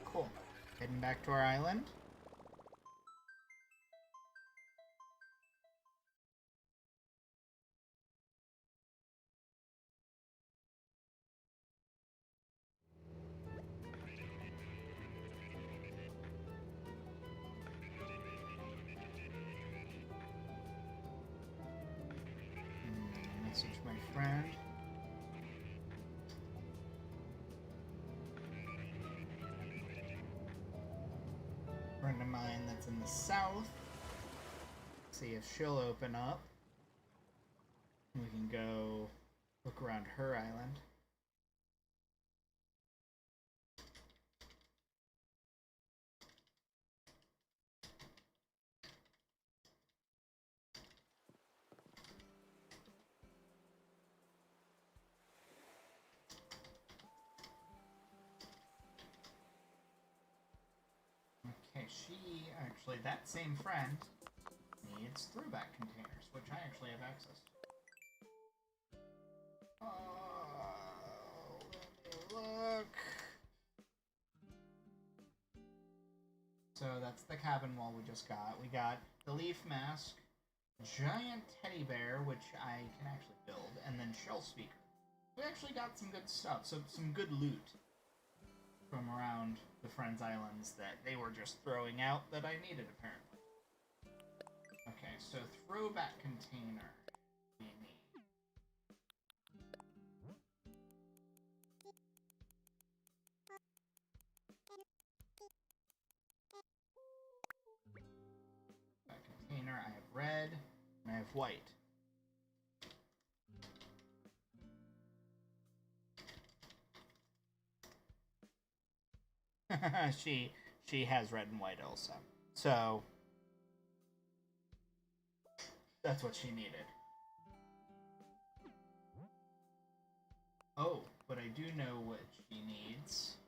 Speaker 1: Cool. Heading back to our island. Message my friend. Friend of mine that's in the south. See if she'll open up. We can go look around her island. Okay, she actually, that same friend needs throwback containers, which I actually have access to. Oh, let me look. So that's the cabin wall we just got. We got the leaf mask, giant teddy bear, which I can actually build, and then shell speaker. We actually got some good stuff, so some good loot from around the Friends Islands that they were just throwing out that I needed, apparently. Okay, so throwback container we need. Throwback container, I have red, and I have white. she has red and white also. So that's what she needed. Oh, but I do know what she needs.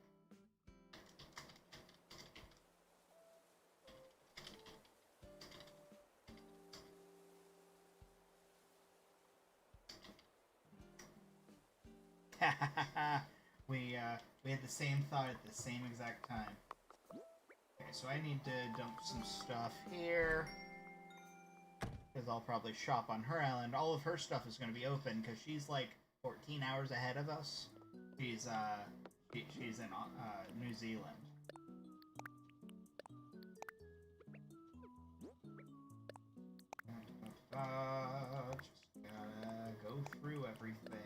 Speaker 1: We had the same thought at the same exact time. Okay, so I need to dump some stuff here. Because I'll probably shop on her island. All of her stuff is going to be open because she's like 14 hours ahead of us. She's in New Zealand. Just gotta go through everything.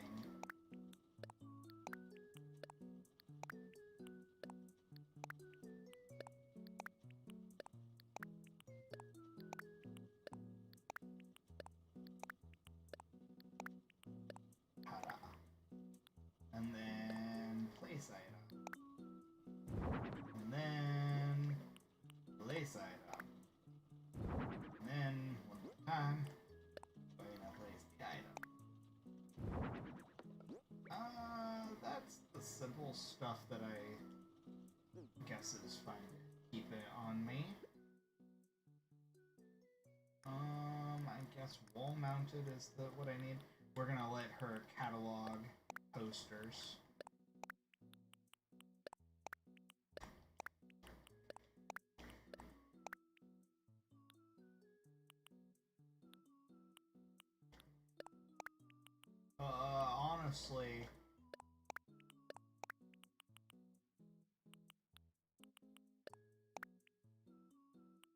Speaker 1: stuff that I guess is fine to keep it on me. I guess wall mounted is what I need. We're gonna let her catalog posters. Honestly,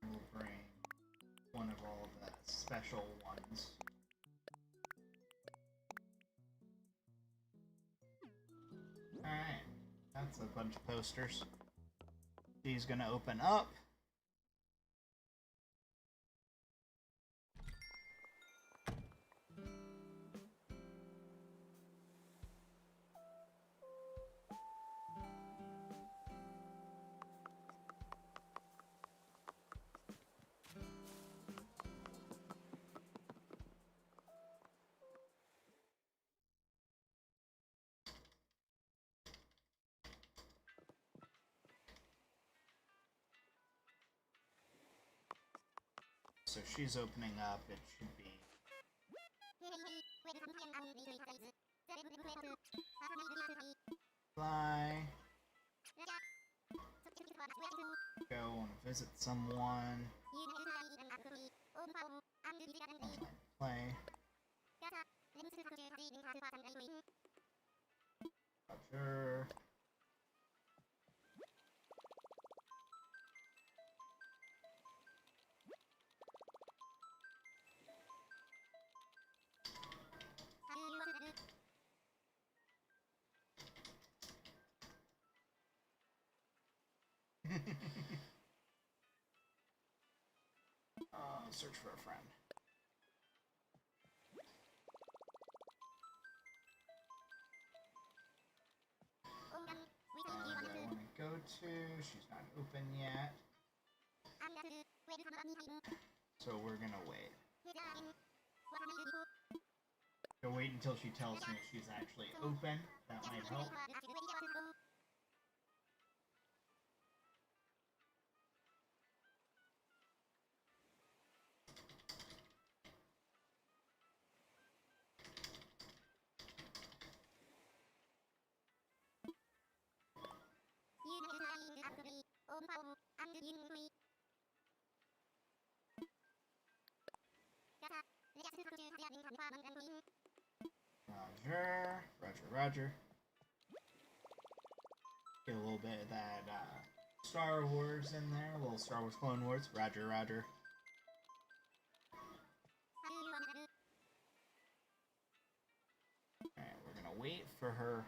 Speaker 1: we'll bring one of all the special ones. Alright, that's a bunch of posters. She's gonna open up. So she's opening up, it should be... Fly. Go and visit someone. Play. Roger. Search for a friend. Where I want to go to. She's not open yet. So we're gonna wait. Gonna wait until she tells me she's actually open. That might help. Roger. Get a little bit of that Star Wars in there, a little Star Wars Clone Wars. Roger. Alright, we're gonna wait for her.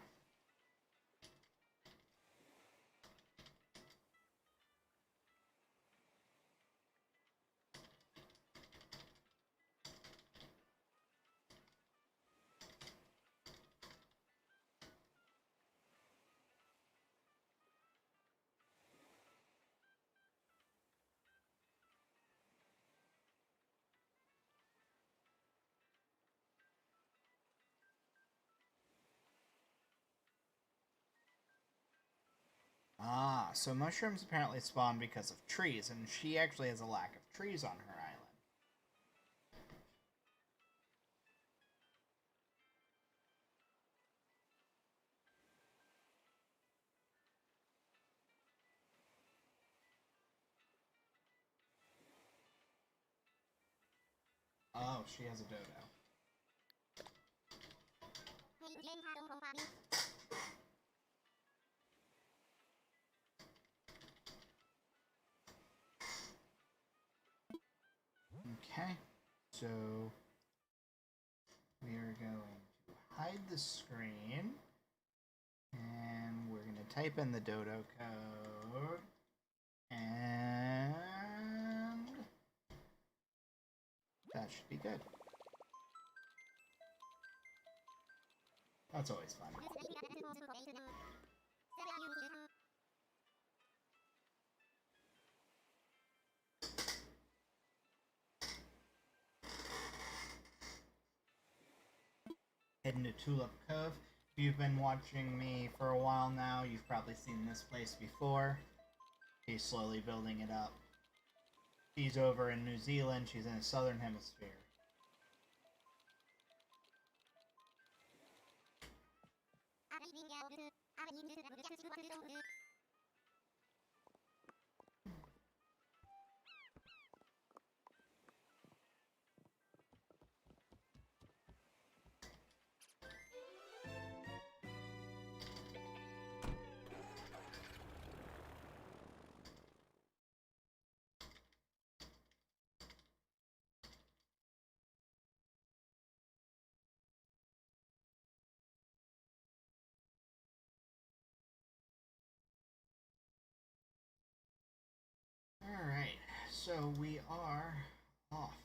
Speaker 1: Ah, so mushrooms apparently spawn because of trees, and she actually has a lack of trees on her island. Oh, she has a dodo. Okay, so we are going to hide the screen, and we're going to type in the Dodo code, and that should be good. That's always fun. Heading to Tulip Cove. If you've been watching me for a while now, you've probably seen this place before. She's slowly building it up. She's over in New Zealand, she's in the southern hemisphere. Alright, so we are off.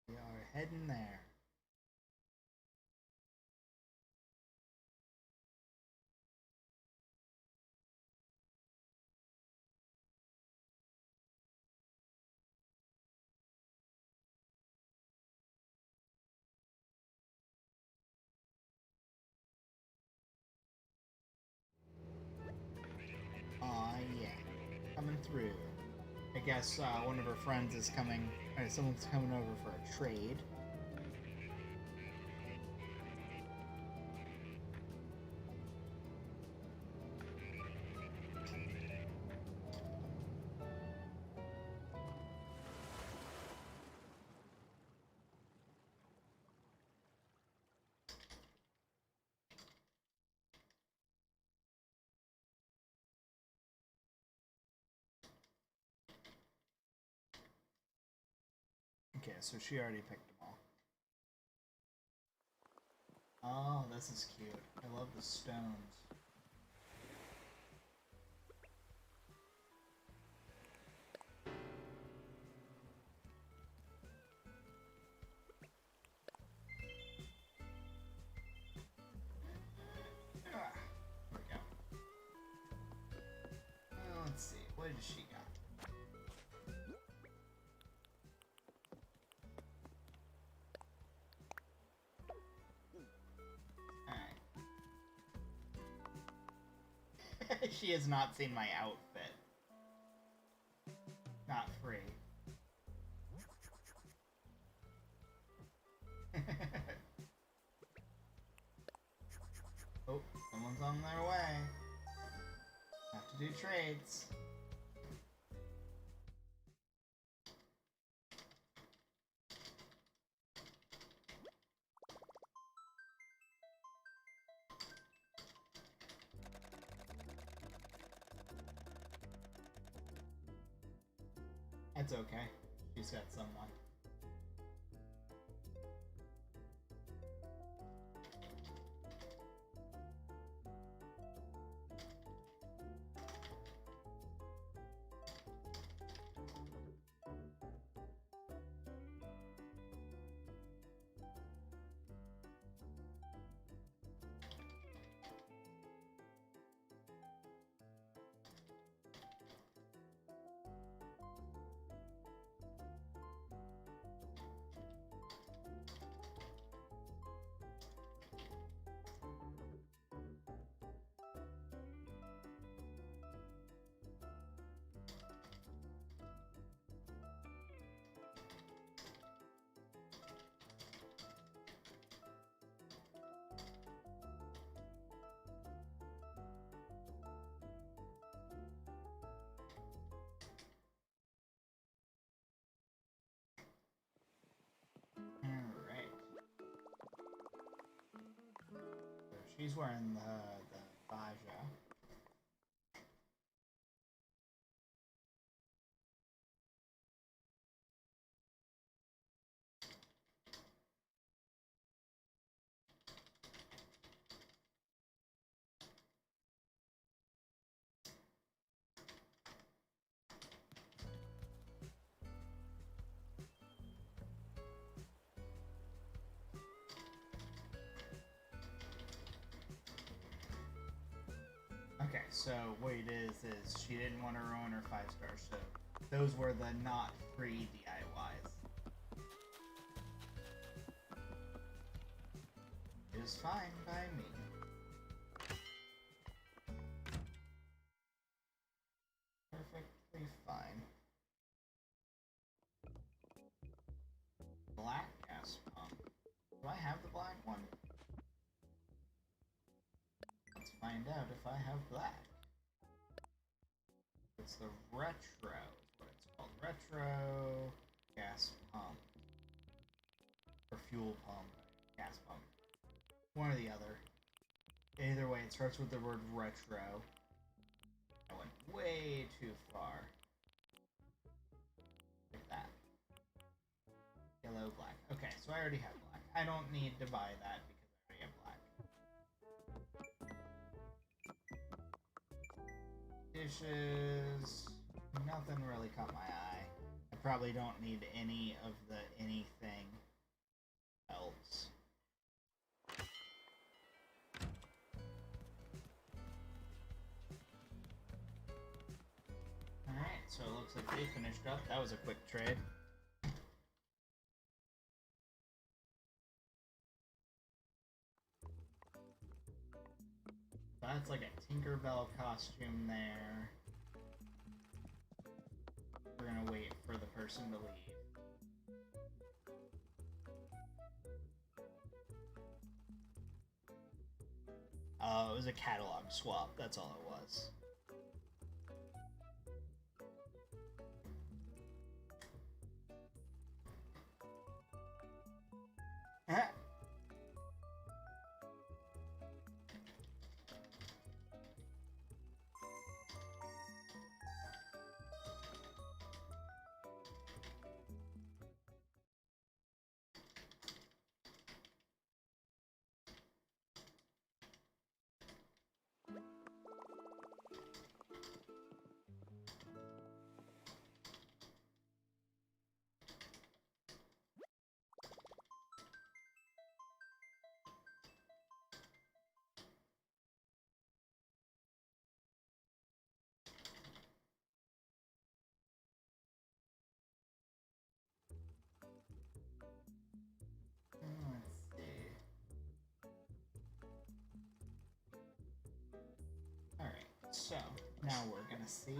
Speaker 1: We are heading there. Aw, yeah. Coming through. I guess one of her friends is coming, or someone's coming over for a trade. Okay, so she already picked them all. Oh, this is cute. I love the stones. Ah, there we go. Let's see, what does she got? She has not seen my outfit. Not free. Oh, someone's on their way. Have to do trades. It's okay. She's got someone. She's wearing the Baja. Okay, so what it is she didn't want to ruin her 5 stars, so those were the not free DIYs. is fine by me. Perfectly fine. Black gas pump. Do I have the black one? Let's find out if I have black. It's the retro. What it's called. Retro gas pump. Or fuel pump. Gas pump. One or the other. Either way, it starts with the word retro. I went way too far. Like that. Yellow, black. Okay, so I already have black. I don't need to buy that because I already have black. Dishes. Nothing really caught my eye. I probably don't need any of the anything else. Alright, so it looks like they finished up. That was a quick trade. That's like a Tinkerbell costume there. We're gonna wait for the person to leave. Oh, it was a catalog swap, that's all it was. So, now we're gonna see.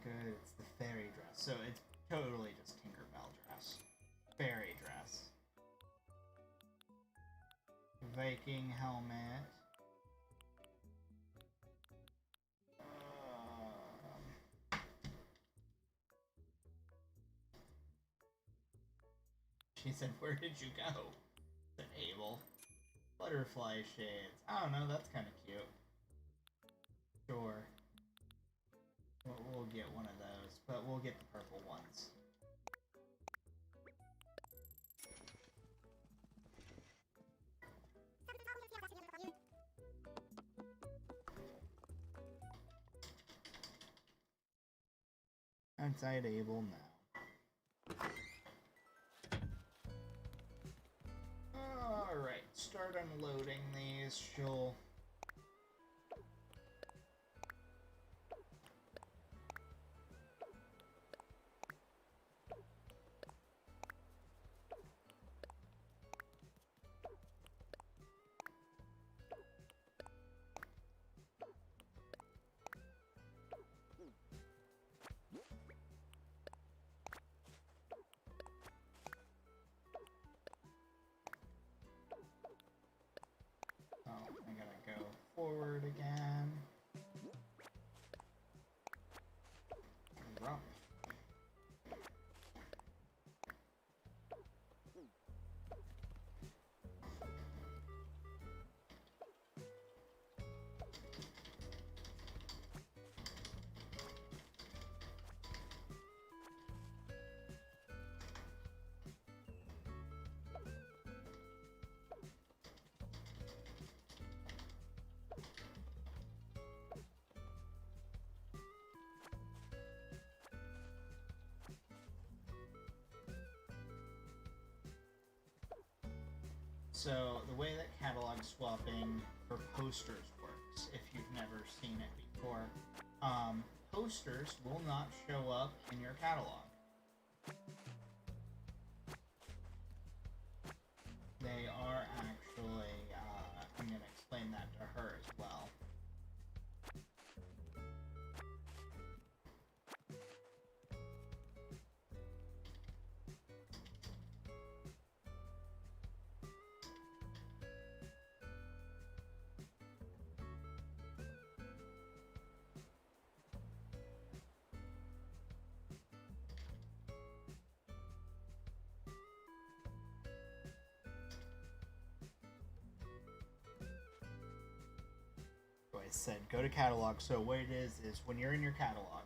Speaker 1: Good, it's the fairy dress. So it's totally just Tinkerbell dress. Fairy dress. Viking helmet. She said, "Where did you go?" Said Abel. Butterfly shades. I don't know, that's kind of cute. Sure. We'll get one of those, but we'll get the purple ones. Outside Abel now. Alright, start unloading these. She'll... So the way that catalog swapping for posters works, if you've never seen it before, posters will not show up in your catalog. They are actually, I'm going to explain that to her as well. Said go to catalog. So what it is when you're in your catalog,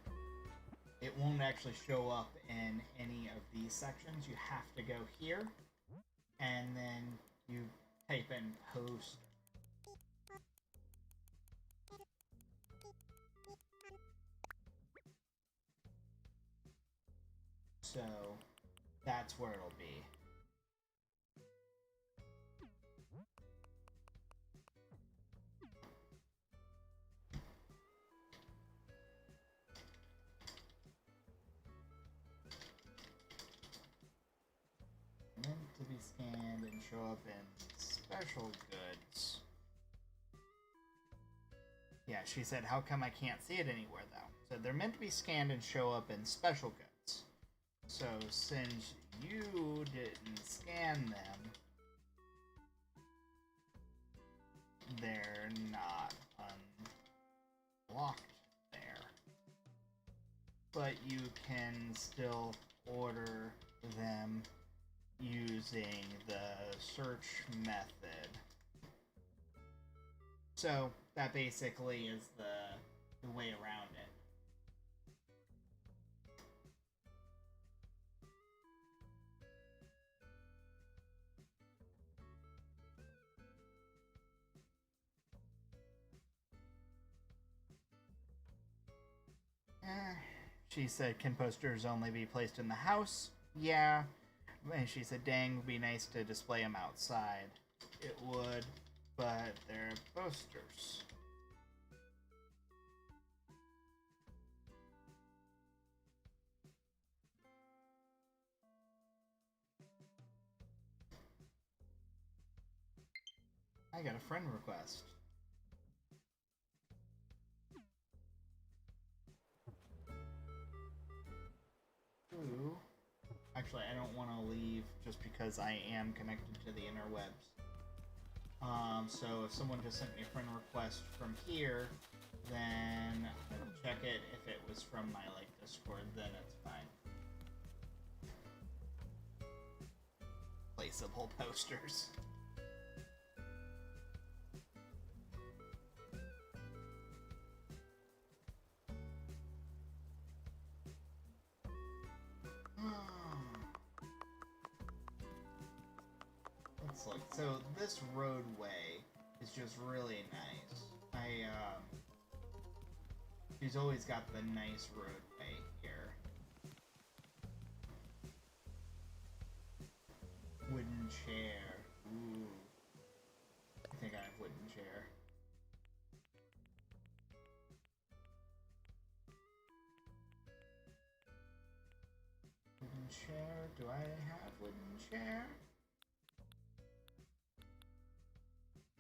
Speaker 1: it won't actually show up in any of these sections. You have to go here and then you type in post. So that's where it'll be. To be scanned and show up in special goods. Yeah, she said, how come I can't see it anywhere though? So they're meant to be scanned and show up in special goods. So since you didn't scan them, they're not unlocked there. But you can still order them using the search method. So that basically is the way around it. She said, can posters only be placed in the house? Yeah. And she said, dang, would be nice to display them outside. It would, but they're posters. I got a friend request. Ooh. Actually, I don't want to leave just because I am connected to the interwebs. So if someone just sent me a friend request from here, then I'll check it. If it was from my Discord, then it's fine. Placeable posters. So this roadway is just really nice. She's always got the nice roadway here. Wooden chair. Ooh. I think I have wooden chair. Wooden chair. Do I have wooden chair?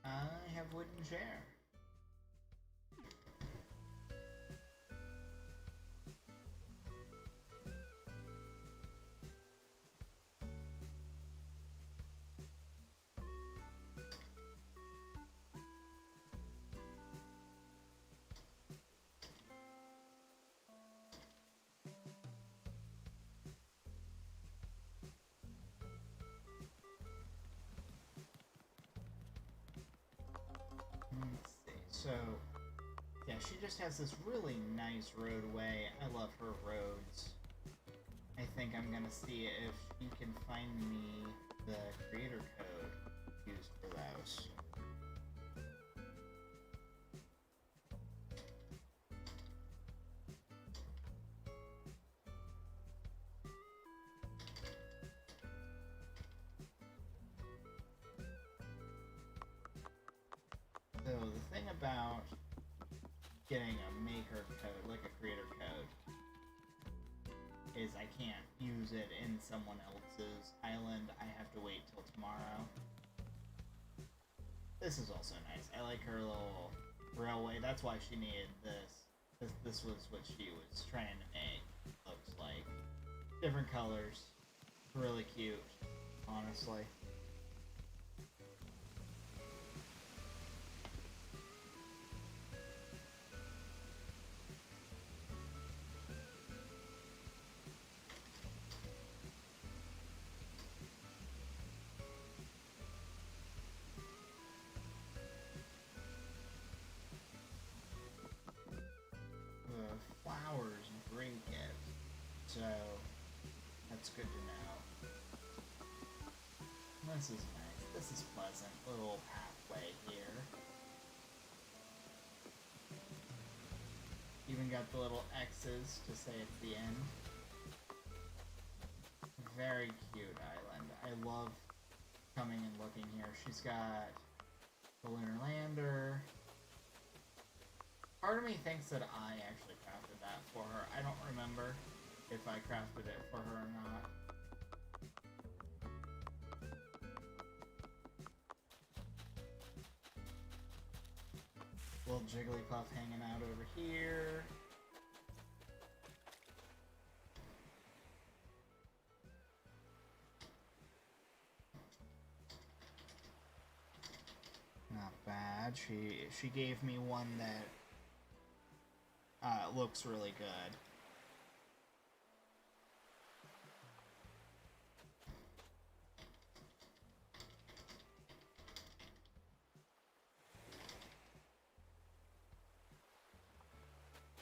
Speaker 1: I have wooden chair. So, yeah, she just has this really nice roadway. I love her roads. I think I'm gonna see if you can find me the creator code used for those. about getting a maker code, like a creator code, is I can't use it in someone else's island. I have to wait till tomorrow. This is also nice. I like her little railway. That's why she needed this. This was what she was trying to make. Looks like different colors. Really cute, honestly. Flowers break it, so that's good to know. This is nice. This is pleasant. Little pathway here. Even got the little X's to say it's the end. Very cute island. I love coming and looking here. She's got the lunar lander. Part of me thinks that I actually crafted that for her. I don't remember if I crafted it for her or not. Little Jigglypuff hanging out over here. Not bad. She gave me one that looks really good.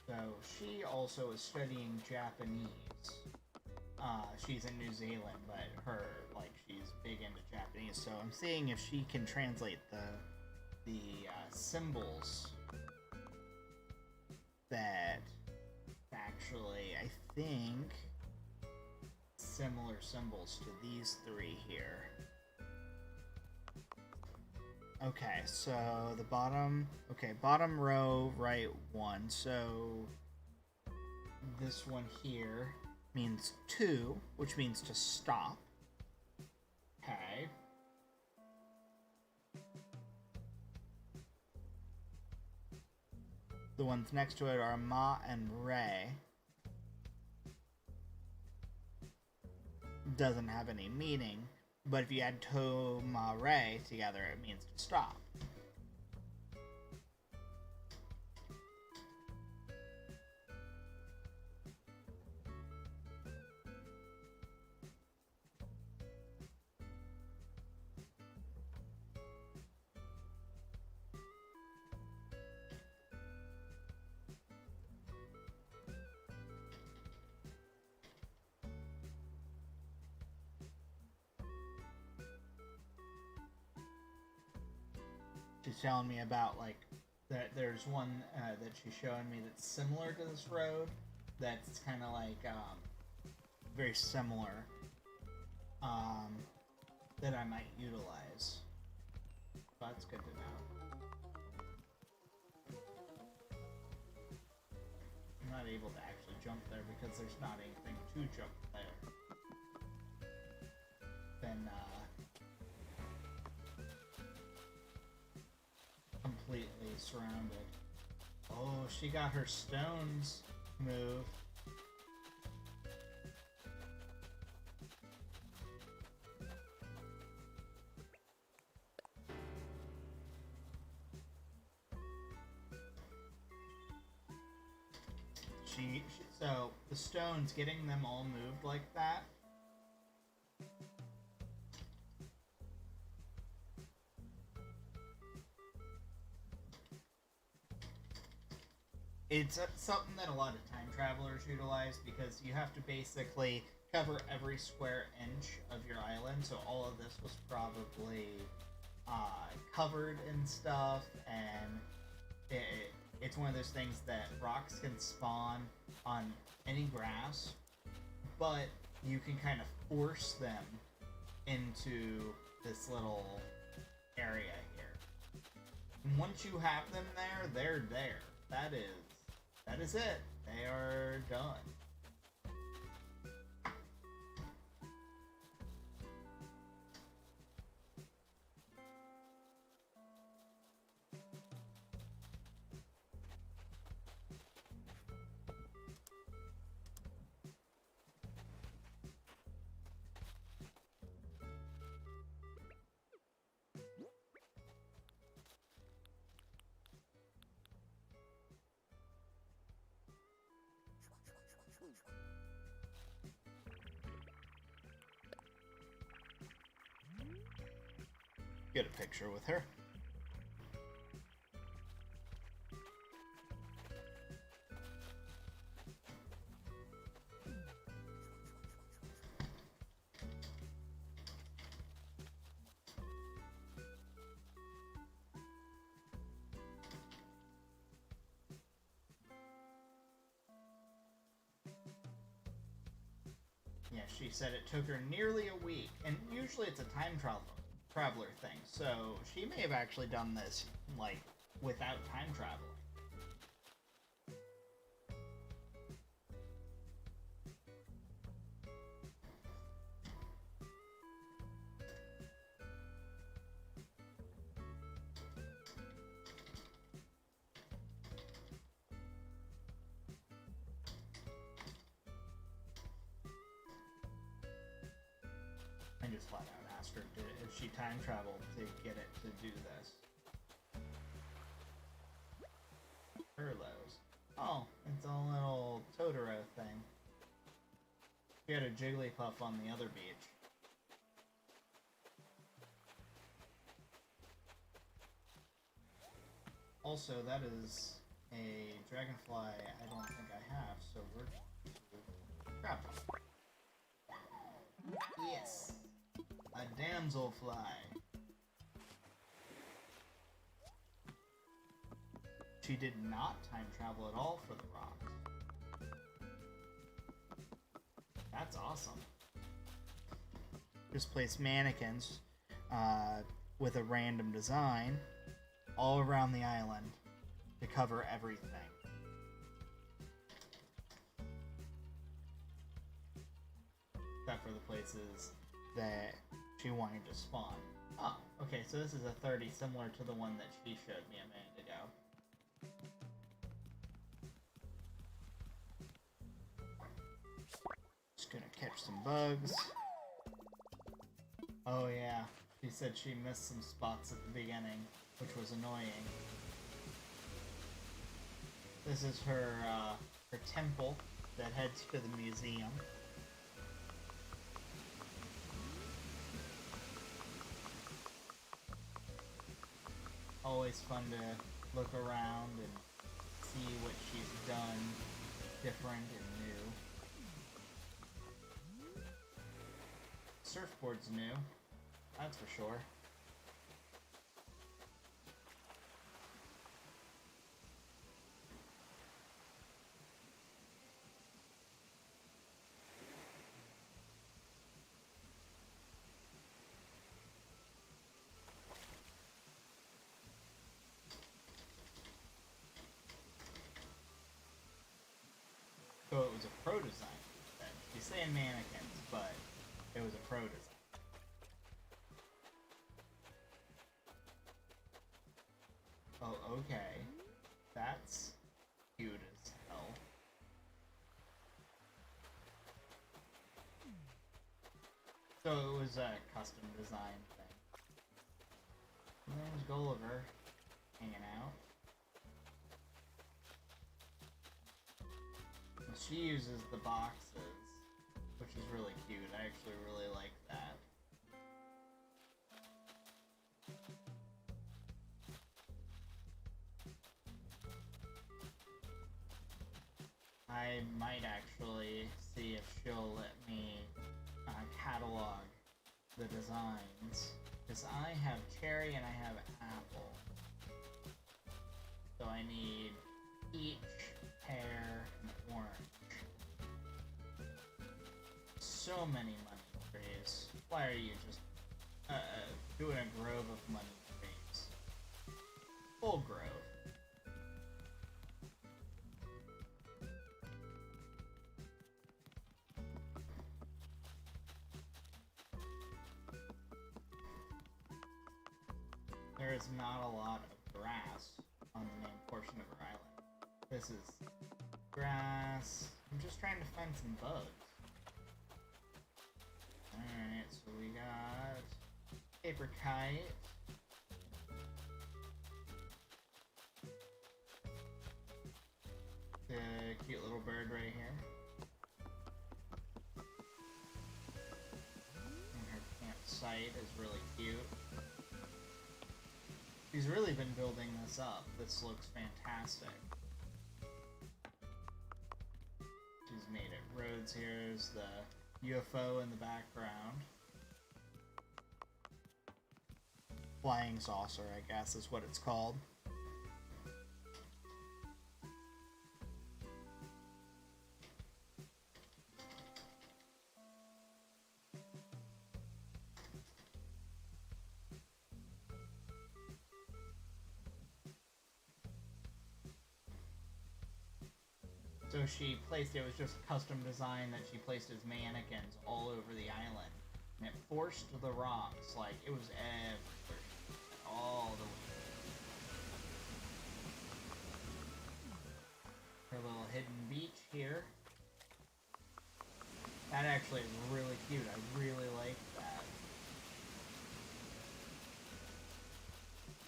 Speaker 1: So she also is studying Japanese. She's in New Zealand, but she's big into Japanese. So I'm seeing if she can translate the symbols that actually, I think, similar symbols to these three here. Okay, so the bottom row, right one. So this one here means 2, which means to stop. Okay. The ones next to it are Ma and Ray. Doesn't have any meaning, but if you add To Ma Ray together, it means to stop. She's telling me about, that there's one that she's showing me that's similar to this road, that's kind of very similar, that I might utilize. So that's good to know. I'm not able to actually jump there because there's not anything to jump there. Then, completely surrounded. Oh, she got her stones moved. So the stones, getting them all moved like that, it's something that a lot of time travelers utilize, because you have to basically cover every square inch of your island, so all of this was probably covered in stuff, and it's one of those things that rocks can spawn on any grass, but you can kind of force them into this little area here. And once you have them there, they're there. That is it. They are done. Get a picture with her. Yeah, she said it took her nearly a week, and usually it's a time traveler thing, so she may have actually done this, like, without time traveling. I just flat out asked her if she time traveled to get it to do this. Furloughs. Oh, it's a little Totoro thing. We had a Jigglypuff on the other beach. Also, that is a dragonfly I don't think I have, so we're going to grab one. Yes! A damselfly. She did not time travel at all for the rocks. That's awesome. Just place mannequins with a random design all around the island to cover everything. Except for the places that she wanted to spawn. Oh, okay, so this is a 30 similar to the one that she showed me a minute ago. Just gonna catch some bugs. Oh yeah, she said she missed some spots at the beginning, which was annoying. This is her temple that heads to the museum. Always fun to look around and see what she's done different and new. Surfboard's new, that's for sure. So it was a pro design. She's saying mannequins, but it was a pro design. Oh, okay. That's cute as hell. So it was a custom design thing. And there's Gulliver hanging out. She uses the boxes, which is really cute. I actually really like that. I might actually see if she'll let me catalog the designs. Because I have cherry and I have apple. So I need peach, pear, and orange. So many money trees. Why are you just doing a grove of money trees? full growth. There is not a lot of grass on the main portion of our island. This is grass. I'm just trying to find some bugs. Alright, so we got paper kite. The cute little bird right here. And her campsite is really cute. She's really been building this up. This looks fantastic. She's made it roads. Here's the UFO in the background. Flying saucer, I guess, is what it's called. So she placed, it was just custom design that she placed as mannequins all over the island. And it forced the rocks, like, it was everywhere. All the way. Her little hidden beach here. That actually is really cute. I really like that.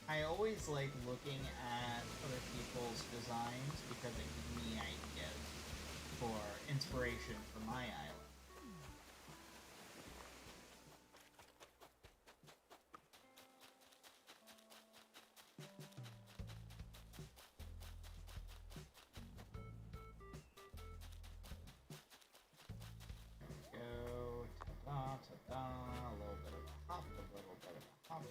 Speaker 1: I always like looking at other people's designs because it gives me ideas for inspiration for my island. There we go. Ta-da, ta-da. A little bit of a hop, a little bit of a hop.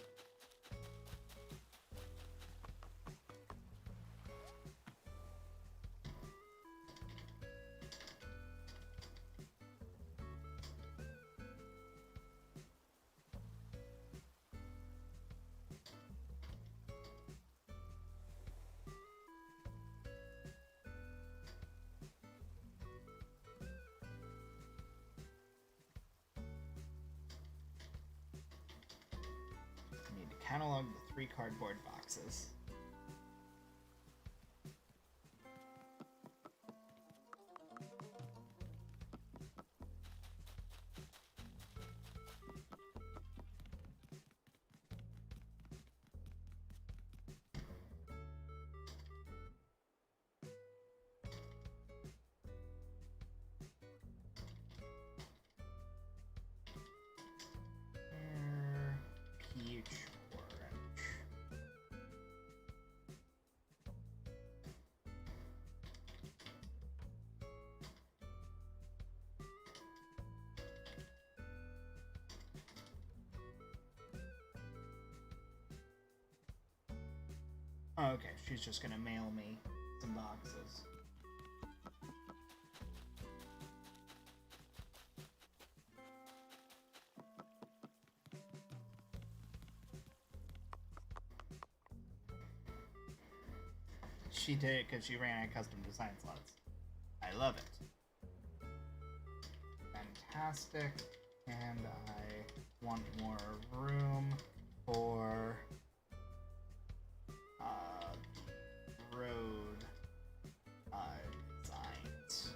Speaker 1: Need to catalog the 3 cardboard boxes. Peach, orange. Oh, okay, she's just gonna mail me some boxes. She did it because she ran out of custom design slots. I love it. Fantastic. And I want more room for road designs.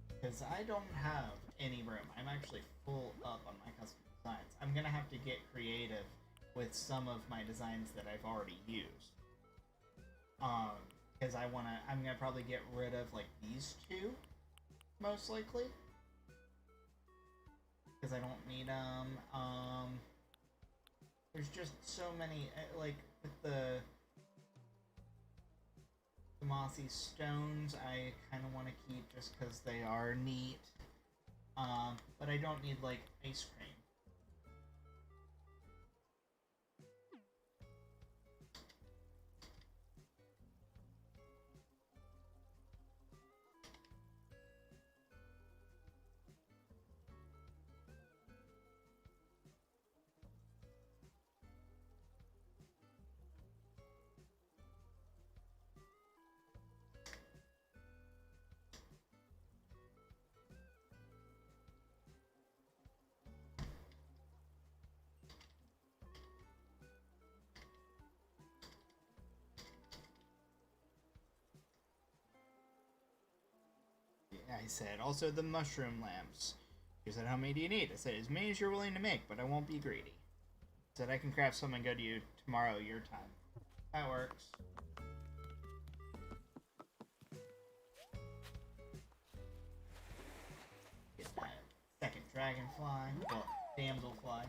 Speaker 1: Because I don't have any room. I'm actually full up on my custom designs. I'm gonna have to get creative with some of my designs that I've already used. Because I'm gonna probably get rid of, like, these 2, most likely. Because I don't need them. There's just so many, like, with the mossy stones, I kind of want to keep just because they are neat. But I don't need, like, ice cream. I said, also the mushroom lamps. She said, how many do you need? I said, as many as you're willing to make, but I won't be greedy. I said, I can craft something good to you tomorrow, your time. That works. Get that second dragonfly. Well, damselfly.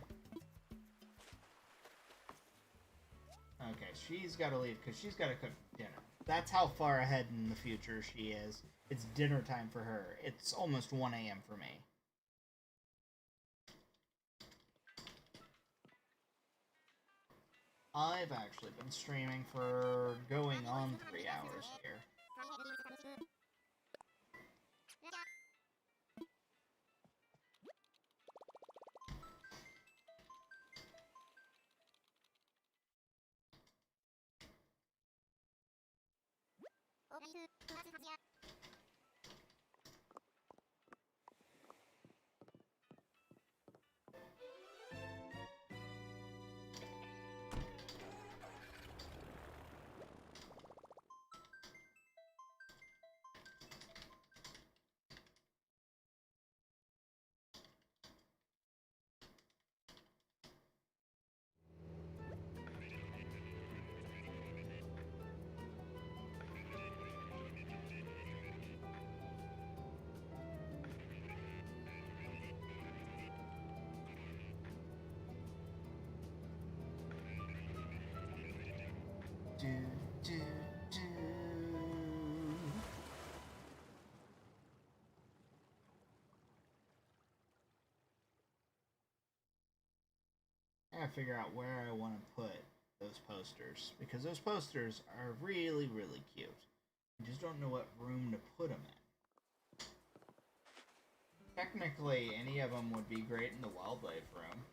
Speaker 1: Okay, she's got to leave because she's got to cook dinner. That's how far ahead in the future she is. It's dinner time for her. It's almost 1 a.m. for me. I've actually been streaming for going on 3 hours here. I gotta figure out where I want to put those posters, because those posters are really, really cute. I just don't know what room to put them in. Technically, any of them would be great in the wildlife room.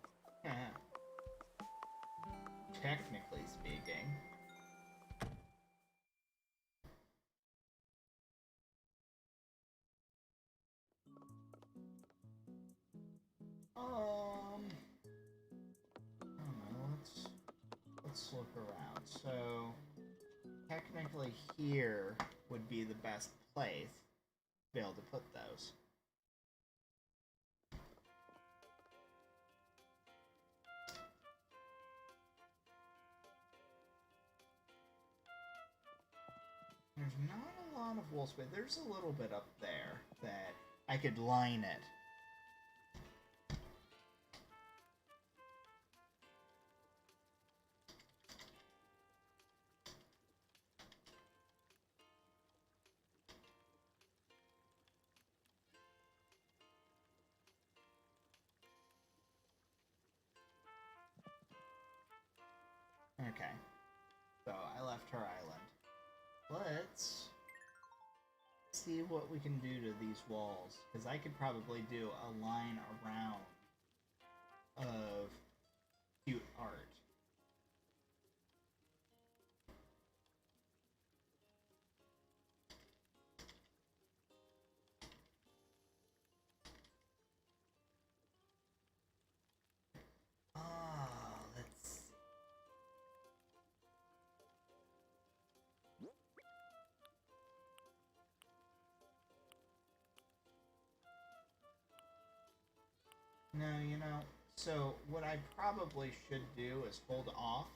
Speaker 1: Technically speaking. I don't know, let's look around. So, technically here would be the best place to be able to put those. There's not a lot of wall space. There's a little bit up there that I could line it. Okay. So I left her island. Let's see what we can do to these walls, because I could probably do a line around of cute art. Let's see. No, so what I probably should do is hold off,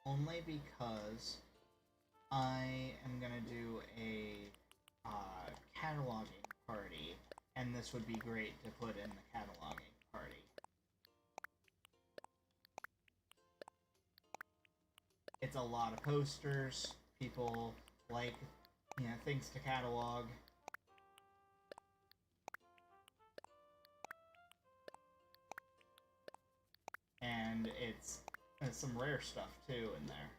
Speaker 1: only because I am gonna do a cataloging party, and this would be great to put in the cataloging party. It's a lot of posters. People like, things to catalog. And it's some rare stuff too in there.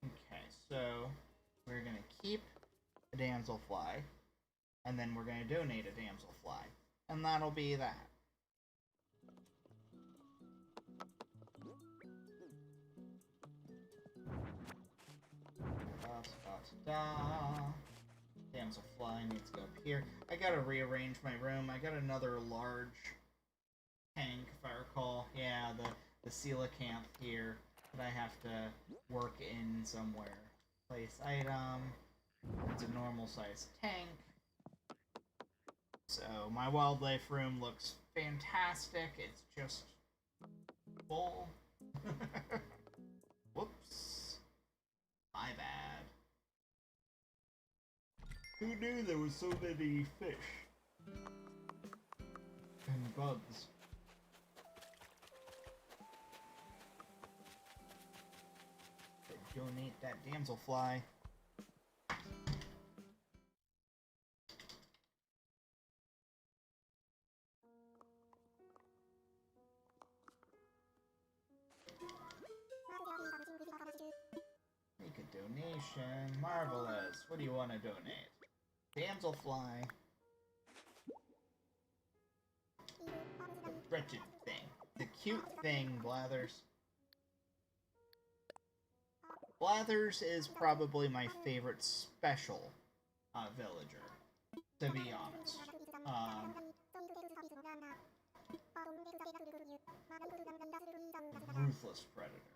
Speaker 1: Okay, so we're gonna keep a damselfly, and then we're gonna donate a damselfly, and that'll be that. Damselfly needs to go up here. I gotta rearrange my room. I got another large tank, if I recall. Yeah, the coelacanth here that I have to work in somewhere. Place item. It's a normal sized tank. So my wildlife room looks fantastic. It's just full. Whoops. My bad. Who knew there were so many fish? And bugs. Donate that damselfly. Make a donation. Marvelous. What do you want to donate? Damselfly. The wretched thing. The cute thing, Blathers. Blathers is probably my favorite special villager, to be honest. Ruthless predator.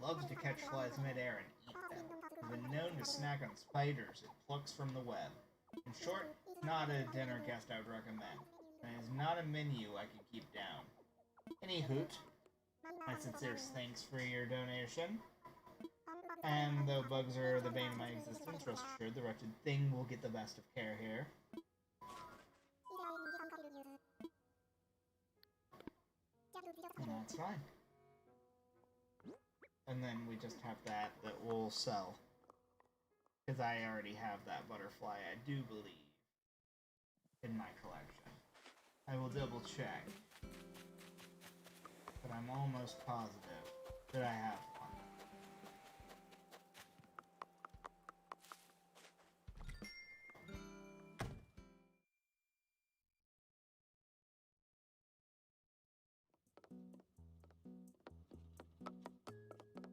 Speaker 1: Loves to catch flies midair and eat them. Has been known to snack on spiders it plucks from the web. In short, not a dinner guest I would recommend. And is not a menu I could keep down. Any hoot, my sincerest thanks for your donation. And though bugs are the bane of my existence, rest assured the wretched thing will get the best of care here. And that's fine. And then we just have that we'll sell. Because I already have that butterfly, I do believe, in my collection. I will double check. But I'm almost positive that I have one.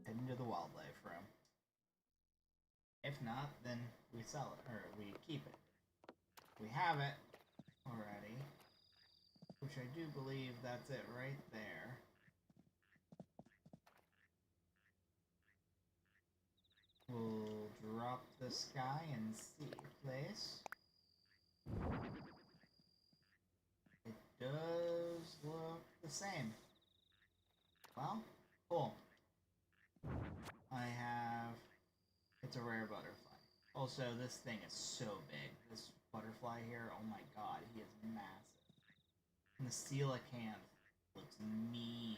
Speaker 1: Heading to the wildlife room. If not, then we sell it, or we keep it. We have it already, which I do believe that's it right there. We'll drop this guy and see a place. It does look the same. Well, cool. I have... It's a rare butterfly. Also, this thing is so big. This butterfly here, oh my god, he is massive. And the coelacanth looks mean.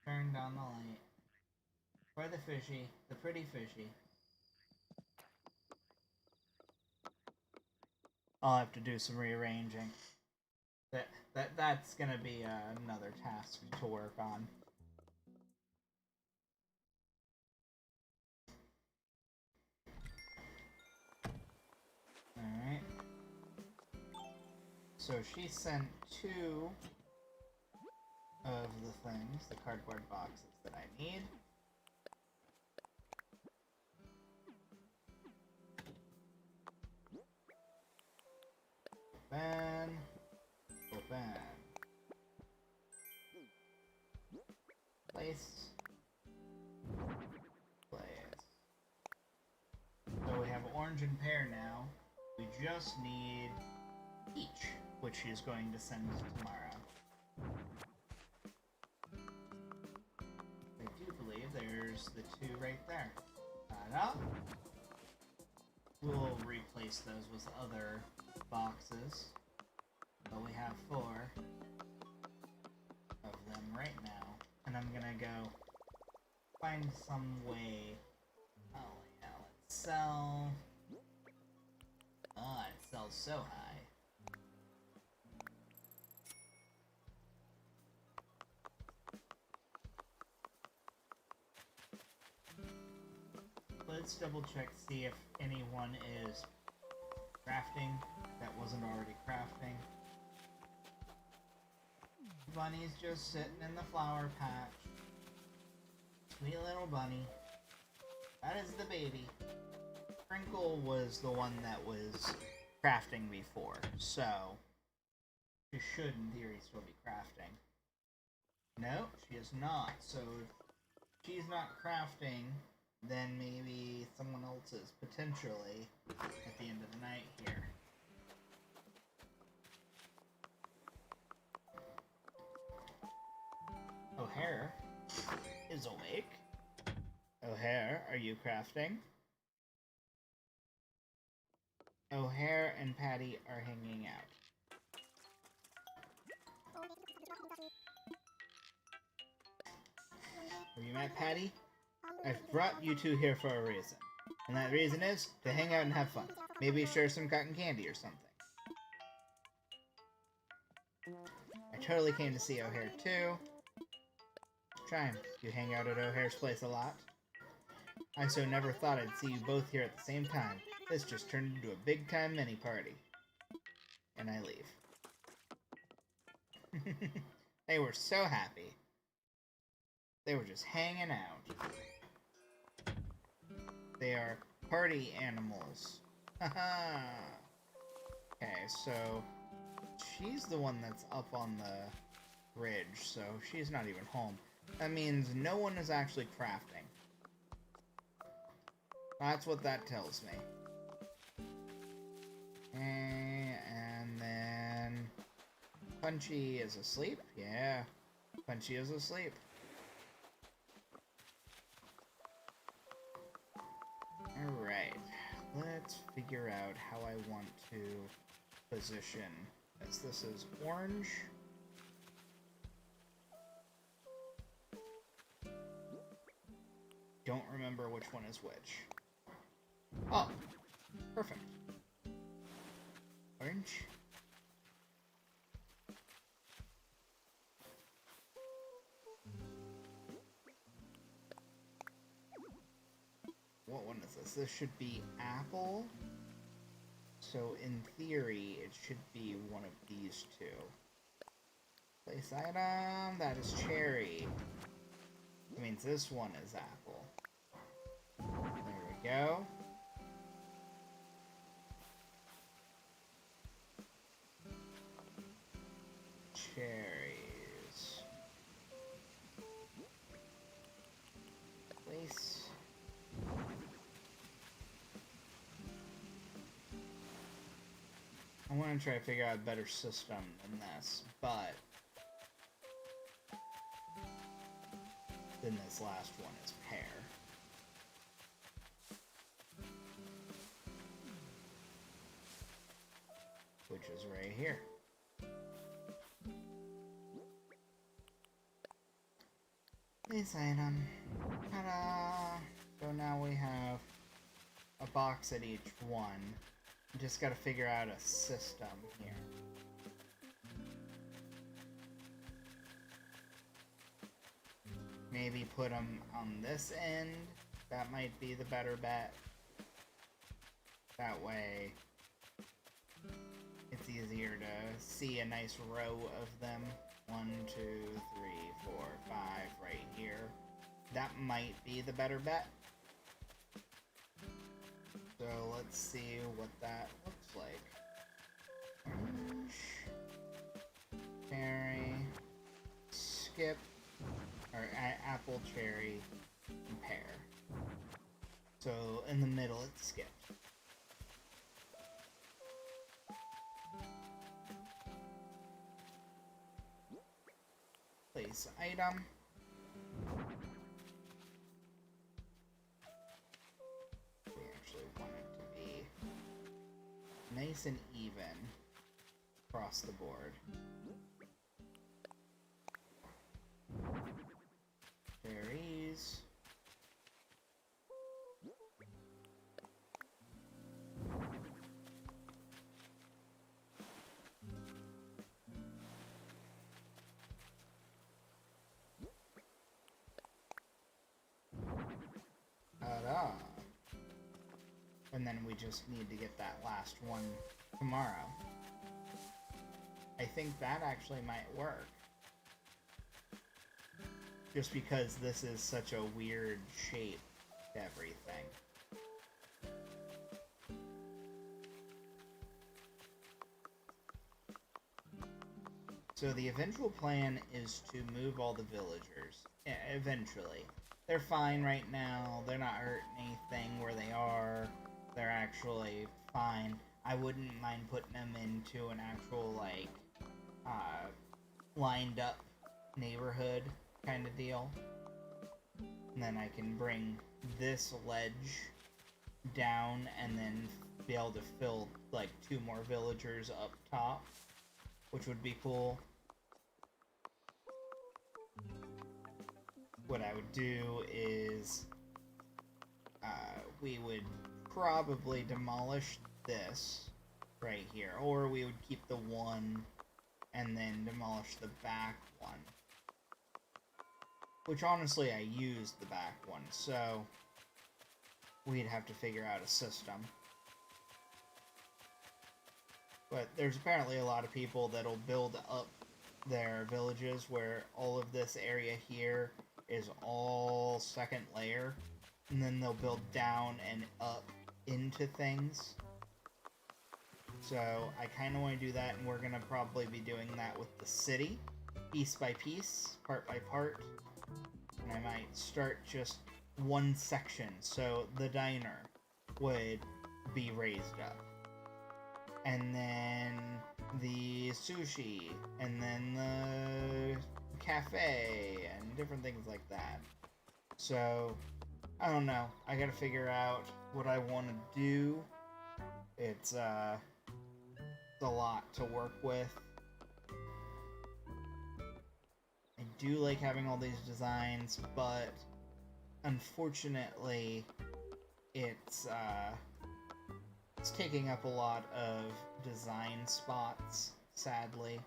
Speaker 1: Turned on the light. For the fishy, the pretty fishy. I'll have to do some rearranging. That's gonna be another task to work on. Alright. So she sent 2 of the things, the cardboard boxes that I need. Open. Open. Place. Place. So we have orange and pear now. We just need peach, which she's going to send tomorrow. I do believe there's the 2 right there. Ta-da! We'll replace those with other boxes. But we have 4 of them right now. And I'm gonna go find some way. Oh yeah, let's sell. Oh, it sells so high. Let's double check, see if anyone is crafting that wasn't already crafting. Bunny's just sitting in the flower patch. Sweet little bunny. That is the baby. Sprinkle was the one that was crafting before, so she should in theory still be crafting. No, she is not. So if she's not crafting, then maybe someone else is potentially at the end of the night here. O'Hare is awake. O'Hare, are you crafting? O'Hare and Patty are hanging out. Have you met Patty? I've brought you two here for a reason. And that reason is to hang out and have fun. Maybe share some cotton candy or something. I totally came to see O'Hare too. Chime, you hang out at O'Hare's place a lot? I so never thought I'd see you both here at the same time. This just turned into a big-time mini-party. And I leave. They were so happy. They were just hanging out. They are party animals. Haha. Okay, so she's the one that's up on the ridge, so she's not even home. That means no one is actually crafting. That's what that tells me. And then Punchy is asleep. Yeah, Punchy is asleep. Alright, let's figure out how I want to position this. This is orange. Don't remember which one is which. Oh, perfect. Orange. What one is this? This should be apple. So in theory, it should be one of these two. Place item, that is cherry. That means this one is apple. There we go. Cherries. Place. I want to try to figure out a better system than this, but then this last one is pear. Which is right here. This item. Ta-da! So now we have a box at each one. Just gotta figure out a system here. Maybe put them on this end. That might be the better bet. That way, it's easier to see a nice row of them. 1, 2, 3, 4, 5 right here. That might be the better bet. So let's see what that looks like. Orange, cherry, skip, or apple, cherry, and pear. So in the middle it's skipped. Place item. We actually want it to be nice and even across the board. Cherries. Ta-da! And then we just need to get that last one tomorrow. I think that actually might work. Just because this is such a weird shape to everything. So the eventual plan is to move all the villagers. Eventually. They're fine right now. They're not hurting anything where they are. They're actually fine. I wouldn't mind putting them into an actual, like, lined up neighborhood kind of deal. And then I can bring this ledge down and then be able to fill, like, 2 more villagers up top, which would be cool. What I would do is we would probably demolish this right here, or we would keep the one and then demolish the back one, which honestly I used the back one, so we'd have to figure out a system. But there's apparently a lot of people that'll build up their villages where all of this area here is all second layer, and then they'll build down and up into things. So I kind of want to do that, and we're going to probably be doing that with the city, piece by piece, part by part. And I might start just one section, so the diner would be raised up. And then the sushi, and then the cafe, and different things like that. So, I don't know. I gotta figure out what I want to do. It's a lot to work with. I do like having all these designs, but unfortunately, it's taking up a lot of design spots, sadly,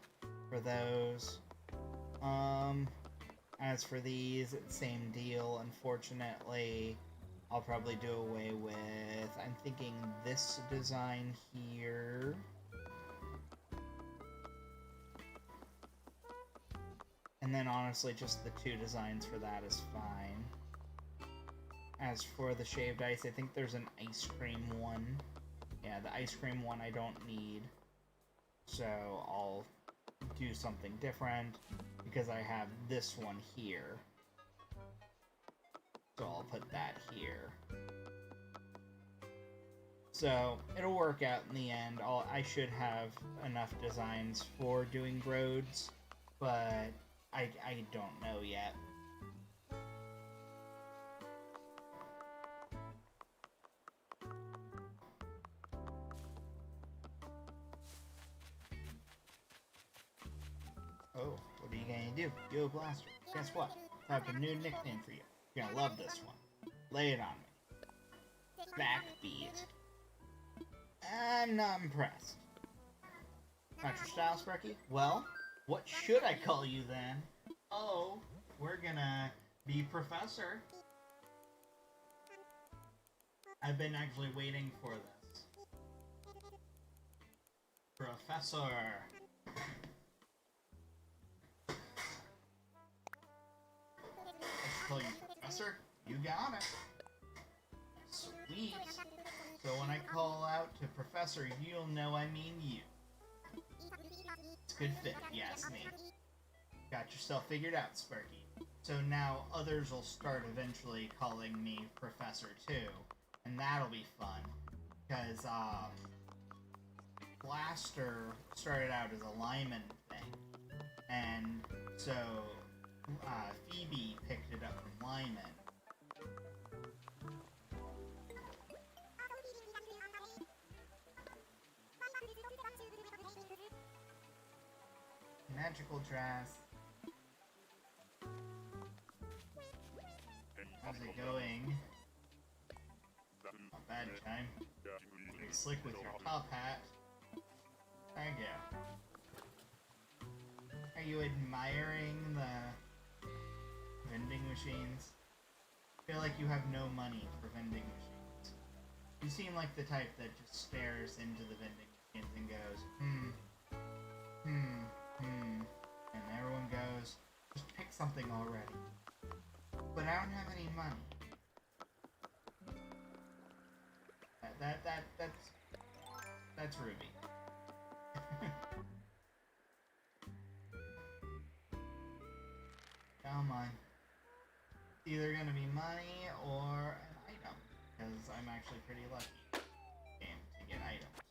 Speaker 1: for those. As for these, it's same deal. Unfortunately, I'll probably do away with, I'm thinking this design here. And then honestly, just the 2 designs for that is fine. As for the shaved ice, I think there's an ice cream one. Yeah, the ice cream one I don't need. So I'll do something different because I have this one here. So I'll put that here. So it'll work out in the end. I should have enough designs for doing roads, but I don't know yet. Oh, what are you gonna do? Yo, Blaster, guess what? I have a new nickname for you. You're gonna love this one. Lay it on me. Backbeat. I'm not impressed. Not your style, Sparky? Well, what should I call you then? Oh, we're gonna be Professor. I've been actually waiting for this. Professor. Let's call you Professor. You got it. Sweet. So when I call out to Professor, you'll know I mean you. It's a good fit, if you ask me. Got yourself figured out, Sparky. So now others will start eventually calling me Professor too, and that'll be fun. Because Blaster started out as a Lyman thing, and so Phoebe picked it up from Lyman. Magical dress. How's it going? Not bad, time. Pretty slick with your top hat. Thank you. Are you admiring the vending machines? I feel like you have no money for vending machines. You seem like the type that just stares into the vending machines and goes, and everyone goes, just pick something already. But I don't have any money. That's Ruby. Come on. It's either gonna be money or an item, because I'm actually pretty lucky game to get items.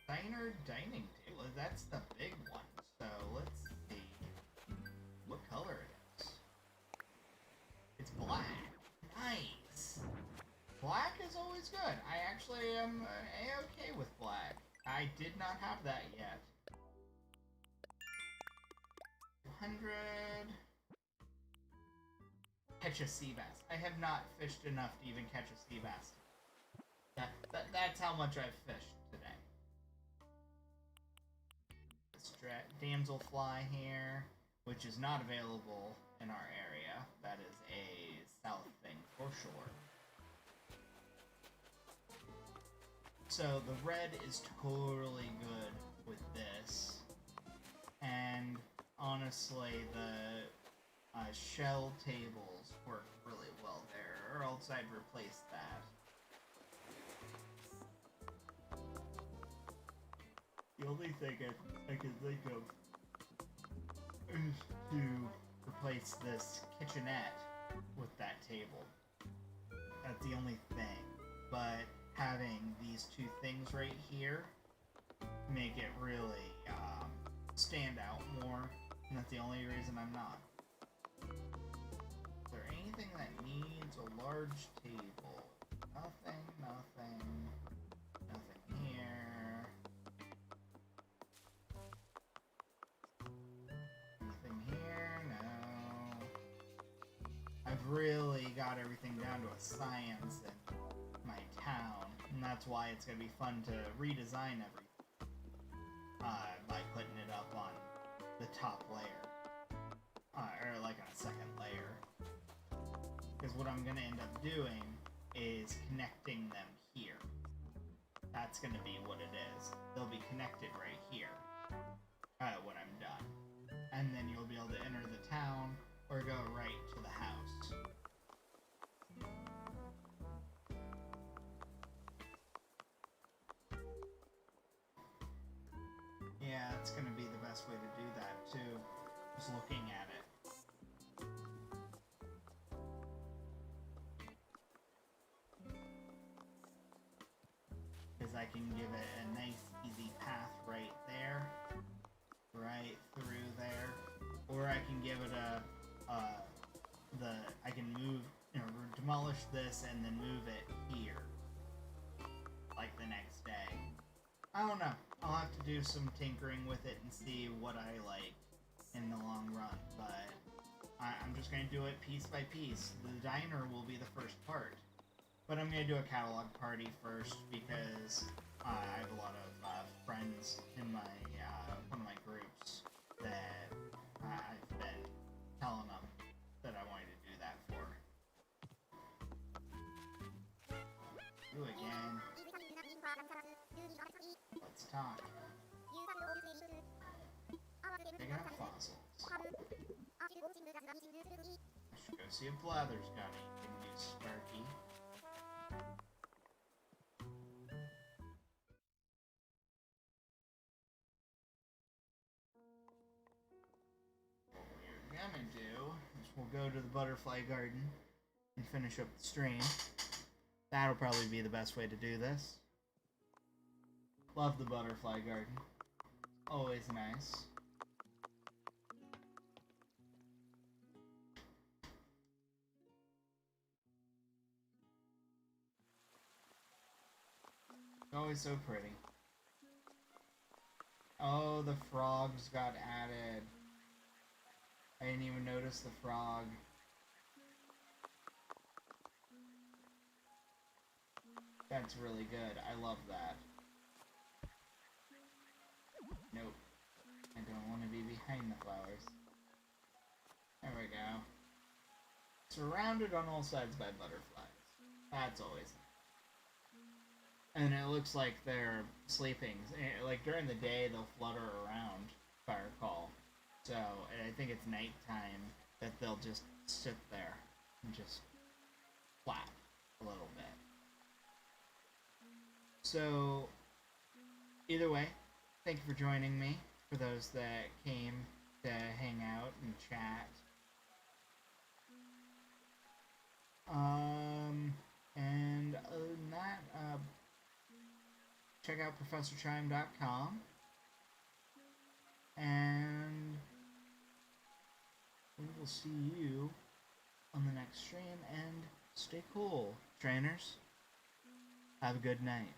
Speaker 1: Diner dining table, that's the big one. So let's see what color it is. It's black. Nice. Black is always good. I actually am a-okay with black. I did not have that yet. 100. Catch a sea bass. I have not fished enough to even catch a sea bass. That's how much I've fished today. Damselfly here, which is not available in our area. That is a south thing for sure. So the red is totally good with this, and honestly the shell tables work really well there, or else I'd replace that. The only thing I can think of is to replace this kitchenette with that table. That's the only thing. But having these two things right here make it really stand out more. And that's the only reason I'm not. Is there anything that needs a large table? Nothing, nothing, nothing here. Anything here? No. I've really got everything down to a science in my town, and that's why it's going to be fun to redesign everything by putting it up on the top layer, or like on a second layer, because what I'm going to end up doing is connecting them here. That's going to be what it is. They'll be connected right here when I'm done, and then you'll be able to enter the town or go right to the house. Yeah, it's gonna be the best way to do that too. Just looking at it. Because I can give it a nice easy path right there. Right through there. Or I can give it I can move, demolish this and then move it here. Like the next day. I don't know. I'll have to do some tinkering with it and see what I like in the long run, but I'm just going to do it piece by piece. The diner will be the first part, but I'm going to do a catalog party first because I have a lot of friends in my one of my groups that I've been telling them that I wanted to do that for. Do again. Let's talk. Picking up fossils. I should go see if Blather's got anything new, Sparky. What we're gonna do is we'll go to the butterfly garden and finish up the stream. That'll probably be the best way to do this. Love the butterfly garden. Always nice. Always so pretty. Oh, the frogs got added. I didn't even notice the frog. That's really good. I love that. Nope. I don't want to be behind the flowers. There we go. Surrounded on all sides by butterflies. That's always nice. And it looks like they're sleeping. Like during the day, they'll flutter around, if I recall. So I think it's nighttime that they'll just sit there and just flap a little bit. So, either way, thank you for joining me for those that came to hang out and chat. And other than that, check out ProfessorChime.com. And we will see you on the next stream, and stay cool, trainers. Have a good night.